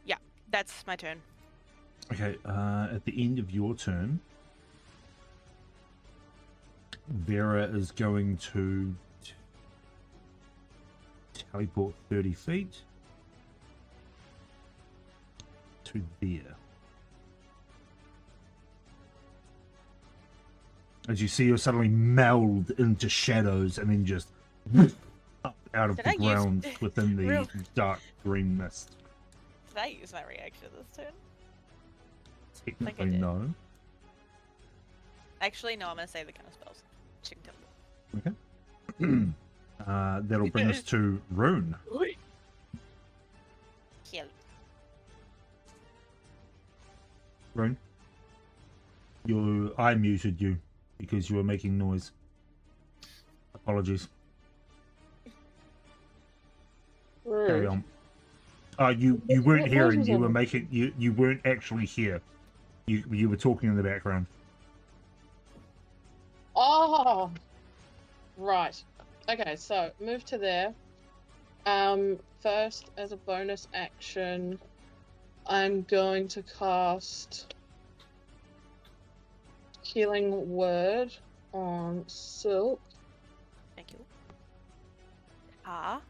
Yeah, that's my turn. Okay. At the end of your turn, Vera is going to teleport 30 feet to there. As you see her suddenly meld into shadows and then just up out of Did the I use- ground within the Real- dark green mist. Did I use my reaction this turn? Technically, did. no. Actually, no, I'm going to say the kind of spells. She can tell me. That'll bring us to Rune. Kill. Rune. I muted you because you were making noise. Apologies. Carry on. You weren't What hearing. was You on? were making. You weren't actually here. You were talking in the background. Oh, right. Okay, so move to there. First, as a bonus action, I'm going to cast Healing Word on Silk. Thank you. Ah.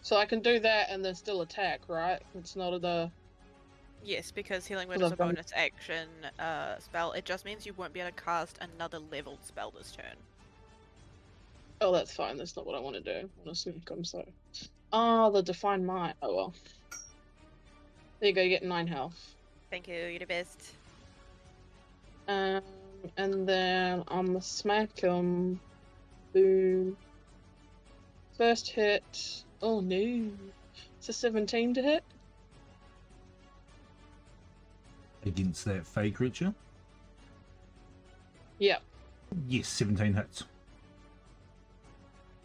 So I can do that and then still attack, right? It's not Yes, because Healing Word Because is a I've done- bonus action spell. It just means you won't be able to cast another leveled spell this turn. Oh, that's fine. That's not what I want to do. I want to sneak them, so. Oh, the Divine Might. Oh, well. There you go, you get 9 health. Thank you, you're the best. And then on the smack 'em, boom. First hit. Oh no. It's a 17 to hit. Against that fey creature. Yep. Yes, 17 hits.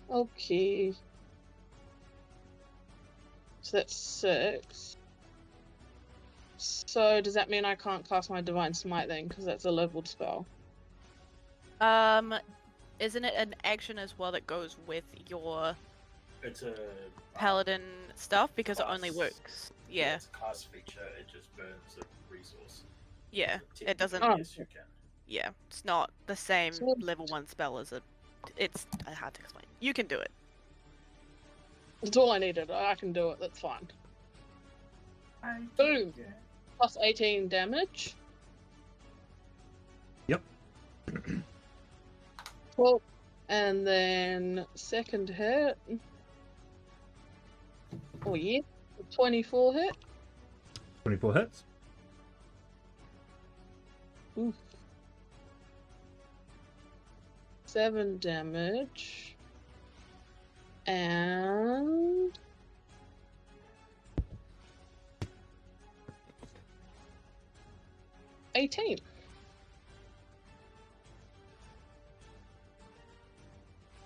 Okay. So that's 6. So does that mean I can't cast my Divine Smite then? Because that's a leveled spell. Isn't it an action as well that goes with your It's a paladin stuff? Because it class. only works. Yeah, It's a class feature. It just burns a resource. yeah. So It doesn't. Oh. Yes, you can. Yeah, it's not the same So- level 1 spell as a. It's hard to explain. You can do it. That's all I needed. I can do it. That's fine. Boom. Plus 18 damage. Yep. Cool. And then second hit. Oh yeah. 24 hit. 24 hits. Oof. 7 damage. And 18.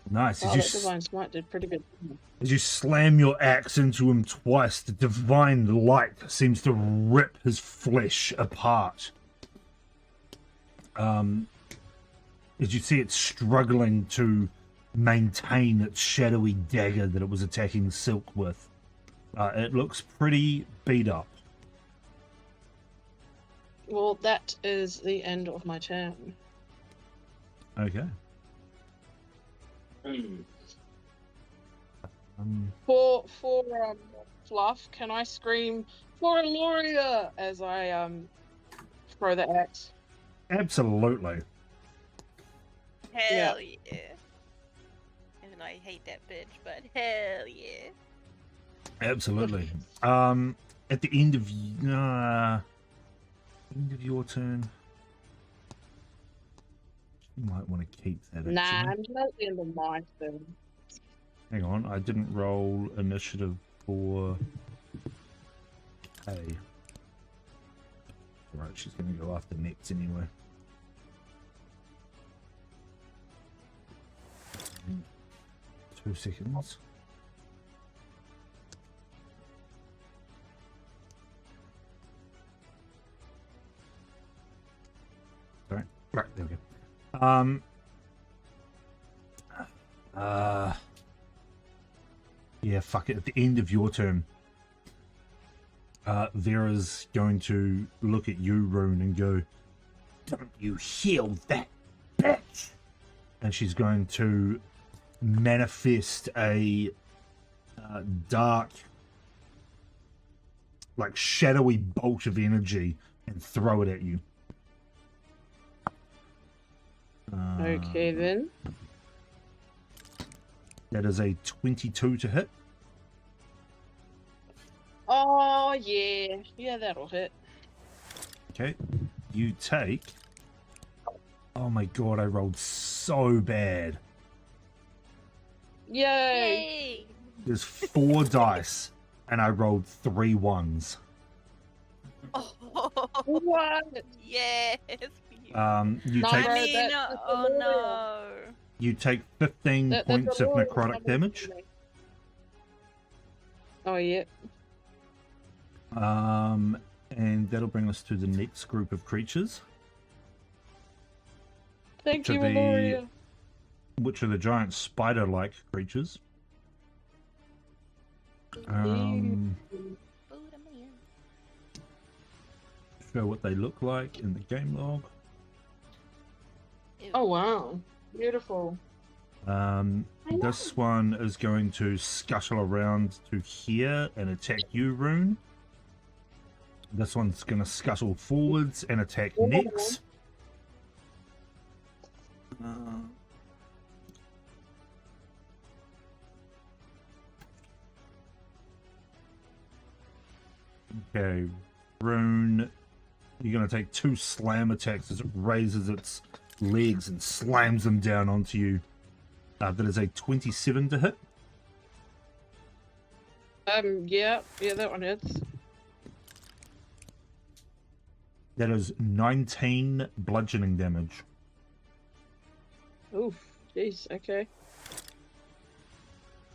Nice. Wow, that Divine Smite did pretty good. As you slam your axe into him twice, the divine light seems to rip his flesh apart. As you see it struggling to maintain its shadowy dagger that it was attacking Silk with. It looks pretty beat up. Well, that is the end of my turn. Okay. For Fluff, can I scream for Eloria as I throw the axe? Absolutely. Hell yeah. Even though I hate that bitch, but hell yeah. Absolutely. At the end of your turn, you might want to keep that. Nah, actually. I'm not at the end of my turn. Hang on, I didn't roll initiative for A. Right, she's going to go after next anyway. Mm, 2 seconds. Sorry. Right, there we go. Yeah, fuck it. At the end of your turn, Vera's going to look at you, Rune, and go, "Don't you heal that bitch!" And she's going to manifest a dark, like shadowy bolt of energy and throw it at you. Okay then. That is a 22 to hit. Oh, yeah. Yeah, that'll hit. Okay. You take... Oh my god, I rolled so bad. Yay. Yay! There's 4 dice, and I rolled 3 ones. Oh, What? yes. You No, take bro, I mean, that's oh Gloria. no. you take 15 That's points of Gloria necrotic coming damage. to me. Oh, yeah. And that'll bring us to the next group of creatures, Thank To you, the- Gloria. which are the giant spider-like creatures. Um, show what they look like in the game log. Oh, wow. Beautiful. This one is going to scuttle around to here and attack you, Rune. This one's going to scuttle forwards and attack Nyx. Okay, Rune, you're going to take 2 slam attacks as it raises its legs and slams them down onto you. That is a 27 to hit. Yeah, that one hits. That is 19 bludgeoning damage. Oof, jeez, okay.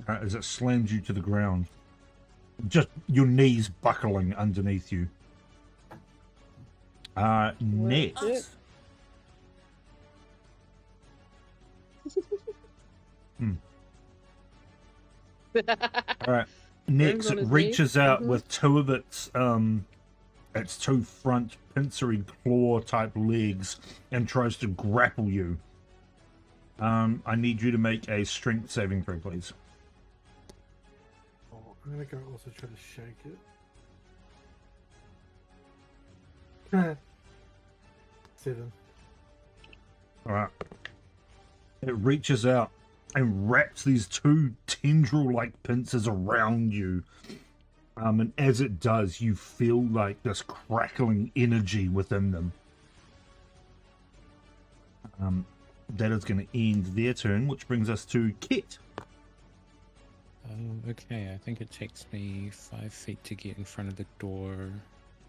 As it slams you to the ground. Just your knees buckling underneath you. Next. it? Alright. Next, on it his reaches knees. out Mhm. with 2 of its 2 front pincery claw type legs and tries to grapple you. I need you to make a strength saving throw, please. Oh, I'm gonna go also try to shake it. 7. Alright. It reaches out and wraps these 2 tendril-like pincers around you. And as it does, you feel like this crackling energy within them. That is going to end their turn, which brings us to Kit. Okay, I think it takes me 5 feet to get in front of the door.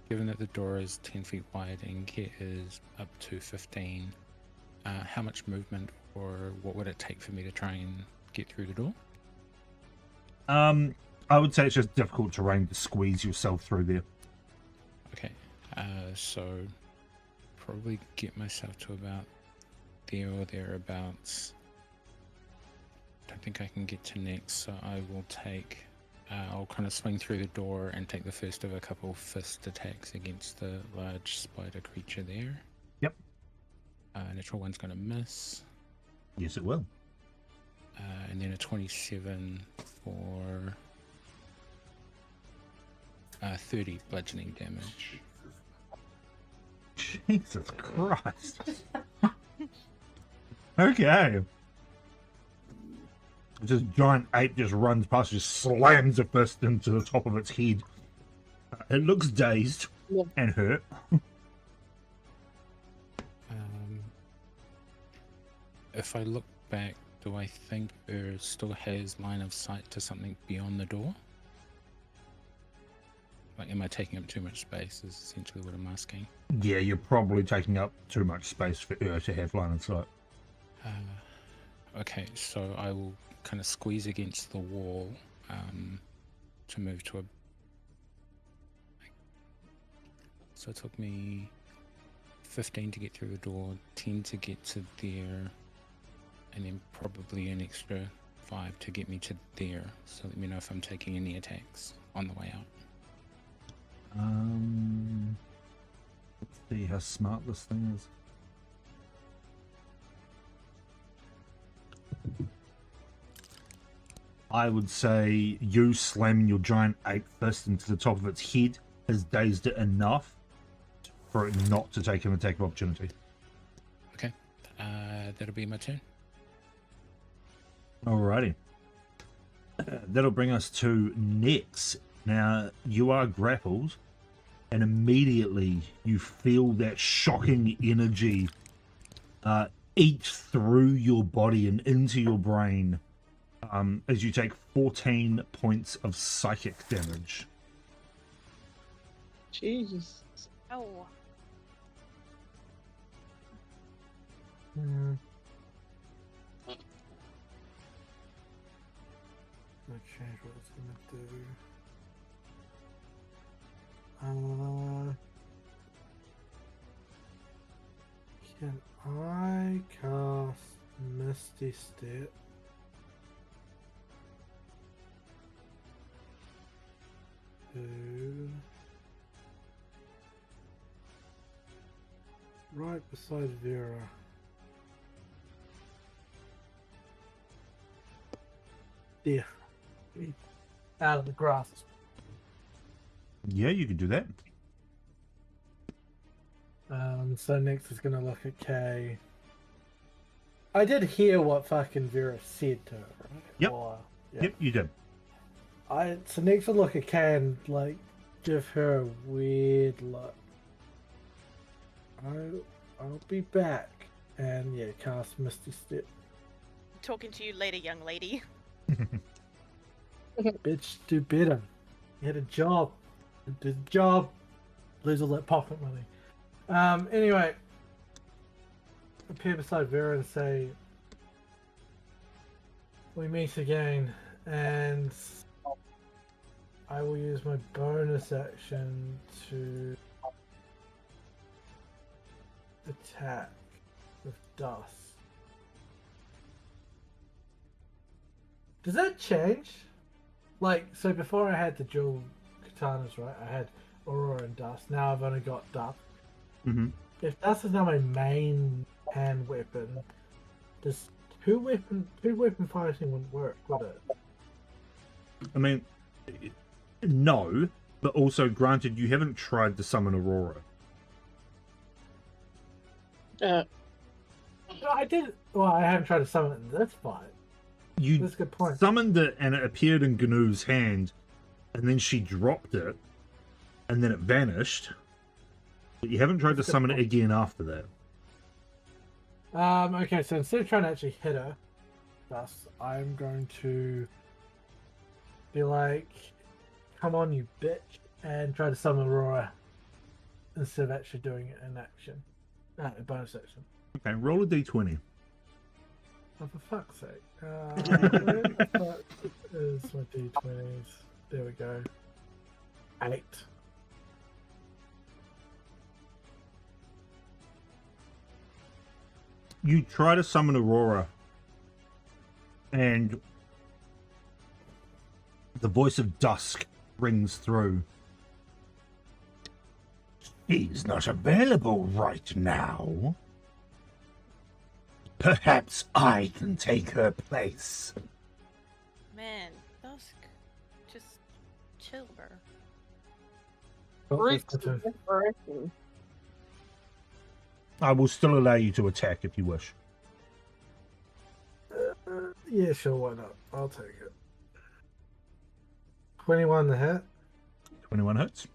Given that the door is 10 feet wide and Kit is up to 15, how much movement or what would it take for me to try and get through the door? I would say it's just difficult terrain to squeeze yourself through there. Okay, so probably get myself to about there or thereabouts. Don't think I can get to next, so I will take... I'll kind of swing through the door and take the first of a couple fist attacks against the large spider creature there. Yep. Natural one's going to miss. Yes, it will. And then a 27 for 30 bludgeoning damage. Jesus Christ. Okay. This giant ape just runs past, just slams a fist into the top of its head. It looks dazed Yeah. and hurt. If I look back, do I think still has line of sight to something beyond the door? Like, am I taking up too much space is essentially what I'm asking. Yeah, you're probably taking up too much space for her to have line of sight. Okay, so I will kind of squeeze against the wall to move to a... So it took me 15 to get through the door, 10 to get to there, and then probably an extra 5 to get me to there. So let me know if I'm taking any attacks on the way out. Let's see how smart this thing is. I would say you slamming your giant ape fist into the top of its head has dazed it enough for it not to take an attack of opportunity. Okay, that'll be my turn. Alrighty. That'll bring us to Nyx. Now, you are grappled, and immediately you feel that shocking energy eat through your body and into your brain as you take 14 points of psychic damage. Jesus. Oh. I'll change what it's gonna do. Can I cast Misty Step? To right beside Vera. There. Out of the grass. Yeah, you can do that. So next is gonna look at Kay. I did hear what fucking Vera said to her, right? Yep. Yeah. Yep, you did. So next we'll look at Kay and like give her a weird look. I'll be back and yeah, cast Misty Step. Talking to you later, young lady. Bitch, do better. You had a job. Did the job. Lose all that pocket money. Anyway, appear beside Vera and say, "We meet again," and I will use my bonus action to attack with dust. Does that change? Like, so before I had the dual katanas, right? I had Aurora and Dust. Now I've only got Dust. Mm-hmm. If Dust is now my main hand weapon, does two weapon fighting wouldn't work, would it? I mean, no, but also granted, you haven't tried to summon Aurora. No, I did. Well, I haven't tried to summon it in this fight. You That's a good point. summoned it and it appeared in Gnu's hand, and then she dropped it, and then it vanished. But you haven't tried to summon it again after that. Okay, so instead of trying to actually hit her, thus, I'm going to be like, "Come on, you bitch," and try to summon Aurora instead of actually doing it in action. A bonus action. Okay, roll a d20. Oh, for fuck's sake. Where the fuck is my d20s? There we go. 8. You try to summon Aurora, and the voice of Dusk rings through. She's not available right now. Perhaps I can take her place. Man, Dusk, just chill, bro. Oh, that's Freaks my turn. of inspiration. I will still allow you to attack if you wish. Yeah, sure, why not? I'll take it. 21 to hit. 21 hits.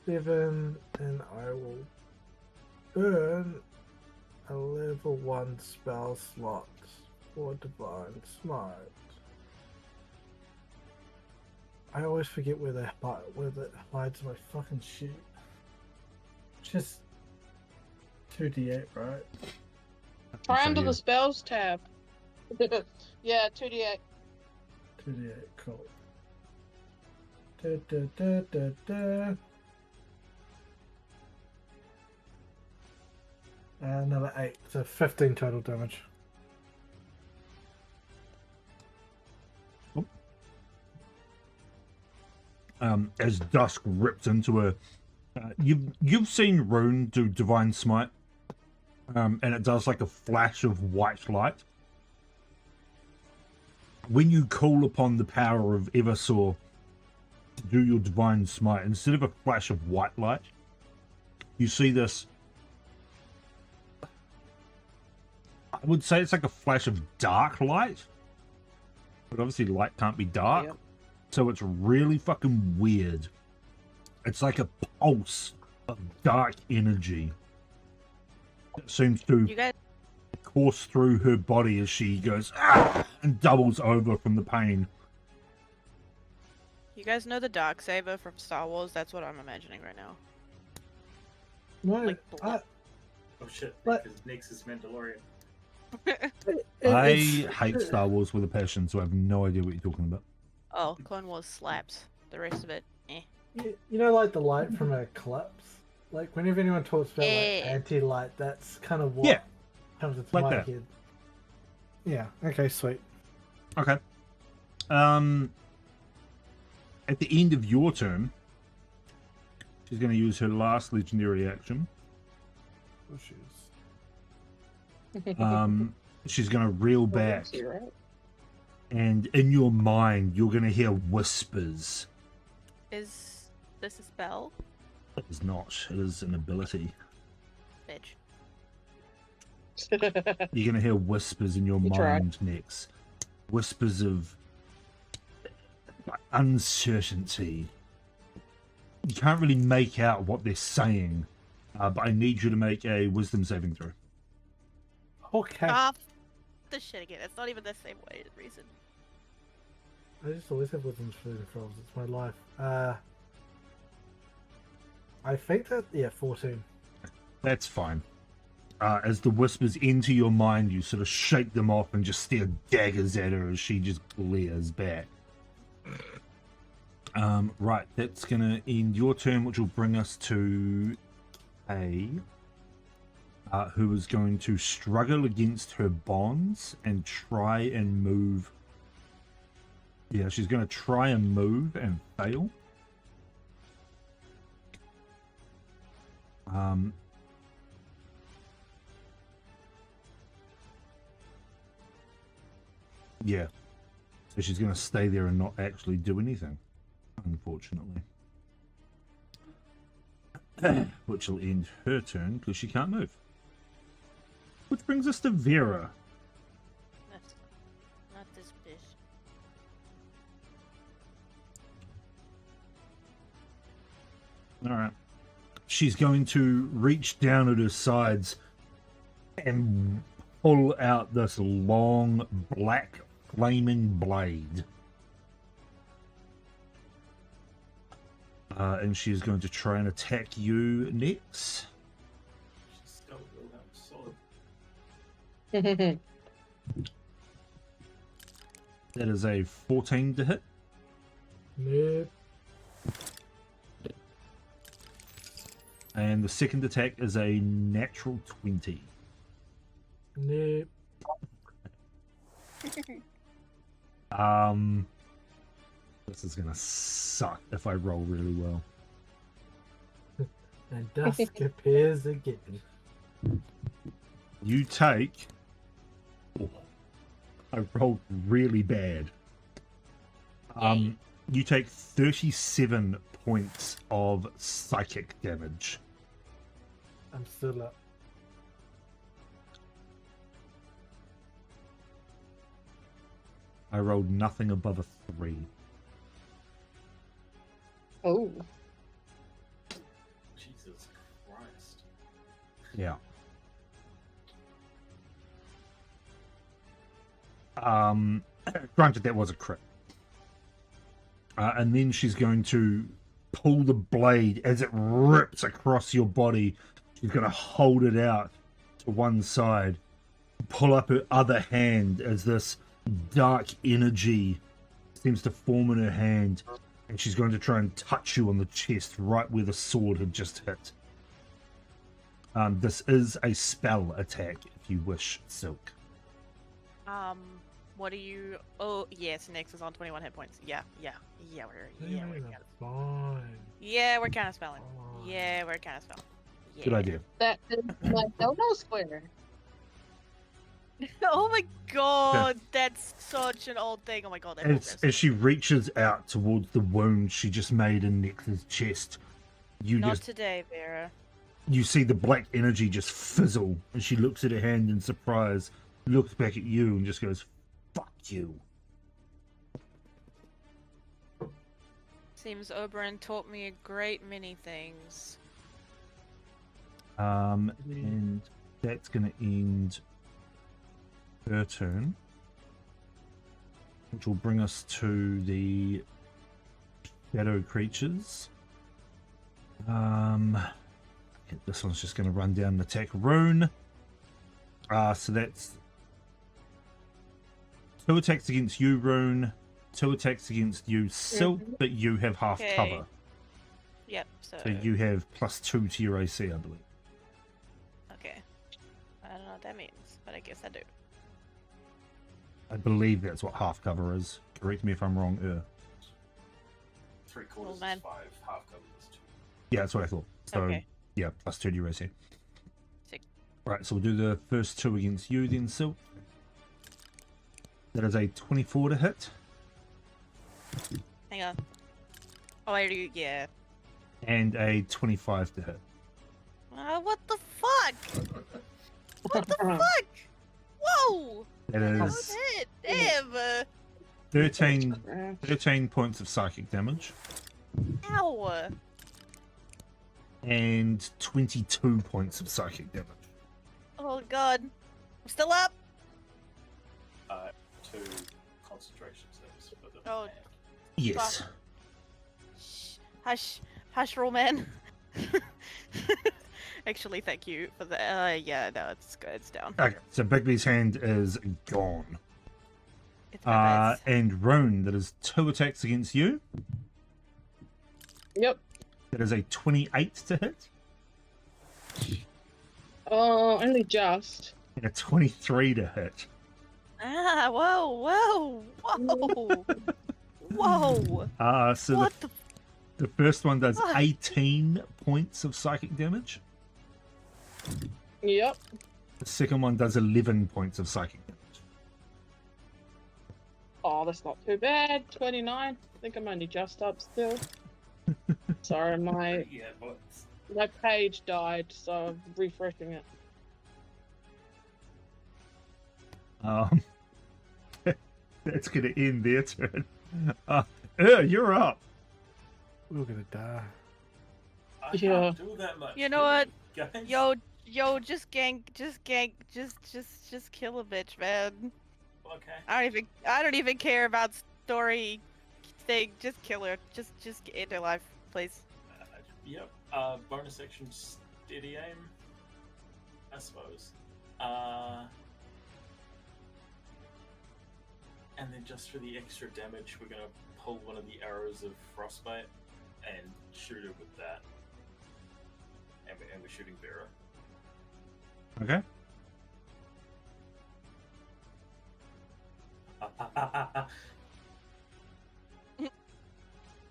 7, and I will burn a level 1 spell slot for Divine Smite. I always forget where that hides my fucking shit. Just 2d8, right? Try So under you- the spells tab. Yeah, 2d8. 2d8, cool. Da, da, da, da, da. Another 8, so 15 total damage. As Dusk rips into her, you've seen Rune do Divine Smite, and it does like a flash of white light. When you call upon the power of Eversaw to do your Divine Smite, instead of a flash of white light, you see this. I would say it's like a flash of dark light, but obviously light can't be dark. Yep. So it's really fucking weird. It's like a pulse of dark energy that seems to You guys, course through her body as she goes "Ah!" and doubles over from the pain. you guys know the dark saber from Star Wars? That's what I'm imagining right now. No, Like blood. Oh shit, What? because Nix is Mandalorian. I it's- hate Star Wars with a passion, so I have no idea what you're talking about. Oh, Clone Wars slaps. The rest of it, eh. You know, like the light from an eclipse? Like, whenever anyone talks about like, Yeah. anti-light, that's kind of what Yeah. comes into Like my that. head. Yeah, okay, sweet. Okay. At the end of your turn, she's going to use her last legendary action. Oh, shoes. She's going to reel back, You're right. and in your mind, you're going to hear whispers. Is this a spell? It is not. It is an ability. Bitch. You're going to hear whispers in your You tried. mind next. Whispers of uncertainty. You can't really make out what they're saying, but I need you to make a wisdom saving throw. Okay. Ah, this shit again. It's not even the same way reason. I just always have wisdom saving throws. It's my life. I think that, yeah, 14. That's fine. As the whispers enter your mind, you sort of shake them off and just stare daggers at her as she just glares back. Right, that's going to end your turn, which will bring us to A, who is going to struggle against her bonds and try and move. Yeah, she's going to try and move and fail. Yeah. So she's going to stay there and not actually do anything, unfortunately. Which will end her turn because she can't move. Which brings us to Vera. Not this bitch. Alright. She's going to reach down at her sides and pull out this long, black, flaming blade. And she's going to try and attack you next. She's still built up solid. That is a 14 to hit. Nope. And the second attack is a natural 20. Nope. This is gonna suck if I roll really well. And dusk appears again. You take... Oh, I rolled really bad. You take 37 points of psychic damage. I'm still up. I rolled nothing above a 3. Oh. Jesus Christ. Yeah. Granted, that was a crit. And then she's going to pull the blade as it rips across your body. She's going to hold it out to one side, pull up her other hand as this dark energy seems to form in her hand, and she's going to try and touch you on the chest right where the sword had just hit. This is a spell attack, if you wish, Silk. What do you? Oh, yes. Nyx is on 21 hit points. Yeah, we're That's fine. we're kind of spelling. Fine. Yeah, we're kind of spelling. Yeah. Good idea. That is my no square. Oh my god, that's such an old thing. Oh my god, that's As she reaches out towards the wound she just made in Nyx's chest, Not today, Vera. you see the black energy just fizzle, and she looks at her hand in surprise, looks back at you, and just goes, "Fuck you." Seems Oberon taught me a great many things. And that's going to end her turn, which will bring us to the shadow creatures. This one's just going to run down and attack Rune. So that's 2 attacks against you, Rune. 2 attacks against you, Silk, but you have half Okay. cover. Yep, so... So you have +2 to your AC, I believe. Okay. I don't know what that means, but I guess I do. I believe that's what half cover is. Correct me if I'm wrong. 3/4 Oh, is man. 5, half cover is 2. Yeah, that's what I thought. So, Okay. yeah, +2 to your AC. Sick. Right, so we'll do the first 2 against you then, Silk. That is a 24 to hit. Hang on. Oh, I already... Yeah. And a 25 to hit. What the fuck? What the fuck? Whoa! That is Shit, damn! 13 points of psychic damage. Ow! And 22 points of psychic damage. Oh god. I'm still up! 2 concentration saves for the Oh. hand. Yes. Hush, hush, Roman. Actually, thank you for the. Yeah, no, it's good. It's down. Okay, so Bigby's hand is gone. It's my bad. And Rune, that is 2 attacks against you. Yep. That is a 28 to hit. Oh, only just. And a 23 to hit. Ah! Whoa! Whoa! Whoa! Whoa! So What the? the first one does Fuck. 18 points of psychic damage. Yep. The second one does 11 points of psychic damage. Oh, that's not too bad. 29. I think I'm only just up still. Sorry, my Yeah, but page died, so I'm refreshing it. That's going to end their turn. You're up. We're gonna die. I Yeah. can't do that much. You know what? Guys. Yo, just gank, just kill a bitch, man. Okay. I don't even care about story thing. Just kill her. Just end her life, please. Yep. Bonus action steady aim, I suppose. And then just for the extra damage, we're gonna pull one of the arrows of frostbite and shoot her with that. And we're shooting Vera. Okay.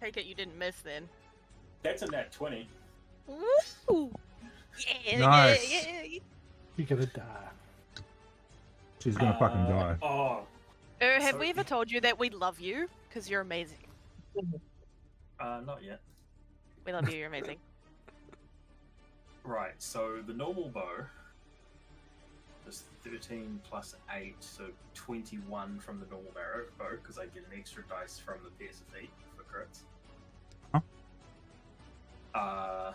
Take it you didn't miss then. That's a nat 20. Woo! Yeah, Nice. yeah. You're gonna die. She's going to fucking die. Oh, Have So- we ever told you that we love you? Because you're amazing. not yet. We love you. You're amazing. Right, so the normal bow is 13 plus 8, so 21 from the normal arrow bow, because I get an extra dice from the pierce of feet for crits. Huh?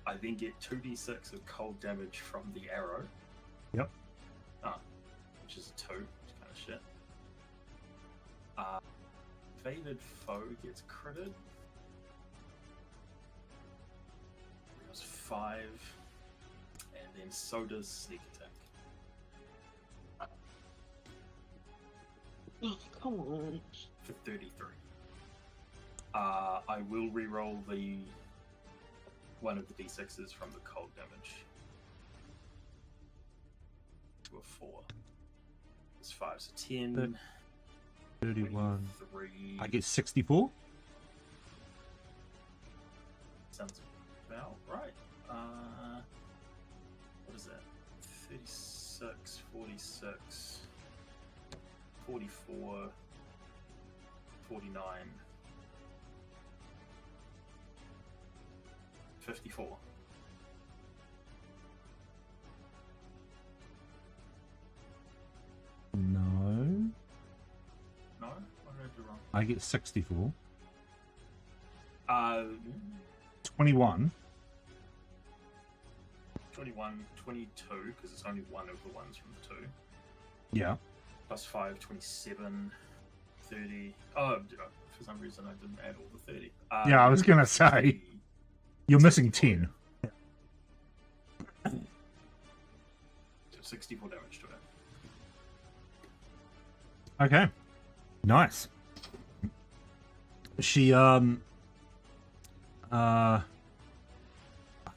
I then get 2d6 of cold damage from the arrow. Yep. Which is a 2, it's kind of shit. Favored foe gets critted. It was 5, and then so does sneak attack Oh, come on. for 33. I will re-roll the one of the d6s from the cold damage to a 4. It's 5, so 10. 31. 23. I get 64. Sounds about right. What is that? 36, 46, 44, 49, 54. No. No? What did I do wrong? I get 64. Uh, 21. 21, 22, because it's only one of the ones from the 2. Yeah. Plus 5, 27, 30. Oh, for some reason I didn't add all the 30. Yeah, I was gonna say. You're missing 10. 64 damage to it. Okay. Nice. She, I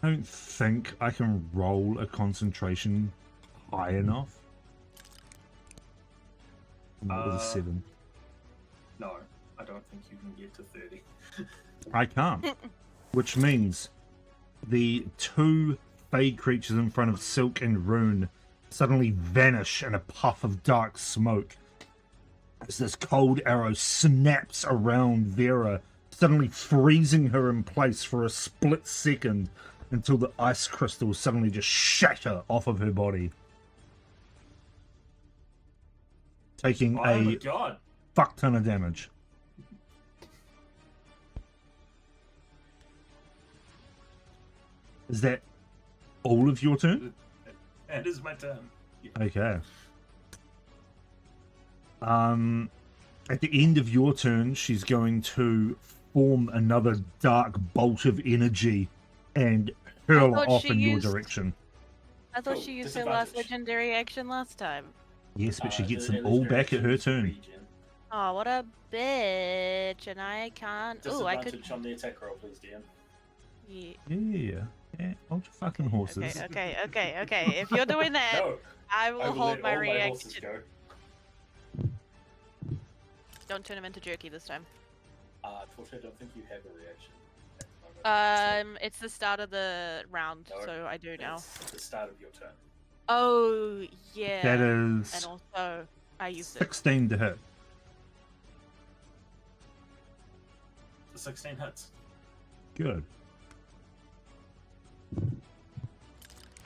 don't think I can roll a concentration high enough. What was a 7? No, I don't think you can get to 30. I can't. Which means the 2 fade creatures in front of Silk and Rune suddenly vanish in a puff of dark smoke as this cold arrow snaps around Vera, suddenly freezing her in place for a split second until the ice crystals suddenly just shatter off of her body. Taking Oh my a god! fuck ton of damage. Is that all of your turn? It is my turn. Okay. At the end of your turn, she's going to form another dark bolt of energy and hurl thought off she in your used- direction. I thought Cool, she used her last disadvantage. legendary action last time. Yes, but she gets The them all back at her legendary turn. regen. Oh, what a bitch! And I can't. Ooh, I could. Disadvantage on the attack roll, please, DM. Yeah. Yeah, hold your fucking horses. Okay. If you're doing that, No, I I will will hold let my all my horses reaction. go. Don't turn him into jerky this time. Unfortunately, I don't think you have a reaction at the moment. It's the start of the round, No, so I do now. It's the start of your turn. Oh yeah. That And is also, I used it. 16 to hit. The 16 hits. Good.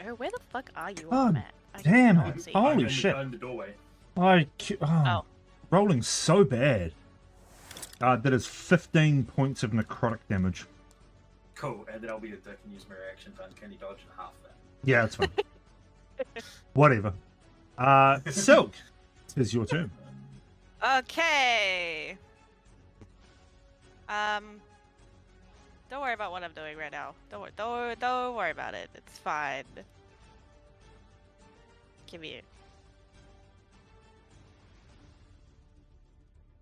Oh, where the fuck are you Oh, on the map? I damn cannot it. see. Oh. Holy I'm shit. In the doorway. Oh. Rolling so bad. That is 15 points of necrotic damage. Cool, and then I'll be a dick and use my reaction to uncanny dodge and half that. Yeah, that's fine. Whatever. Silk, it's your turn. Okay. Don't worry about what I'm doing right now. Don't worry about it. It's fine. Give me it.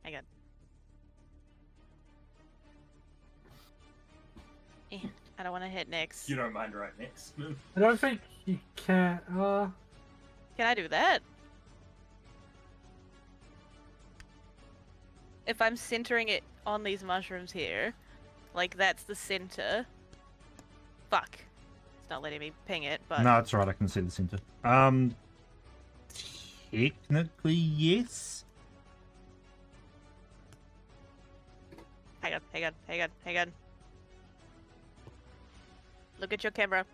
Hang on. I don't want to hit next. You don't mind right next. I don't think you can. Can I do that? If I'm centering it on these mushrooms here, like that's the center. Fuck. It's not letting me ping it, but No, it's right. I can see the center. Technically, yes. hang on. Look at your camera.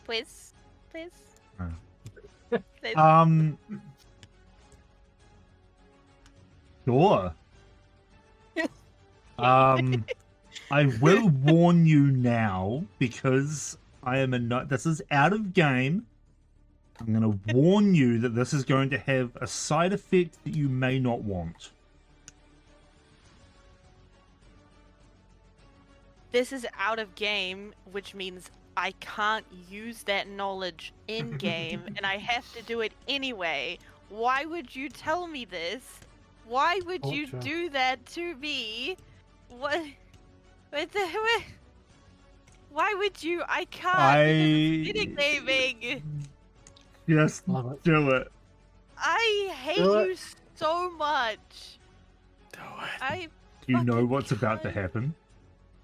Please. Please. Oh. Please. Sure. I will warn you now because I am this is out of game. I'm going to warn you that this is going to have a side effect that you may not want. This is out of game, which means I can't use that knowledge in game, and I have to do it anyway. Why would you tell me this? Why would you Culture. do that to me? What? What the? What? Why would you? I can't. Because it's metagaming. Just Love it. do it. I hate Do it. you so much. Do it. I. Do you know Fucking what's about to cunt. happen?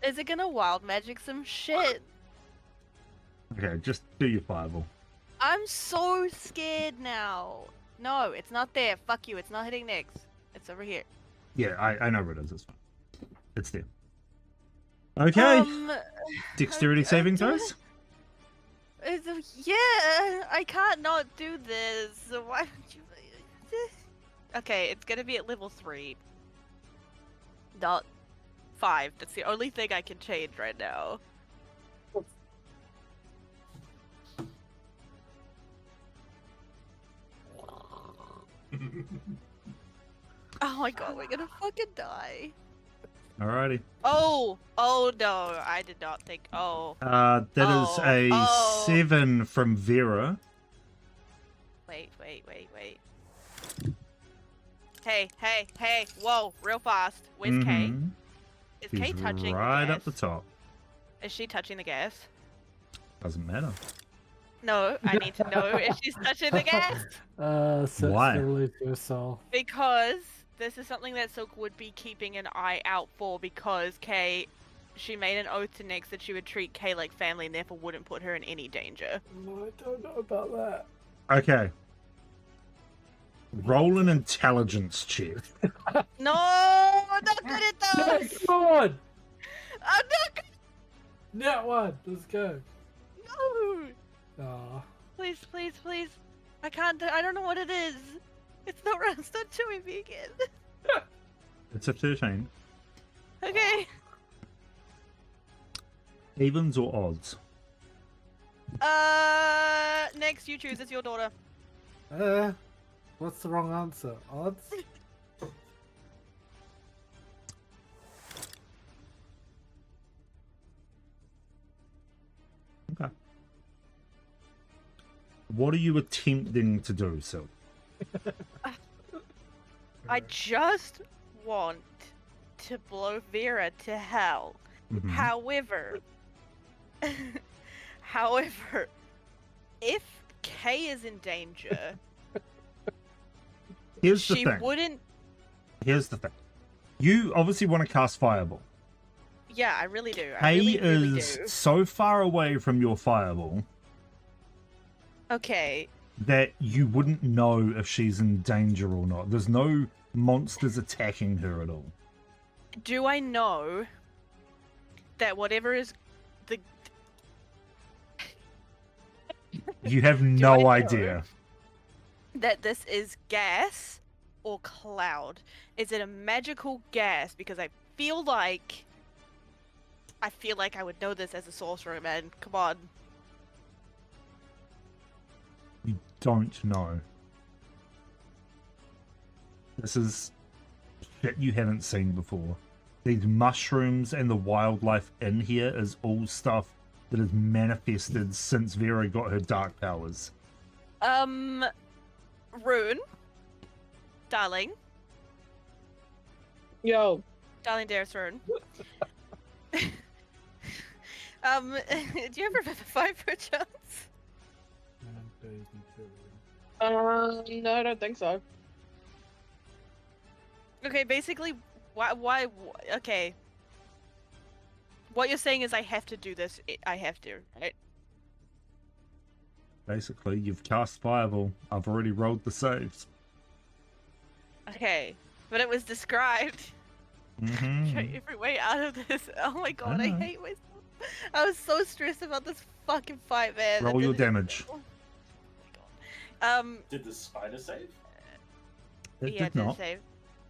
Is it gonna wild magic some shit? Okay, just do your fireball. I'm so scared now. No, it's not there. Fuck you. It's not hitting next. It's over here. Yeah, I know where it is. It's fine. It's there. Okay. Dexterity saving throws? Yeah, I can't not do this. Why would you? Okay, it's gonna be at level 3. not 5. That's the only thing I can change right now. Oh my god, we're gonna fucking die. Alrighty. Oh no, I did not think. Oh, That is a 7 from Vera. wait. Hey, whoa, real fast. Where's Kay? Mhm. Is She's Kay touching right the gas? up the top. Is she touching the gas? Doesn't matter. No, I need to know if she's touching the gas. Why? Lose your soul. Because this is something that Silk would be keeping an eye out for, because Kay, she made an oath to Nyx that she would treat Kay like family and therefore wouldn't put her in any danger. No, I don't know about that. Okay. Roll an intelligence check. No, I'm not good at No, those! come on! I'm not good! That one! Let's go. No! Aw. Please. I can't, I don't know what it is. It's not showing me again. It's a 13. Okay. Evens or odds? Next you choose, it's your daughter. What's the wrong answer? Odds? Okay. What are you attempting to do, Sil? I just want to blow Vera to hell. Mhm. However, if Kay is in danger, Here's the she thing. wouldn't. Here's the thing. You obviously want to cast Fireball. Yeah, I really do. I Kay really is do. so far away from your Fireball Okay. that you wouldn't know if she's in danger or not. There's no monsters attacking her at all. Do I know that whatever is the You have I no know? idea. that this is gas or cloud? Is it a magical gas? Because I feel like I would know this as a sorcerer, man. Come on. You don't know. This is shit you haven't seen before. These mushrooms and the wildlife in here is all stuff that has manifested since Vera got her dark powers. Rune, darling, Yo. dearest Rune. Do you ever Revivify per chance? No, I don't think so. Okay, basically, why? Okay. What you're saying is I have to do this. I have to, right? Basically, you've cast Fireball. I've already rolled the saves. Okay, but it was described. Mm-hmm. Try every way out of this. Oh my god, I know. hate myself. I was so stressed about this fucking fight, man. Roll your damage. Oh my god. Did the spider save? It Yeah, did did it not. save?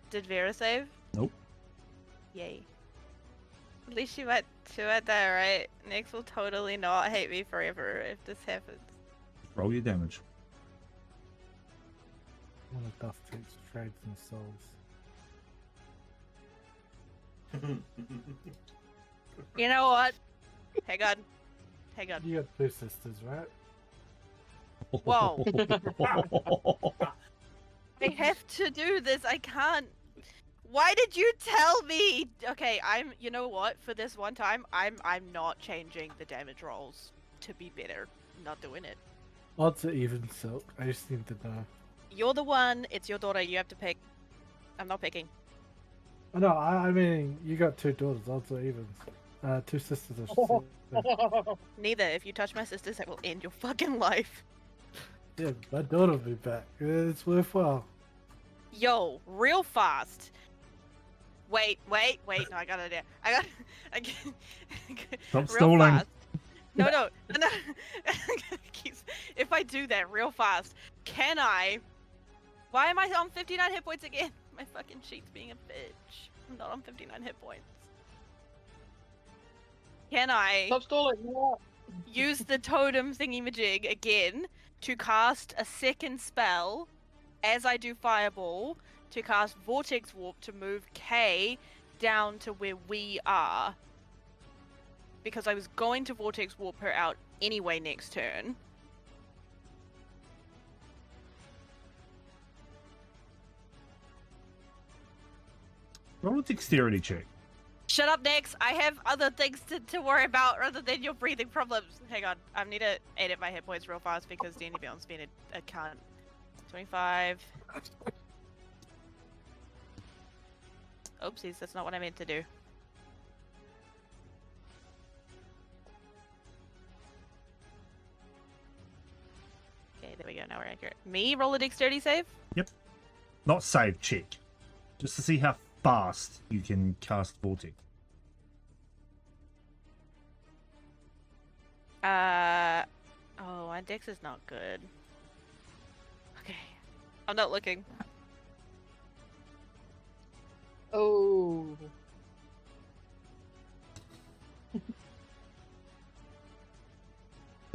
Did Vera save? Nope. Yay. At least she might die, right? Nyx will totally not hate me forever if this happens. Roll your damage. One of Duff takes trades and souls. You know what? Hang on. You got 2 sisters, right? Whoa. I have to do this. I can't. Why did you tell me? Okay, you know what? For this one time, I'm not changing the damage rolls to be better. I'm not doing it. Odds are even, Silk. I just need to know. You're the one. It's your daughter. You have to pick. I'm not picking. Oh, no, I mean, you got 2 daughters. Odds are even. 2 sisters. I should say. Neither. If you touch my sisters, I will end your fucking life. Yeah, my daughter will be back. It's worthwhile. Yo, real fast. Wait. No, I got an idea. I got. Stop real stalling. fast. No. If I do that real fast, can I? Why am I on 59 hit points again? My fucking sheet's being a bitch. I'm not on 59 hit points. Can I Stop stalling. Yeah. use the totem thingy-majig again to cast a second spell as I do Fireball to cast Vortex Warp to move Kay down to where we are? Because I was going to Vortex Warp her out anyway next turn. Roll a dexterity check. Shut up, Nex. I have other things to worry about rather than your breathing problems. Hang on. I need to edit my hit points real fast because D&D Beyond's been a cunt. 25. Oopsies, that's not what I meant to do. Okay, there we go. Now we're accurate. Me, roll a dexterity save? Not save, check. Just to see how fast you can cast Vortex. Oh, my dex is not good. Okay. I'm not looking. Oh.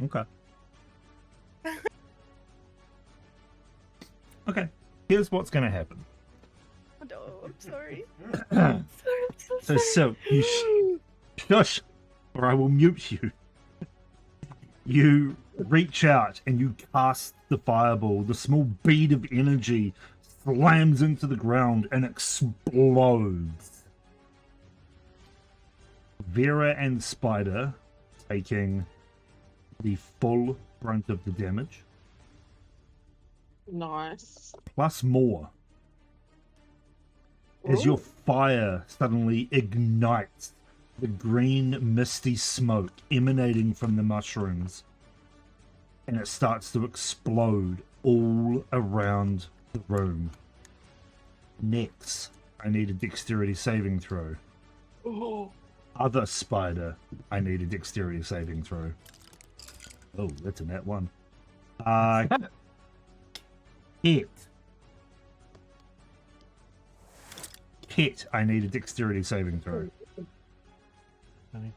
Okay. Okay. Here's what's going to happen. Oh, no, I'm sorry. I'm so So you shush, or I will mute you. You reach out and you cast the fireball. The small bead of energy slams into the ground and explodes. Vera and Spider taking the full brunt of the damage, Nice. plus more. As your fire suddenly ignites the green misty smoke emanating from the mushrooms, and it starts to explode all around the room. Next, I need a dexterity saving throw. Oh. Other Spider, I need a dexterity saving throw. Oh, that's a nat one. Hit, I need a dexterity saving throw. 22.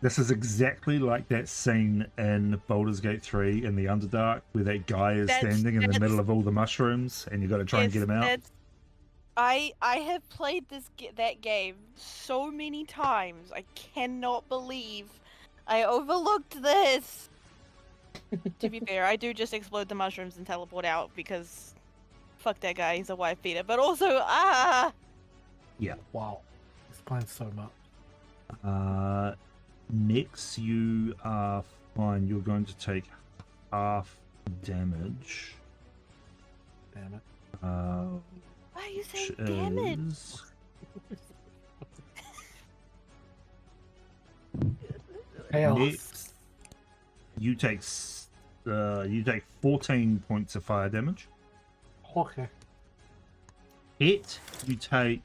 This is exactly like that scene in Baldur's Gate 3 in the Underdark where that guy is standing in the middle of all the mushrooms and you got to try and get him out. I have played that game so many times. I cannot believe I overlooked this. To be fair, I do just explode the mushrooms and teleport out because fuck that guy, he's a wife beater. But also, Yeah. Wow. Explains so much. Next, you are fine. You're going to take half damage. Damn it. Why are you saying which damage? is- Chaos. Next, you take 14 points of fire damage. Okay. Hit, you take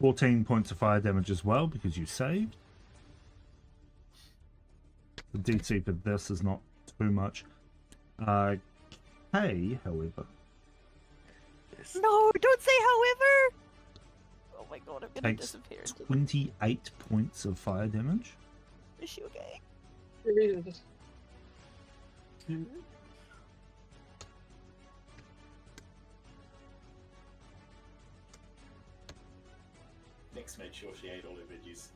14 points of fire damage as well because you saved. The DC for this is not too much. K, however, No, don't say however! Oh my god, I'm gonna takes disappear. 28 points of fire damage. Is she okay? Jesus. Next, made sure she ate all her veggies.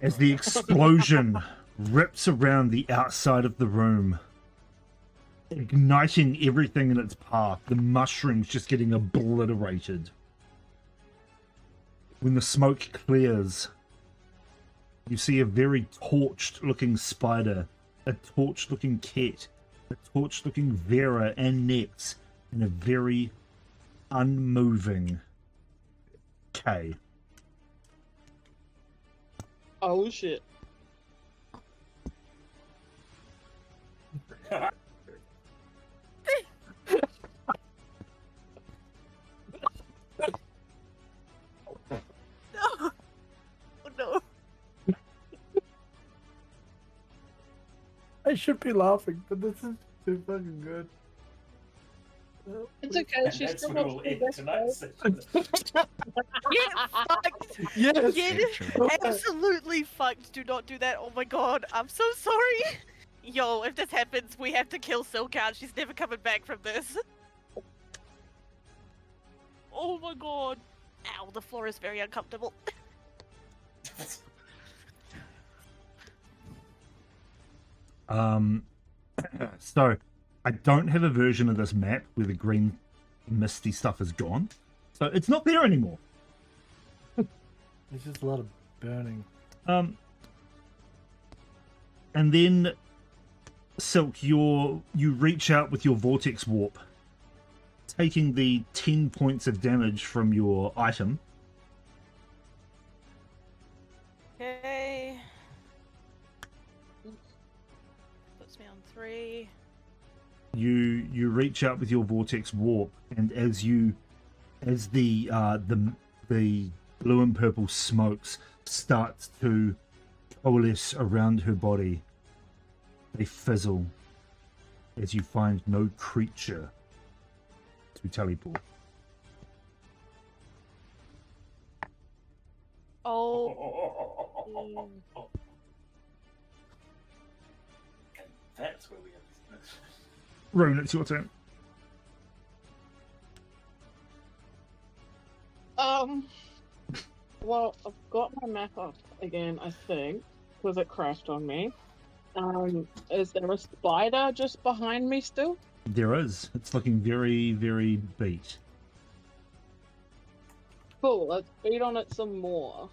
As the explosion rips around the outside of the room, igniting everything in its path, the mushrooms just getting obliterated. When the smoke clears, you see a very torched-looking Spider, a torched-looking Ket, a torched-looking Vera and Nex, and a very unmoving K. Oh shit. No! Oh no! should be laughing, but this is too fucking good. It's okay. And She's that's still where got we'll the end best tonight's day. session. Get fucked! Yes. Get Actually. absolutely fucked. Do not do that. Oh my god, I'm so sorry. Yo, if this happens, we have to kill Silka. She's never coming back from this. Oh my god. Ow, the floor is very uncomfortable. So I don't have a version of this map where the green misty stuff is gone. So it's not there anymore. There's just a lot of burning. And then Silk, you reach out with your vortex warp, taking the 10 points of damage from your item. Okay. Puts me on 3. You reach out with your vortex warp, and as the blue and purple smokes start to coalesce around her body, they fizzle as you find no creature to teleport. Oh. And that's where we end this. Rune, it's your turn. Well, I've got my map up again, I think, because it crashed on me. Is there a spider just behind me still? There is. It's looking very, very beat. Cool, let's beat on it some more.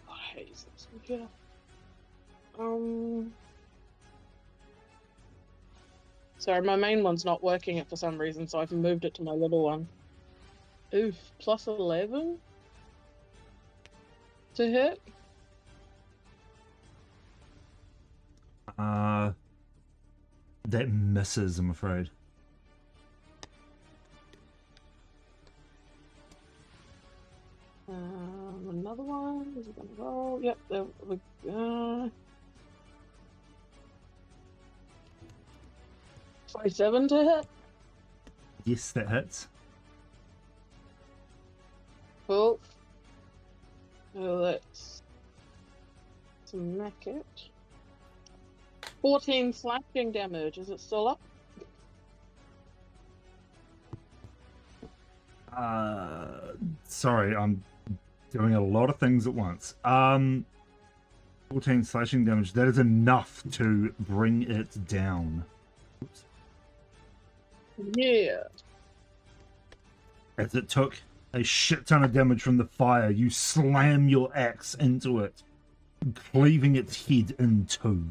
Oh, I hate this computer. Sorry, my main one's not working for some reason, so I've moved it to my little one. Oof, plus 11 to hit. That misses, I'm afraid. Another one. Is it gonna roll? Yep, there we go. 27 to hit. Yes, that hits. Cool. So let's smack it. 14 slashing damage. Is it still up? Sorry, I'm doing a lot of things at once. 14 slashing damage. That is enough to bring it down. Oops. Yeah. As it took a shit ton of damage from the fire, you slam your axe into it, cleaving its head in two.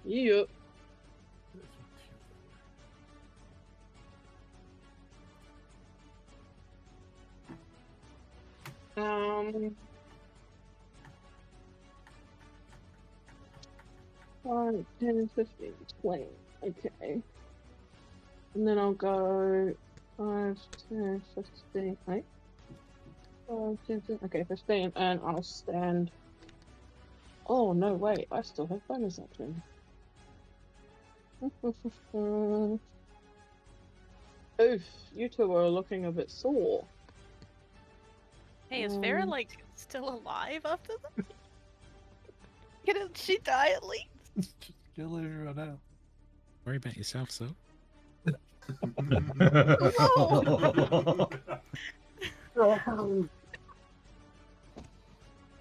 Yep. Um. 5, 10, 15, 20. Okay. And then I'll go 5, 10, 15, wait. 5, 10, 15, okay, 15, and I'll stand. Oh, no, wait, I still have bonus action. Oof, you two are looking a bit sore. Hey, is Vera, like, still alive after that? Didn't she die at least? Just kill everyone out. Worry about yourself, so.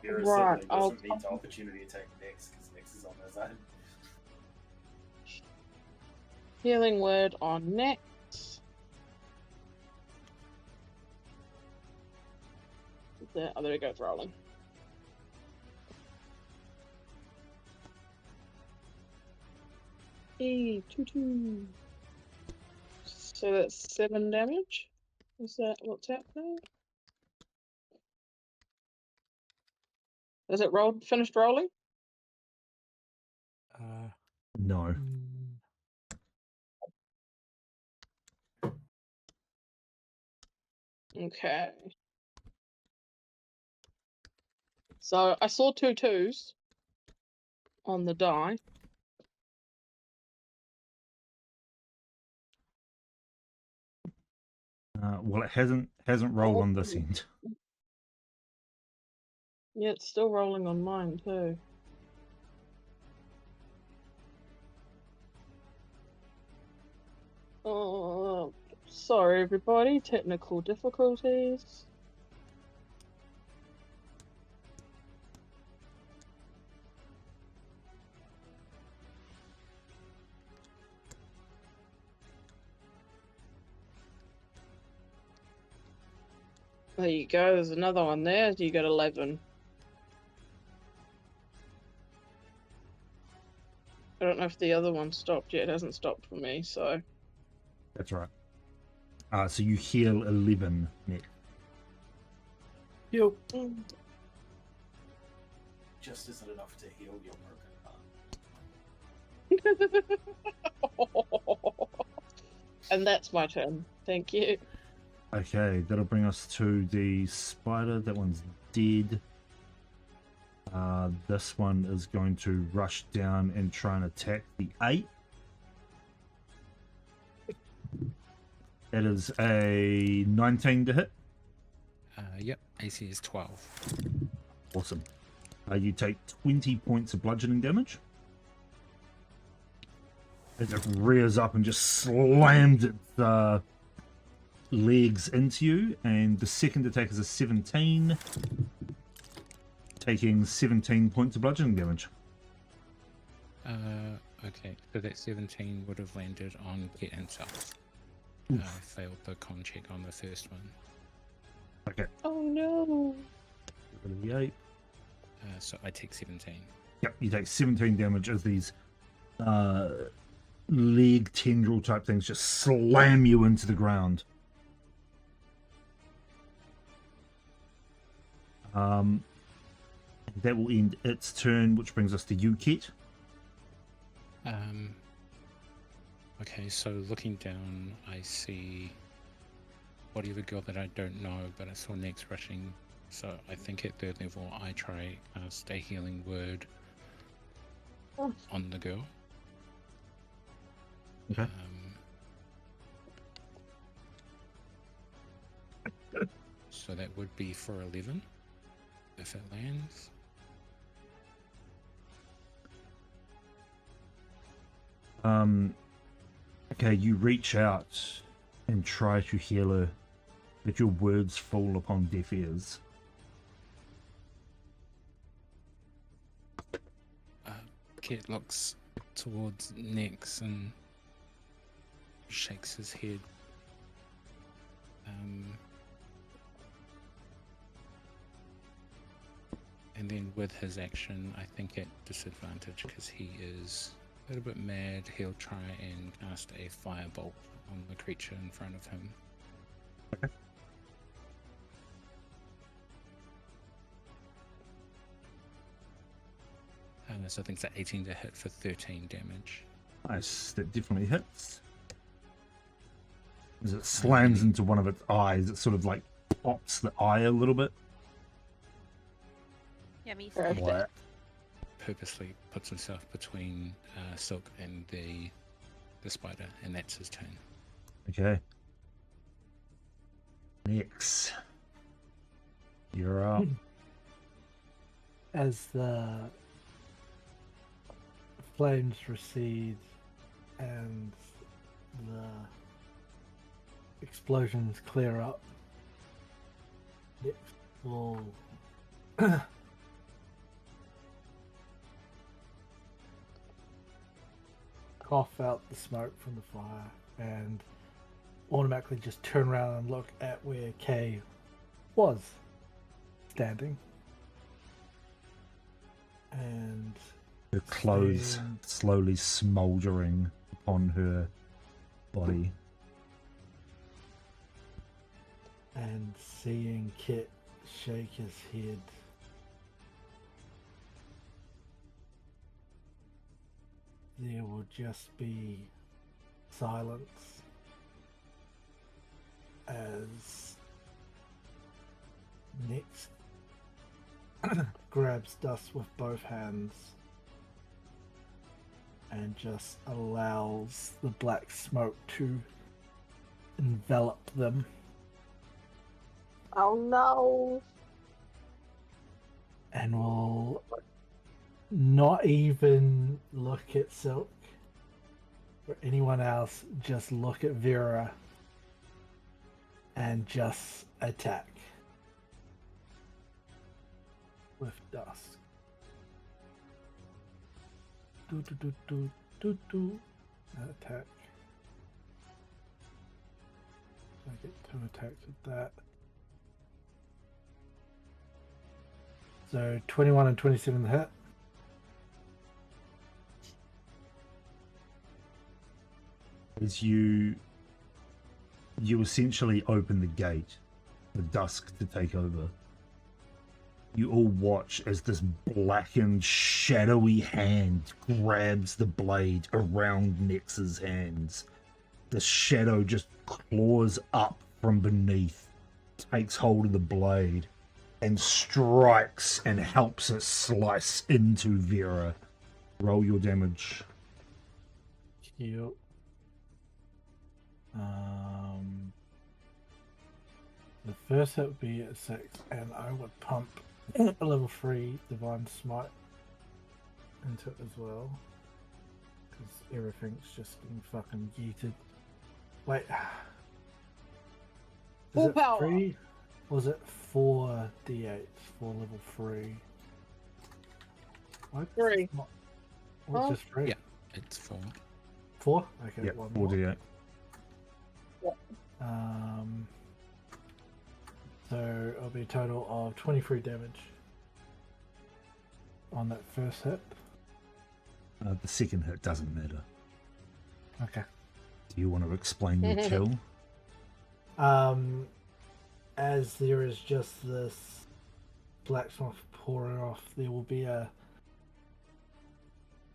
Vera Right, certainly I'll- doesn't need the opportunity to take Nex, because Nex is on her side. Healing word on next. There, oh, there we go, it's rolling. Hey, 2-2. So that's 7 damage. Is that what's happening? Is it rolled? Finished rolling? No. Okay. So I saw 2 2s on the die. Well, it hasn't rolled on this end. Yeah, it's still rolling on mine too. Oh, sorry everybody, technical difficulties. There you go, there's another one there. You got 11. I don't know if the other one stopped yet. It hasn't stopped for me, so. That's right. So you heal 11, Nick. Yep. Just isn't enough to heal your broken heart. And that's my turn. Thank you. Okay, that'll bring us to the spider. That one's dead. This one is going to rush down and try and attack the 8. That is a 19 to hit. Yep, AC is 12. Awesome. You take 20 points of bludgeoning damage. As it rears up and just slams its legs into you. And the second attack is a 17. Taking 17 points of bludgeoning damage. Okay, so that 17 would have landed on Kit himself. I failed the con check on the first one. Okay. Oh no. Rid of the 8. So I take 17. Yep, you take 17 damage as these leg tendril type things just slam you into the ground. That will end its turn, which brings us to you, Kit. Okay, so looking down, I see body of a girl that I don't know, but I saw next rushing. So I think at 3rd level, I try cast a healing word on the girl. Okay. So that would be for 11, if it lands. Okay, you reach out and try to heal her, but your words fall upon deaf ears. Kit looks towards Nex and shakes his head. And then with his action, I think at disadvantage because he is a little bit mad, he'll try and cast a firebolt on the creature in front of him. Okay. So I think it's 18 to hit for 13 damage. Nice, that definitely hits. As it slams into one of its eyes, it sort of like pops the eye a little bit. Yummy. What? Purposely puts himself between Silk and the spider, and that's his turn. Okay. Next. You're up. As the flames recede and the explosions clear up, it will cough out the smoke from the fire and automatically just turn around and look at where Kay was standing. And Her clothes slowly smouldering upon her body. And seeing Kit shake his head, there will just be silence as Next grabs Dust with both hands and just allows the black smoke to envelop them. Oh no! And will not even look at Silk or anyone else, just look at Vera and just attack with Dusk. Attack. I get 2 attacks with that. So 21 and 27 hit. As you essentially open the gate for Dusk to take over, you all watch as this blackened, shadowy hand grabs the blade around Nyx's hands. The shadow just claws up from beneath, takes hold of the blade, and strikes and helps it slice into Vera. Roll your damage. Yep. The first hit would be at 6, and I would pump a level 3 Divine Smite into it as well. Because everything's just getting fucking yeeted. Wait. Is Full it power. 3? Or was it 4 d8 for level 3? What? 3. What's just 3? Yeah. It's 4. 4? Okay, Yep, one more. 48. So it'll be a total of 23 damage on that first hit. The second hit doesn't matter. Okay. Do you want to explain your kill? As there is just this blacksmith pouring off, there will be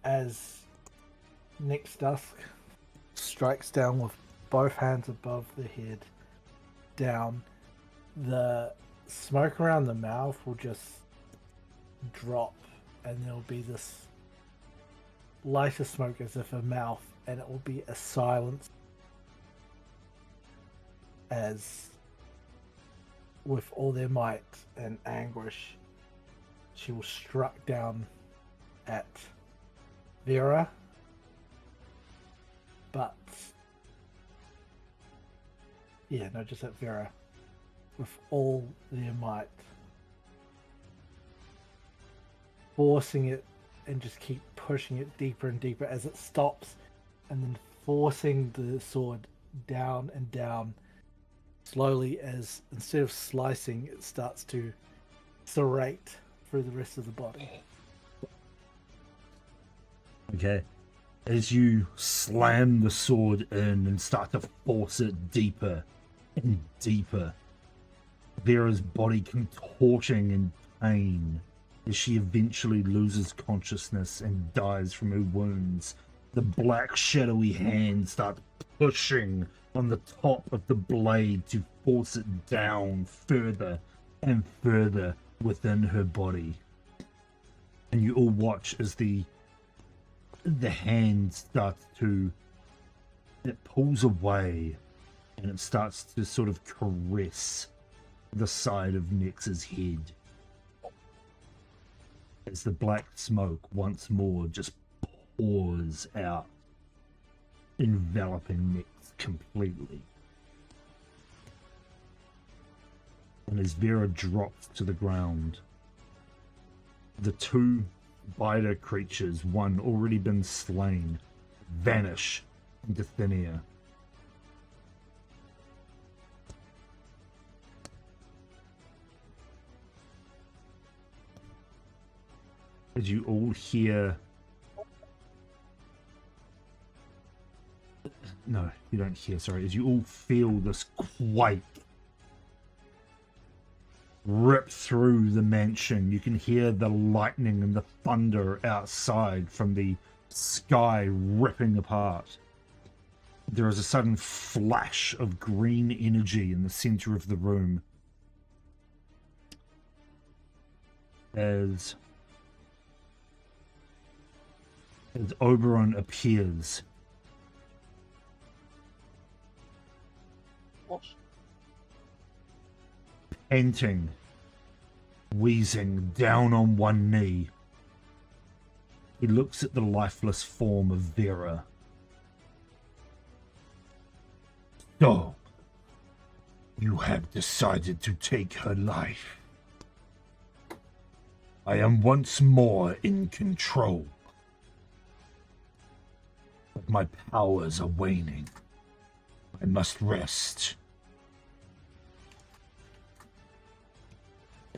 as Nyx Dusk strikes down with both hands above the head, down, the smoke around the mouth will just drop, and there'll be this lighter smoke as if a mouth, and it will be a silence as with all their might and anguish she will strike down at Vera, but just at Vera with all their might, forcing it and just keep pushing it deeper and deeper as it stops, and then forcing the sword down and down slowly, as instead of slicing it starts to serrate through the rest of the body. Okay. As you slam the sword in and start to force it deeper and deeper, Vera's body contorting in pain as she eventually loses consciousness and dies from her wounds. The black shadowy hand starts pushing on the top of the blade to force it down further and further within her body. And you all watch as the hand starts to, it pulls away and it starts to sort of caress the side of Nyx's head as the black smoke once more just pours out, enveloping Nyx completely. And as Vera drops to the ground, the 2 biter creatures, one already been slain, vanish into thin air. As you all hear... No, you don't hear, sorry. As you all feel this quake rip through the mansion, you can hear the lightning and the thunder outside from the sky ripping apart. There is a sudden flash of green energy in the center of the room. as Oberon appears. What? Panting, wheezing, down on one knee. He looks at the lifeless form of Vera. So, you have decided to take her life. I am once more in control. But my powers are waning. I must rest.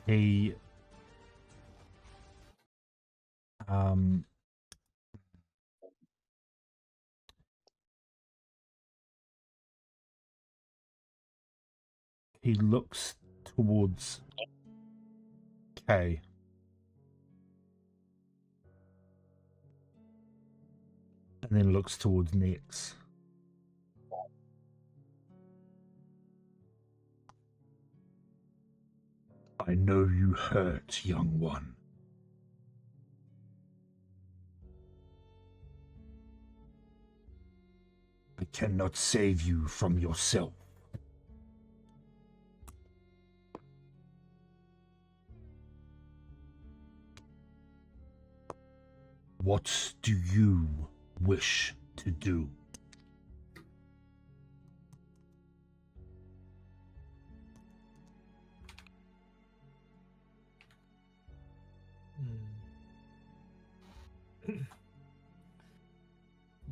He he looks towards Kay. And then looks towards Nix. I know you hurt, young one. I cannot save you from yourself. What do you wish to do?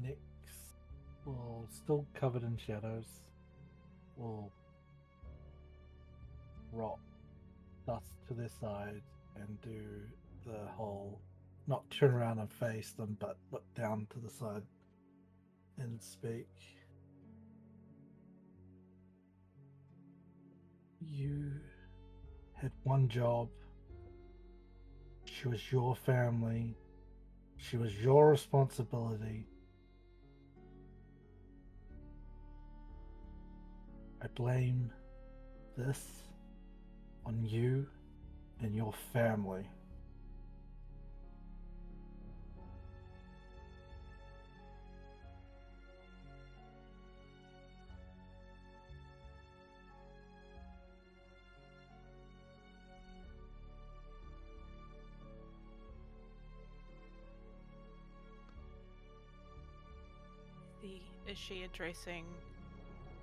Nix will, still covered in shadows, will rock dust to their side and do the whole, not turn around and face them, but look down to the side and speak. You had one job. She was your family. She was your responsibility. I blame this on you and your family. Is she addressing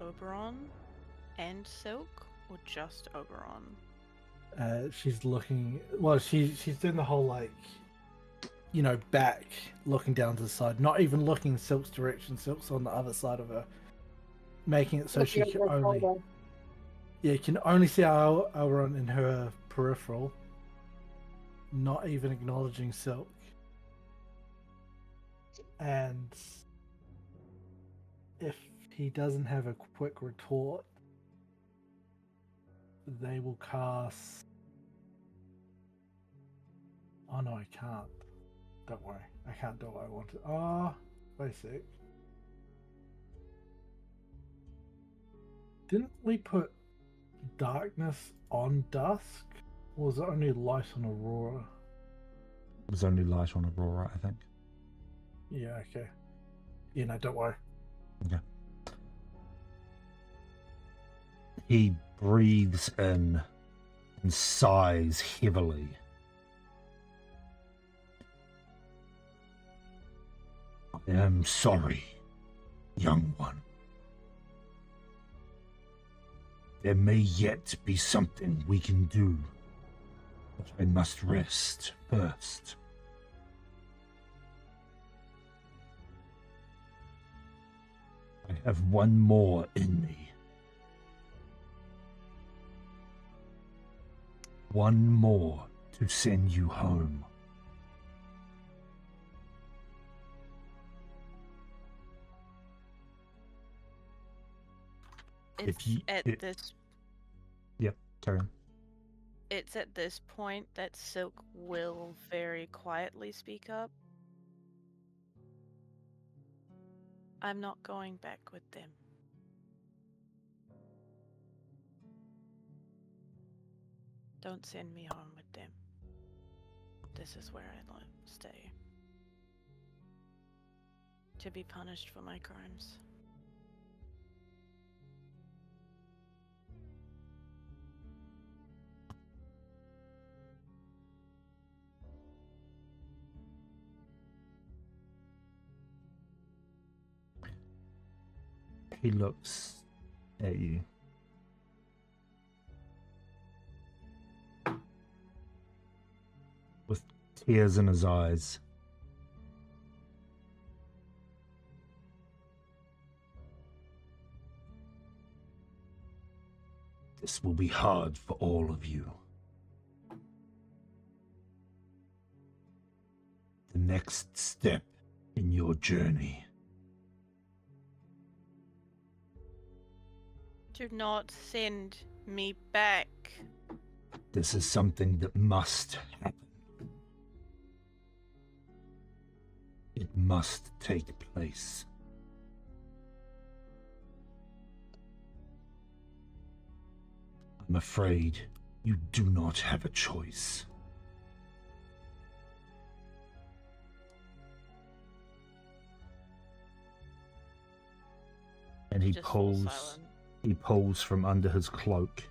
Oberon and Silk, or just Oberon? She's looking. Well, she's doing the whole like, back, looking down to the side, not even looking in Silk's direction. Silk's on the other side of her, making it so she can only see Oberon in her peripheral, not even acknowledging Silk. And if he doesn't have a quick retort, they will cast... Oh no, I can't. Don't worry. I can't do what I want to. Wait a sec. Didn't we put darkness on dusk? Or was it only light on Aurora? It was only light on Aurora, I think. Yeah, okay. Yeah, no, don't worry. Okay. He breathes in and sighs heavily. I am sorry, young one. There may yet be something we can do, but I must rest first. I have one more in me. One more to send you home. It's Yep, carry on. It's at this point that Silk will very quietly speak up. I'm not going back with them. Don't send me home with them. this is where I'd like to stay. To be punished for my crimes. He looks at you. With tears in his eyes. This will be hard for all of you. The next step in your journey. Do not send me back. This is something that must happen. It must take place. I'm afraid you do not have a choice. And he Just fall pulls silent. he pulls from under his cloak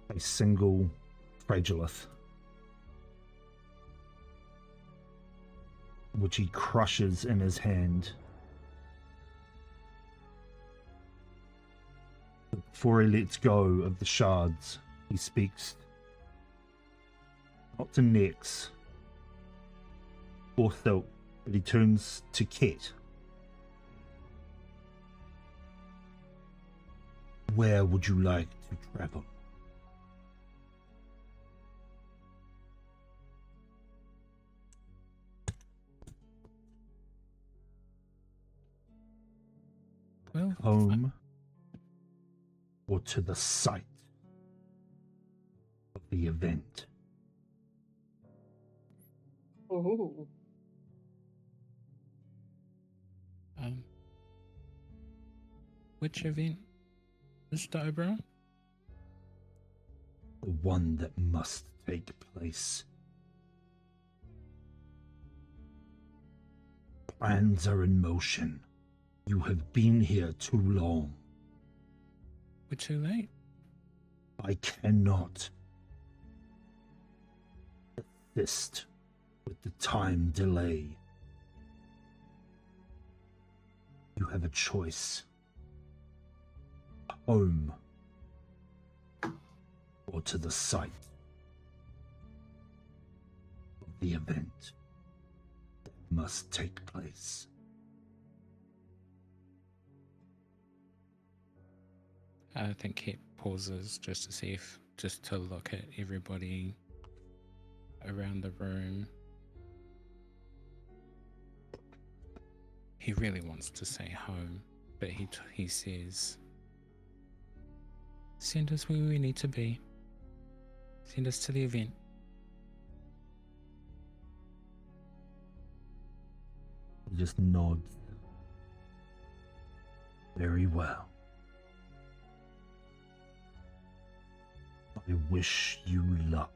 a single fragilith, which he crushes in his hand. But before he lets go of the shards, he speaks not to Nex or Thilk, but he turns to Ket. Where would you like to travel? Well, Home or to the site of the event? Oh. Which event, Mr. Oberon? The one that must take place. Plans are in motion. You have been here too long. We're too late. I cannot assist with the time delay. You have a choice. Home or to the site of the event that must take place. I think Kate pauses just to look at everybody around the room. He really wants to say home, but he says, "Send us where we need to be. Send us to the event." He just nods. Very well. I wish you luck.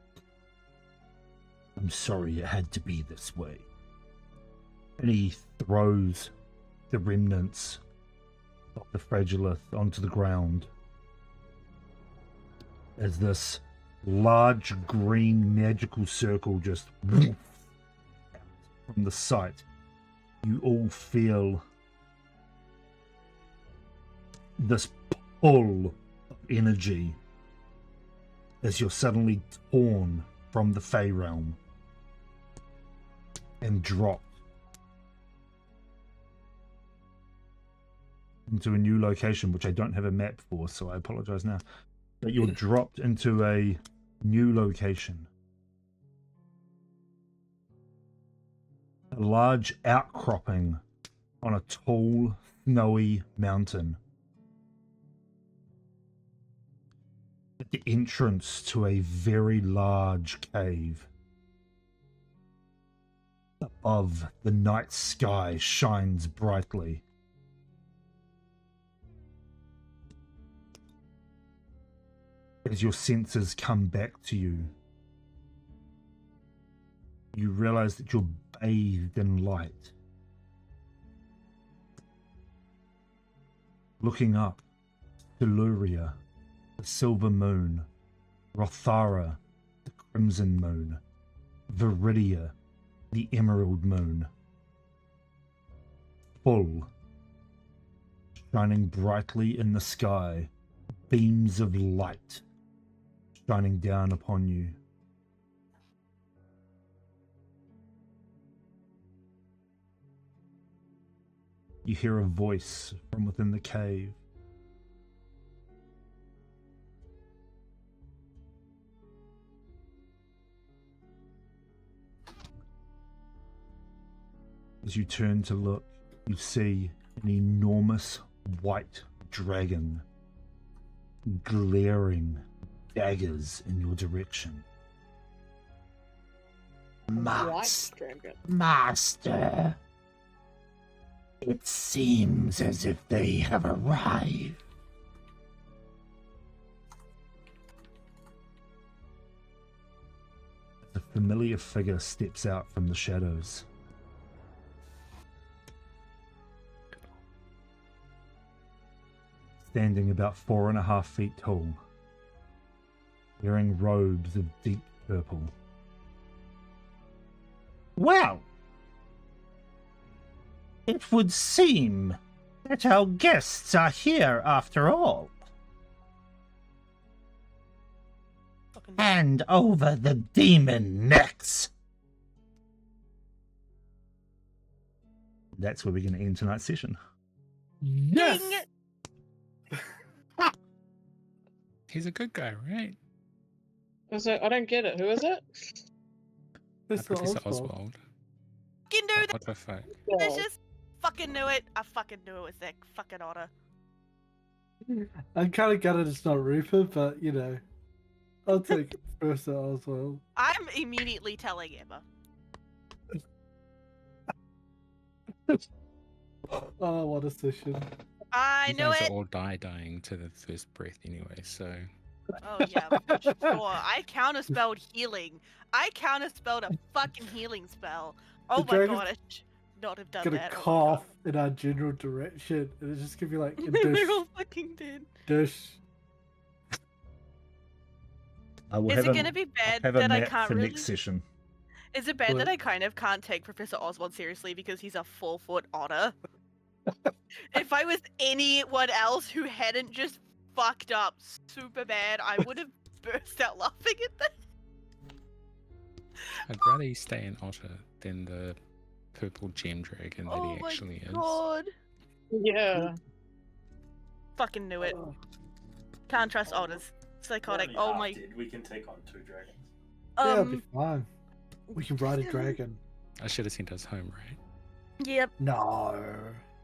I'm sorry it had to be this way. And he throws the remnants of the fragilith onto the ground as this large green magical circle just from the site. You all feel this pull of energy as you're suddenly torn from the Fey realm and dropped into a new location, which I don't have a map for, so I apologize now. But you're dropped into a new location. A large outcropping on a tall, snowy mountain. At the entrance to a very large cave. Above, the night sky shines brightly. As your senses come back to you, you realize that you're bathed in light. Looking up, Deluria, the silver moon, Rothara, the crimson moon, Viridia, the emerald moon. Full, shining brightly in the sky, beams of light shining down upon you. You hear a voice from within the cave. As you turn to look, you see an enormous white dragon glaring daggers in your direction. White dragon. Master, it seems as if they have arrived. A familiar figure steps out from the shadows. Standing about 4.5 feet tall, wearing robes of deep purple. Well, it would seem that our guests are here after all. Fucking Hand over the demon necks. That's where we're going to end tonight's session. Yes! Ding! He's a good guy, right? I don't get it. Who is it? Mr. Professor Oswald. Oswald. Fucking do What the fuck? this! Just fucking knew it. I fucking knew it was that fucking otter. I'm kind of gutted it's not Rupert, but you know, I'll take Professor Oswald. I'm immediately telling Emma. Oh, what a session. I You knew guys it. are all dying to the first breath anyway, so Oh yeah, for sure. I counterspelled healing. I counterspelled a fucking healing spell. Oh The my dragon's god, I should not have done Gonna that. cough in our general direction, and it's just gonna be like a Oh my dish, god. We're all fucking dead. dish. I will Is have it a- gonna be bad have a that I map can't for really? next session. Is it bad What? that I kind of can't take Professor Oswald seriously because he's a 4-foot otter? If I was anyone else who hadn't just fucked up super bad, I would have burst out laughing at that. I'd rather you stay an otter than the purple gem dragon that Oh he my actually is. god. Yeah. Fucking knew it. Can't trust otters. Psychotic. We're only Oh my. half dead. We can take on 2 dragons. Yeah, it'll be fine. we We can can ride a still- dragon. I should have sent us home, right? Yep.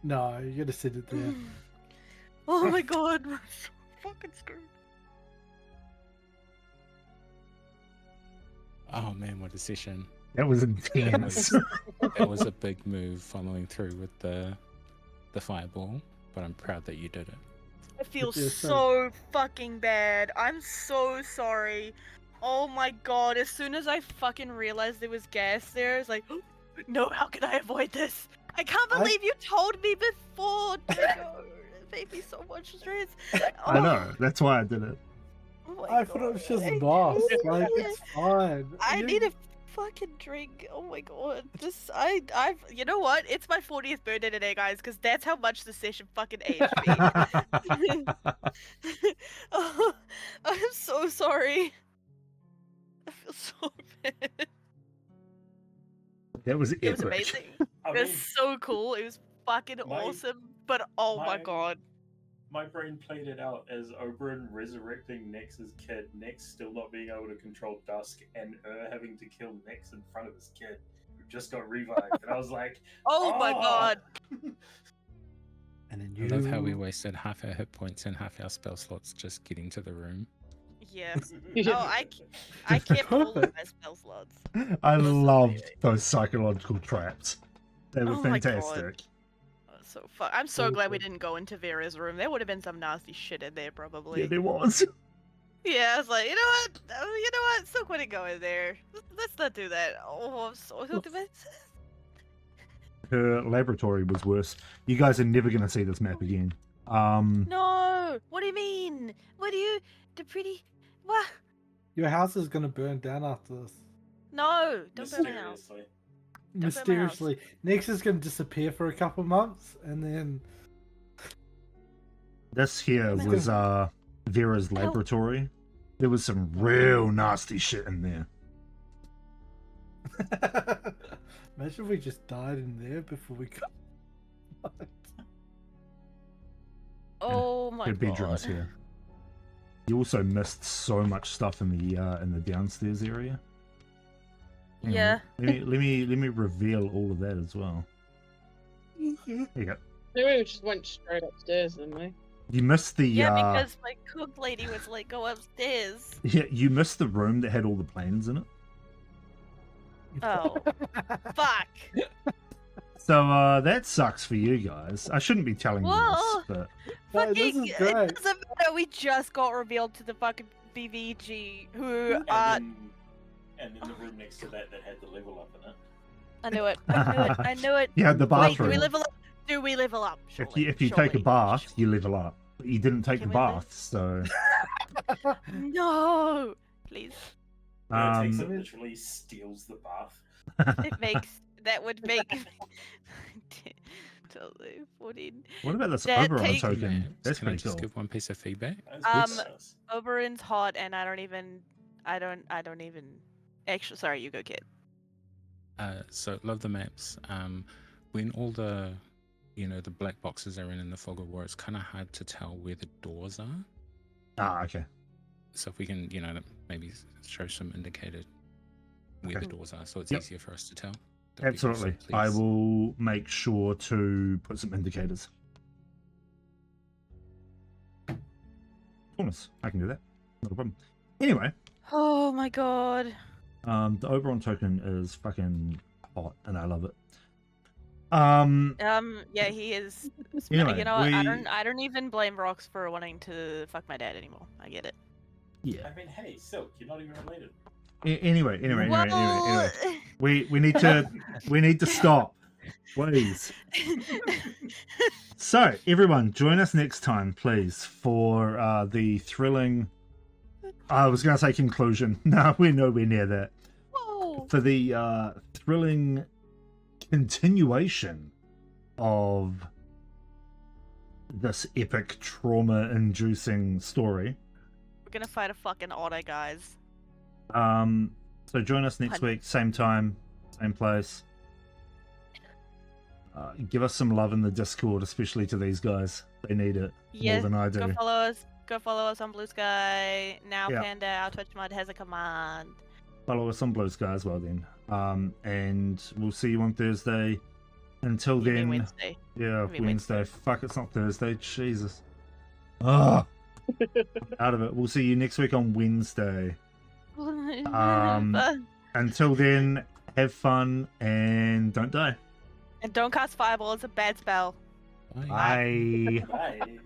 No, you gotta sit it there. Oh my god, we're so fucking screwed. Oh man, what a session. That was intense. That was a big move following through with the fireball, but I'm proud that you did it. I feel Yeah, so fucking bad. I'm so sorry. Oh my god, as soon as I fucking realized there was gas there, it's like, no, how can I avoid this? I can't believe you told me before. Draco. It made me so much stress. I know. That's why I did it. Oh my I thought it was just God. boss. Like, it's fine. I You- need a fucking drink. Oh my god. I've you know what? It's my 40th birthday today, guys, because that's how much the session fucking aged me. Oh, I'm so sorry. I feel so bad. That was It was epic. amazing. I It was mean, so cool. It was fucking My- awesome. But oh my my- god. my brain played it out as Oberyn resurrecting Nex's kid, Nex still not being able to control Dusk, and having to kill Nex in front of his kid, who just got revived. And I was like, Oh my "Oh." god. And then I you. love how we wasted half our hit points and half our spell slots just getting to the room. Yeah. Oh, I kept all of Perfect. my spell slots. I loved those psychological traps. They were Oh my God. fantastic. So I'm so glad we Awesome. didn't go into Vera's room. There would have been some nasty shit in there, probably. Yeah, there was. Yeah, I was like, you know what? You know what? Still quit it going there. Let's not do that. Oh, I'm so Her laboratory was worse. You guys are never going to see this map again. No! What do you mean? What do you... The pretty... What? Your house is gonna burn down after this. No! Don't burn my house. Mysteriously. Don't burn my house. Mysteriously. Next is gonna disappear for a couple months, and then... This here Damn it. was Vera's laboratory. There was some real nasty shit in there. Imagine if we just died in there before we got... Oh my Her god. bedroom's here. You also missed so much stuff in the downstairs area. Hang on, Yeah. Let me reveal all of that as well. There you go. Maybe we just went straight upstairs, didn't we? You missed the Yeah, because my cook lady was like, go upstairs. yeah, you missed the room that had all the planes in it. Oh. Fuck. So that sucks for you guys. I shouldn't be telling you Whoa. this, but No, this Fucking, is it great. doesn't matter. We just got revealed to the fucking BVG who And then the room next to that had the level up in it. I knew it. I knew it. I knew it. yeah, the Wait, bathroom. do we level up? Do we level up? if you take a bath, you level up. But you didn't take Can the we live? bath, so No, please. It takes it um, literally steals the bath. It makes that would make 12, 14. what about this That Oberon takes- token? Yeah, That's can I pretty just cool. give one piece of feedback? That's good Um, stuff. Oberon's hot, and I don't even. Actually, sorry, you go, kid. So love the maps. When all the, the black boxes are in the fog of war, it's kind of hard to tell where the doors are. Ah, okay. So if we can, maybe show some indicated where Okay. the doors are, so it's Yep. easier for us to tell. That'd be Absolutely. awesome, I please. will make sure to put some indicators. Coolness. I can do that. Not a problem. Anyway, Oh my god. the Oberon token is fucking hot, and I love it. Yeah, he is. Anyway, You know what? we- I don't even blame Rox for wanting to fuck my dad anymore. I get it. Yeah. I mean, hey, Silk, you're not even related. Anyway. Well, We need to stop, please. So everyone, join us next time, please, for the thrilling. I was going to say conclusion. No, we're nowhere near that. Whoa. For the thrilling continuation of this epic trauma-inducing story. We're gonna fight a fucking otter, guys. So join us next week, same time, same place. Give us some love in the Discord, especially to these guys. They need it more than I do. Go follow us. Go follow us on Blue Sky. Now Yeah. Panda, our Twitch mod has a command. Follow us on Blue Sky as well then. And we'll see you on Thursday. Until You mean then, Wednesday. yeah, You mean Wednesday. Fuck, it's not Thursday. Jesus. Ah, out of it. We'll see you next week on Wednesday. Until then, have fun and don't die. And don't cast Fireball. It's a bad spell. Bye. Bye. Bye.